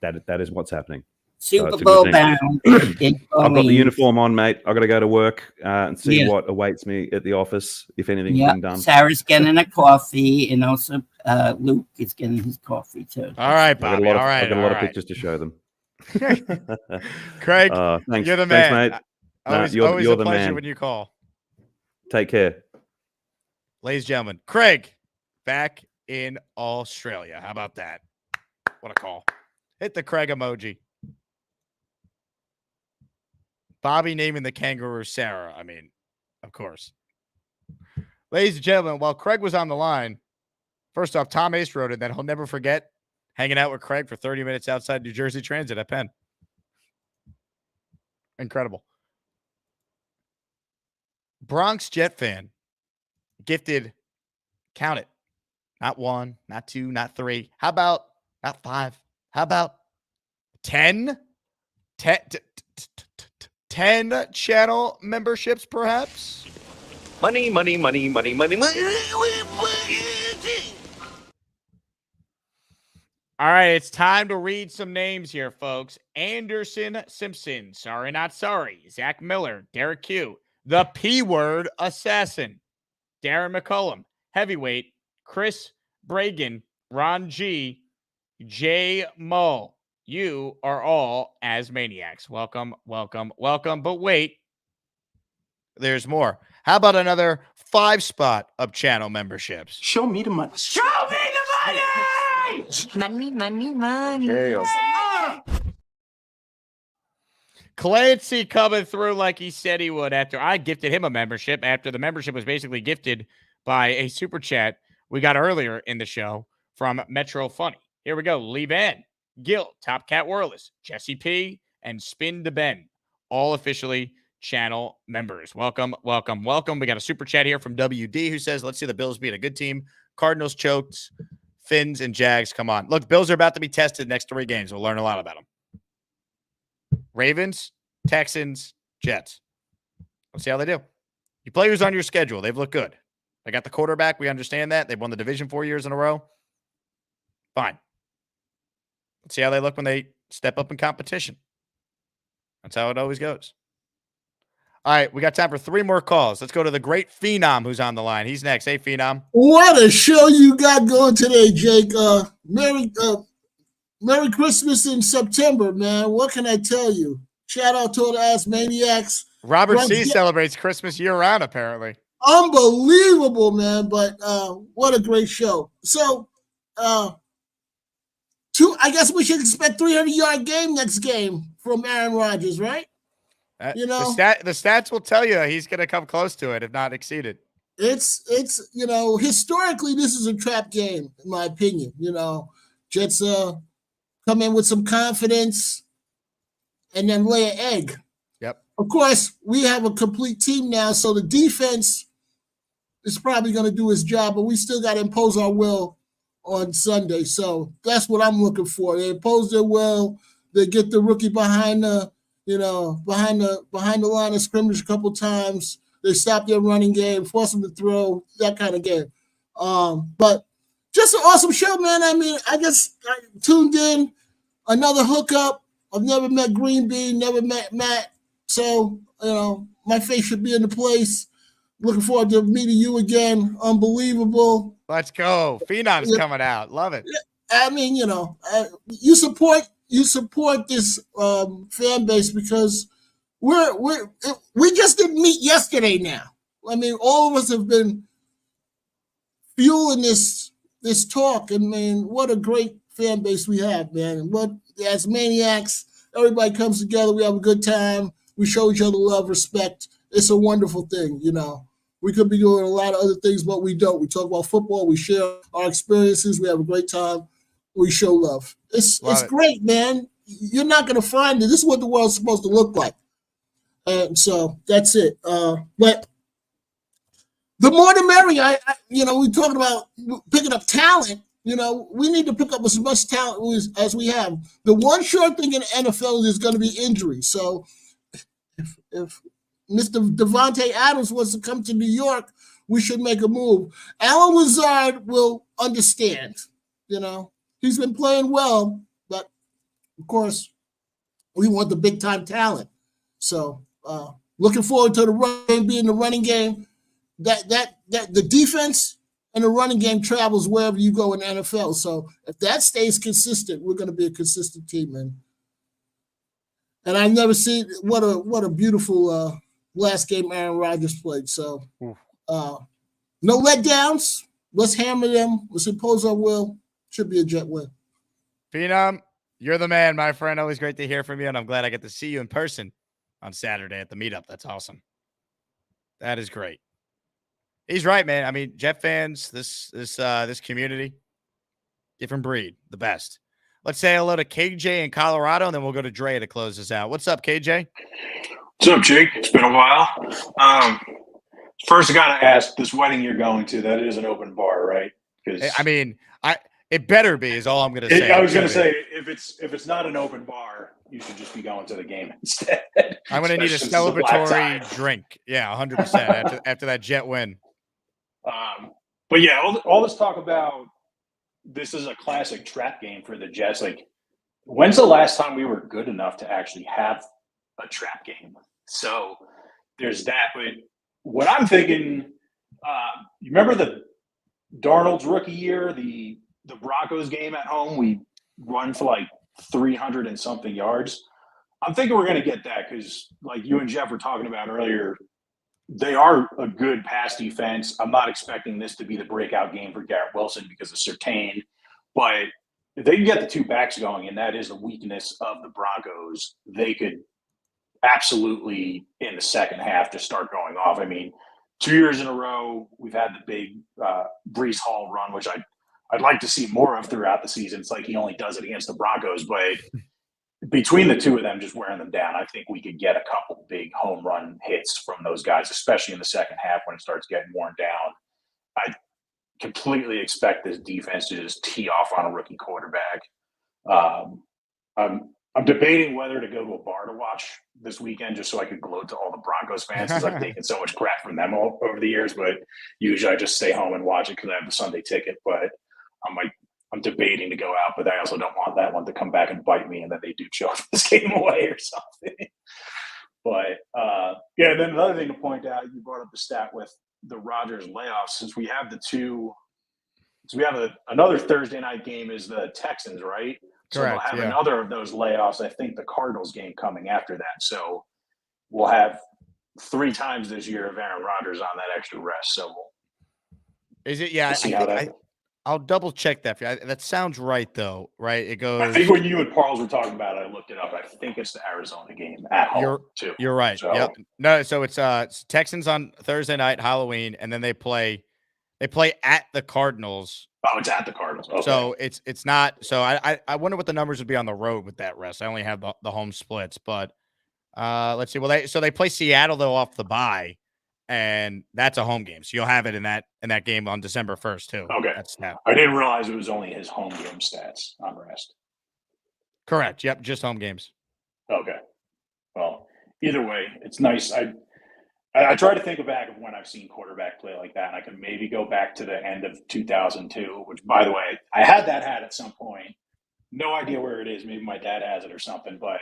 That is what's happening. Super Bowl bound. I've got the uniform on, mate. I've got to go to work and see what awaits me at the office, if anything's been done. Sarah's getting a coffee, and also Luke is getting his coffee too. All right, Bobby. I've got a lot of pictures to show them. Craig, thanks. you're the man. Thanks, mate. Always You're a the pleasure man. when you call. Take care. Ladies and gentlemen, Craig back in Australia. How about that? What a call. Hit the Craig emoji. Bobby naming the kangaroo Sarah. I mean, of course. Ladies and gentlemen, while Craig was on the line, first off, Tom Ace wrote in that he'll never forget hanging out with Craig for 30 minutes outside New Jersey Transit at Penn. Incredible. Bronx Jet fan gifted, count it, not 1, not 2, not 3. How about not 5? How about 10? 10 channel memberships, perhaps? Money. All right, it's time to read some names here, folks. Anderson Simpson, sorry, not sorry. Zach Miller, Derek Q, the P-word assassin, Darren McCullum, heavyweight, Chris Bragan, Ron G, Jay Mull. You are all as maniacs. Welcome. But wait, there's more. How about another 5 spot of channel memberships? Show me the money. Show me the money! Money. Clancy coming through like he said he would after I gifted him a membership, after the membership was basically gifted by a super chat we got earlier in the show from Metro Funny. Here we go. Lee Van, Gil, Top Cat Whirlis, Jesse P, and Spin to Ben, all officially channel members. Welcome. We got a super chat here from WD who says, let's see the Bills being a good team. Cardinals choked, Finns and Jags. Come on. Look, Bills are about to be tested next 3 games. We'll learn a lot about them. Ravens, Texans, Jets. Let's see how they do. You play who's on your schedule. They've looked good. They got the quarterback. We understand that. They've won the division 4 years in a row. Fine. Let's see how they look when they step up in competition. That's how it always goes. All right, we got time for 3 more calls. Let's go to the great Phenom who's on the line. He's next. Hey, Phenom. What a show you got going today, Jake. Merry Christmas in September, man. What can I tell you? Shout out to all the ass maniacs. Robert C. celebrates Christmas year-round, apparently. Unbelievable, man. But what a great show. So, I guess we should expect 300-yard game next game from Aaron Rodgers, right? The stats will tell you he's going to come close to it, if not exceed it. It's historically, this is a trap game, in my opinion. Jets come in with some confidence and then lay an egg. Yep. Of course, we have a complete team now, so the defense is probably going to do its job, but we still got to impose our will on Sunday. So that's what I'm looking for. They impose their will. They get the rookie behind the behind the line of scrimmage a couple times. They stopped their running game, forced them to throw, that kind of game. But just an awesome show, man. I mean, I tuned in, another hookup. I've never met Green Bean, never met Matt. So, my face should be in the place. Looking forward to meeting you again. Unbelievable. Let's go. Phenom's coming out. Love it. I mean, you support this fan base because we just didn't meet yesterday now. I mean, all of us have been fueling this talk. I mean, what a great fan base we have, man. And what, as maniacs, everybody comes together. We have a good time. We show each other love, respect. It's a wonderful thing, We could be doing a lot of other things, but we don't. We talk about football. We share our experiences. We have a great time. We show love. It's great, man. You're not going to find it. This is what the world's supposed to look like. And so that's it. But the more the merrier. We talking about picking up talent. We need to pick up as much talent as we have. The one sure thing in the NFL is going to be injury. So if Mr. Devontae Adams wants to come to New York, we should make a move. Alan Lazard will understand. He's been playing well, but of course, we want the big time talent. So looking forward to the run game being the running game. That the defense and the running game travels wherever you go in the NFL. So if that stays consistent, we're going to be a consistent team, man. And I've never seen what a beautiful last game Aaron Rodgers played. So no letdowns. Let's hammer them. Let's impose our will. Should be a Jet win. Phenom, you're the man, my friend. Always great to hear from you, and I'm glad I get to see you in person on Saturday at the meetup. That's awesome. That is great. He's right, man. I mean, Jet fans, this community, different breed, the best. Let's say hello to KJ in Colorado, and then we'll go to Dre to close this out. What's up, KJ? What's up, Jake? It's been a while. First, I got to ask, this wedding you're going to, that is an open bar, right? I mean, it better be is all I'm going to say. I was going to say, if it's not an open bar, you should just be going to the game instead. I'm going to need a celebratory drink. Yeah, 100% after that Jet win. But yeah, all this talk about this is a classic trap game for the Jets. Like, when's the last time we were good enough to actually have a trap game? So there's that. But what I'm thinking, you remember the Darnold's rookie year, the Broncos game at home, we run for like 300 and something yards. I'm thinking we're going to get that because, like you and Jeff were talking about earlier, they are a good pass defense. I'm not expecting this to be the breakout game for Garrett Wilson because of Surtain, but if they can get the two backs going, and that is the weakness of the Broncos, they could absolutely, in the second half, just start going off. I mean, 2 years in a row, we've had the big Breece Hall run, which I'd like to see more of throughout the season. It's like he only does it against the Broncos, but between the two of them just wearing them down, I think we could get a couple big home run hits from those guys, especially in the second half when it starts getting worn down. I completely expect this defense to just tee off on a rookie quarterback. I'm debating whether to go to a bar to watch this weekend just so I could gloat to all the Broncos fans because I've taken so much crap from them over the years, but usually I just stay home and watch it because I have the Sunday ticket. But I'm debating to go out, but I also don't want that one to come back and bite me and then they do choke this game away or something. But yeah, then another thing to point out, you brought up the stat with the Rodgers layoffs. Since we have another Thursday night game is the Texans, right? So Correct, we'll have yeah. another of those layoffs. I think the Cardinals game coming after that. So we'll have 3 times this year of Aaron Rodgers on that extra rest. So Is it? Yeah, see how that. I'll double check that for you. That sounds right, though, right? It goes. I think when you and Parles were talking about it, I looked it up. I think it's the Arizona game at home too. You're right. So, Yep. No, so it's Texans on Thursday night, Halloween, and then they play at the Cardinals. Oh, it's at the Cardinals. Okay. So it's not. So I wonder what the numbers would be on the road with that rest. I only have the home splits, but let's see. Well, they play Seattle though off the bye, and that's a home game. So you'll have it in that game on December 1st too. Okay. I didn't realize it was only his home game stats on rest. Correct. Yep. Just home games. Okay. Well, either way, it's nice. I try to think back of when I've seen quarterback play like that, and I can maybe go back to the end of 2002, which, by the way, I had that hat at some point. No idea where it is. Maybe my dad has it or something, but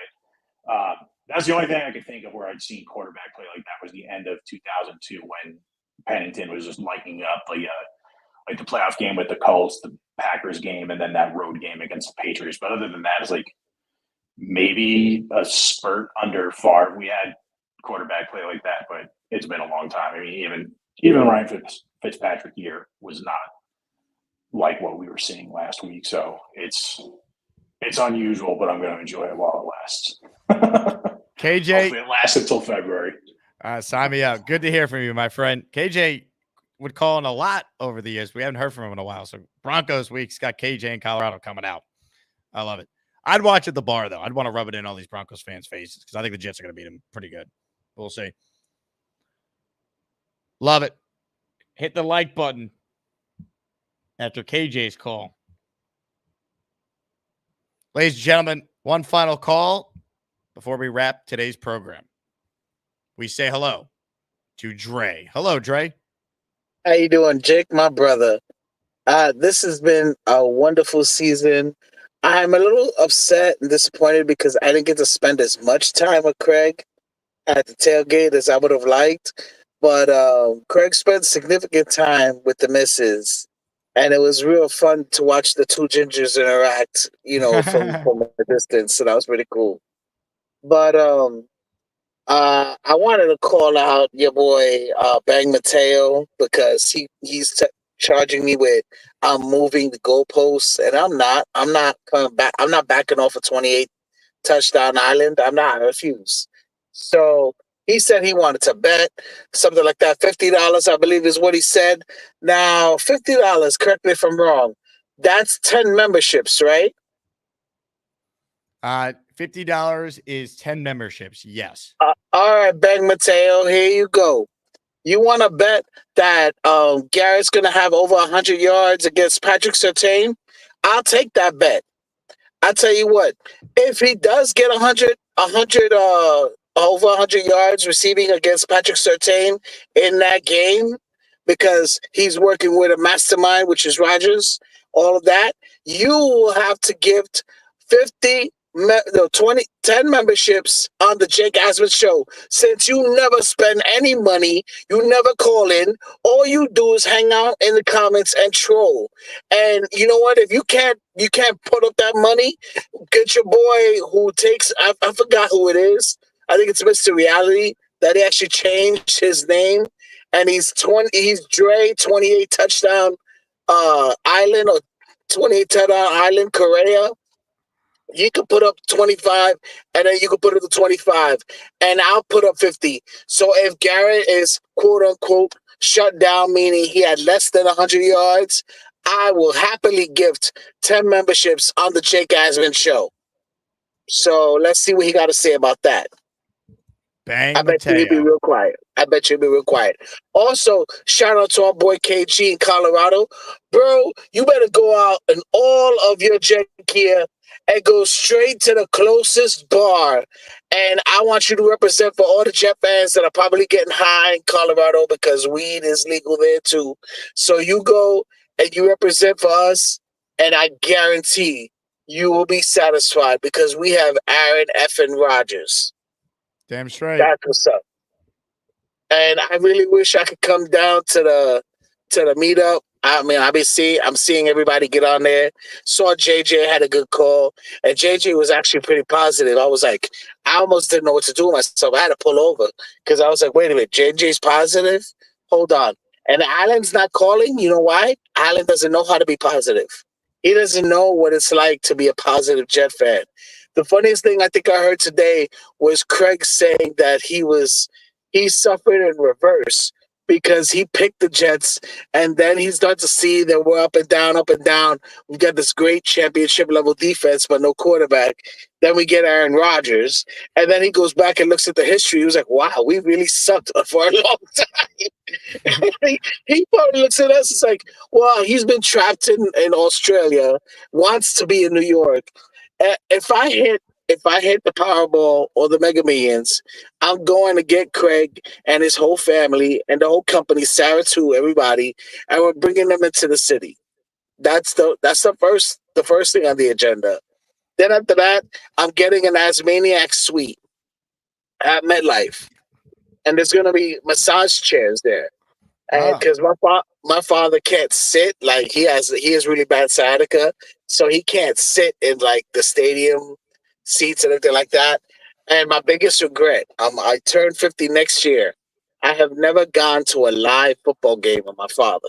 that's the only thing I could think of where I'd seen quarterback play like that was the end of 2002 when Pennington was just lighting up like the playoff game with the Colts, the Packers game, and then that road game against the Patriots. But other than that, it's like maybe a spurt under Favre. We had quarterback play like that, but it's been a long time. I mean, even Ryan Fitzpatrick year was not like what we were seeing last week. So it's unusual, but I'm going to enjoy it while it lasts. KJ, hopefully it lasts until February. Sign me up. Good to hear from you, my friend. KJ would call in a lot over the years. We haven't heard from him in a while. So Broncos week's got KJ in Colorado coming out. I love it. I'd watch at the bar, though. I'd want to rub it in all these Broncos fans' faces because I think the Jets are going to beat them pretty good. We'll see. Love it. Hit the like button after KJ's call. Ladies and gentlemen, one final call before we wrap today's program. We say hello to Dre. Hello, Dre. How you doing, Jake, my brother? This has been a wonderful season. I'm a little upset and disappointed because I didn't get to spend as much time with Craig at the tailgate as I would have liked. But Craig spent significant time with the missus, and it was real fun to watch the two gingers interact, from a distance. So that was pretty cool. But I wanted to call out your boy Bang Mateo because he's charging me with moving the goalposts, and I'm not coming back. I'm not backing off a 28 touchdown island. I refuse. So he said he wanted to bet something like that. $50, I believe, is what he said. Now, $50. Correct me if I'm wrong. That's 10 memberships, right? $50 is 10 memberships. Yes. All right, Bang Mateo, here you go. You want to bet that Garrett's going to have over 100 yards against Patrick Surtain? I'll take that bet. I tell you what, if he does get 100 over 100 yards receiving against Patrick Surtain in that game, because he's working with a mastermind, which is Rodgers, all of that, you will have to gift 10 memberships on the Jake Asman Show. Since you never spend any money, you never call in, all you do is hang out in the comments and troll. And you know what? If you can't put up that money, get your boy who takes, I forgot who it is. I think it's Mr. Reality, that he actually changed his name, and he's Dre 28 touchdown Island, or 28 touchdown Island Correa. You can put up 25, and then you can put up the 25, and I'll put up 50. So if Garrett is quote unquote shut down, meaning he had less than 100 yards, I will happily gift 10 memberships on the Jake Asman Show. So let's see what he got to say about that. Bang, I bet you'll be real quiet. Also, shout out to our boy KG in Colorado. Bro, you better go out in all of your jet gear and go straight to the closest bar. And I want you to represent for all the Jet fans that are probably getting high in Colorado, because weed is legal there too. So you go and you represent for us, and I guarantee you will be satisfied because we have Aaron effing Rodgers. Damn straight. That's what's up. And I really wish I could come down to the meetup. I mean, I'm seeing everybody get on there. Saw JJ had a good call, and JJ was actually pretty positive. I was like, I almost didn't know what to do with myself. I had to pull over because I was like, wait a minute, JJ's positive? Hold on. And Alan's not calling. You know why? Alan doesn't know how to be positive. He doesn't know what it's like to be a positive Jet fan. The funniest thing I think I heard today was Craig saying that he suffered in reverse because he picked the Jets, and then he started to see that we're up and down, up and down. We've got this great championship level defense, but no quarterback. Then we get Aaron Rodgers, and then he goes back and looks at the history. He was like, wow, we really sucked for a long time. He probably looks at us, it's like, well, he's been trapped in Australia, wants to be in New York. If I hit if I hit the Powerball or the Mega Millions, I'm going to get Craig and his whole family and the whole company, Sarah too, everybody, and we're bringing them into the city. That's the first thing on the agenda. Then after that, I'm getting an Asmaniac suite at MetLife, and there's gonna be massage chairs there. And because my father can't sit, like he has really bad sciatica, so he can't sit in like the stadium seats and everything like that. And my biggest regret, I turn 50 next year. I have never gone to a live football game with my father.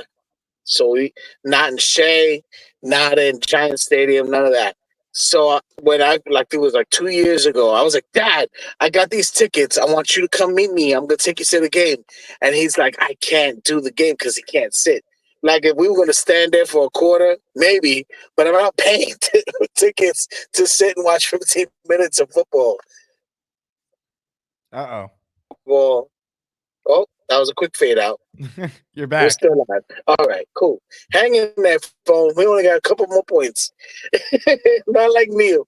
So not in Shea, not in Giant Stadium, none of that. So when it was like 2 years ago, I was like, Dad, I got these tickets. I want you to come meet me. I'm going to take you to the game. And he's like, I can't do the game because he can't sit. Like if we were going to stand there for a quarter, maybe, but I'm not paying tickets to sit and watch 15 minutes of football. Uh-oh. Well, that was a quick fade out. You're back. We're still live. All right, cool. Hang in there, phone. We only got a couple more points. Not like Neil.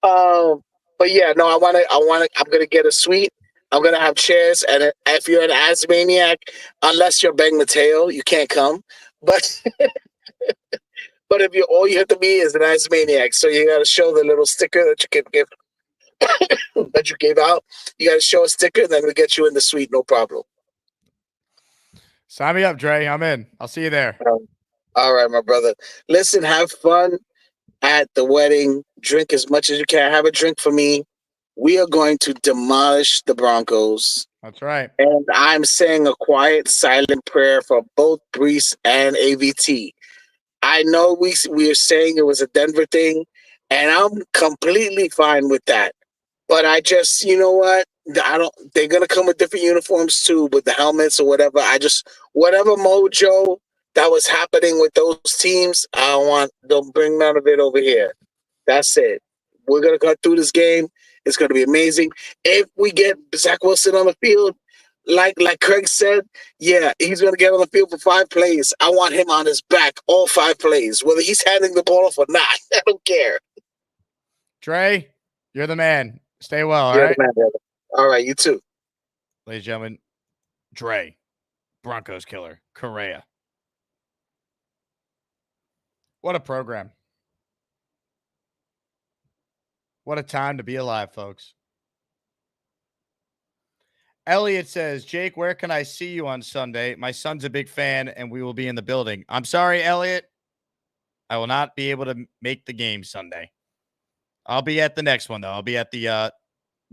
But yeah, no, I'm gonna get a suite. I'm gonna have chairs, and if you're an Asmaniac, unless you're Bang Mateo, you can't come. But but if all you have to be is an Asmaniac, so you gotta show the little sticker that you can give that you gave out. You gotta show a sticker, then we get you in the suite, no problem. Sign me up, Dre. I'm in. I'll see you there. All right, my brother. Listen, have fun at the wedding. Drink as much as you can. Have a drink for me. We are going to demolish the Broncos. That's right. And I'm saying a quiet, silent prayer for both Brees and AVT. I know we are saying it was a Denver thing, and I'm completely fine with that. But I just, you know what? They're going to come with different uniforms too, with the helmets or whatever. Whatever mojo that was happening with those teams, don't bring none of it over here. That's it. We're going to go through this game. It's going to be amazing. If we get Zach Wilson on the field, like Craig said, yeah, he's going to get on the field for 5 plays. I want him on his back all 5 plays, whether he's handing the ball off or not. I don't care. Dre, you're the man. Stay well, all You're right? the man, brother. All right, you too. Ladies and gentlemen, Dre, Broncos killer, Correa. What a program. What a time to be alive, folks. Elliot says, Jake, where can I see you on Sunday? My son's a big fan, and we will be in the building. I'm sorry, Elliot. I will not be able to make the game Sunday. I'll be at the next one, though. I'll be at the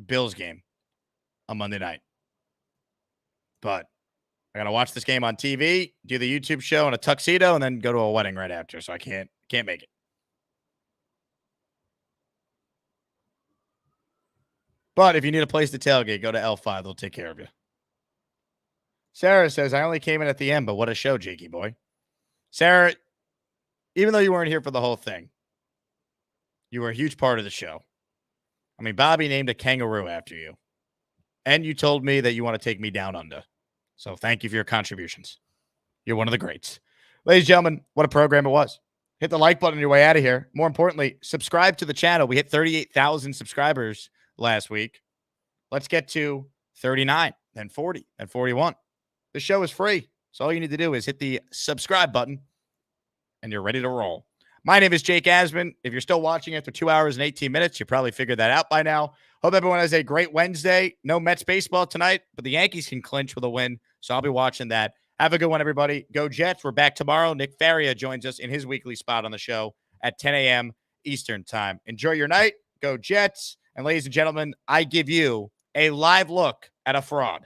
Bills game on Monday night. But I got to watch this game on TV, do the YouTube show in a tuxedo, and then go to a wedding right after. So I can't make it. But if you need a place to tailgate, go to L5. They'll take care of you. Sarah says, I only came in at the end, but what a show, Jakey boy. Sarah, even though you weren't here for the whole thing, you were a huge part of the show. I mean, Bobby named a kangaroo after you. And you told me that you want to take me down under. So thank you for your contributions. You're one of the greats. Ladies and gentlemen, what a program it was. Hit the like button on your way out of here. More importantly, subscribe to the channel. We hit 38,000 subscribers last week. Let's get to 39, then 40, then 41. The show is free. So all you need to do is hit the subscribe button and you're ready to roll. My name is Jake Asman. If you're still watching after 2 hours and 18 minutes, you probably figured that out by now. Hope everyone has a great Wednesday. No Mets baseball tonight, but the Yankees can clinch with a win. So I'll be watching that. Have a good one, everybody. Go Jets. We're back tomorrow. Nick Faria joins us in his weekly spot on the show at 10 a.m. Eastern time. Enjoy your night. Go Jets. And ladies and gentlemen, I give you a live look at a fraud.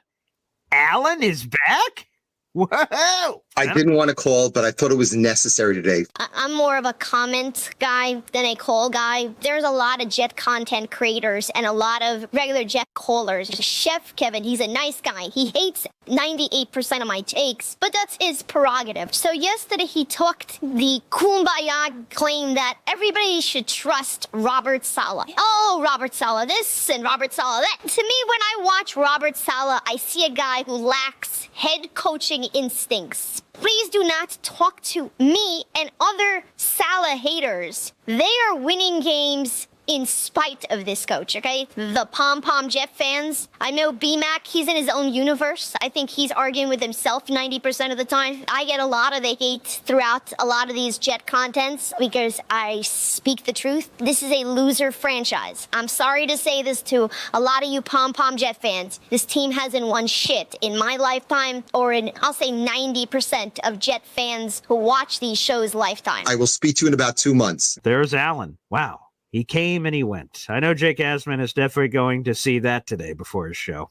Alan is back? Whoa! I didn't want to call, but I thought it was necessary today. I'm more of a comment guy than a call guy. There's a lot of Jet content creators and a lot of regular Jet callers. Chef Kevin, he's a nice guy. He hates 98% of my takes, but that's his prerogative. So yesterday he talked the kumbaya claim that everybody should trust Robert Saleh. Oh, Robert Saleh this and Robert Saleh that. To me, when I watch Robert Saleh, I see a guy who lacks head coaching instincts. Please do not talk to me and other Saleh haters. They are winning games in spite of this coach, okay? The pom-pom Jet fans, I know B-Mac, he's in his own universe. I think he's arguing with himself 90% of the time. I get a lot of the hate throughout a lot of these Jet contents because I speak the truth. This is a loser franchise. I'm sorry to say this to a lot of you pom-pom Jet fans. This team hasn't won shit in my lifetime or in, I'll say 90% of Jet fans who watch these shows lifetime. I will speak to you in about 2 months. There's Alan. Wow. He came and he went. I know Jake Asman is definitely going to see that today before his show.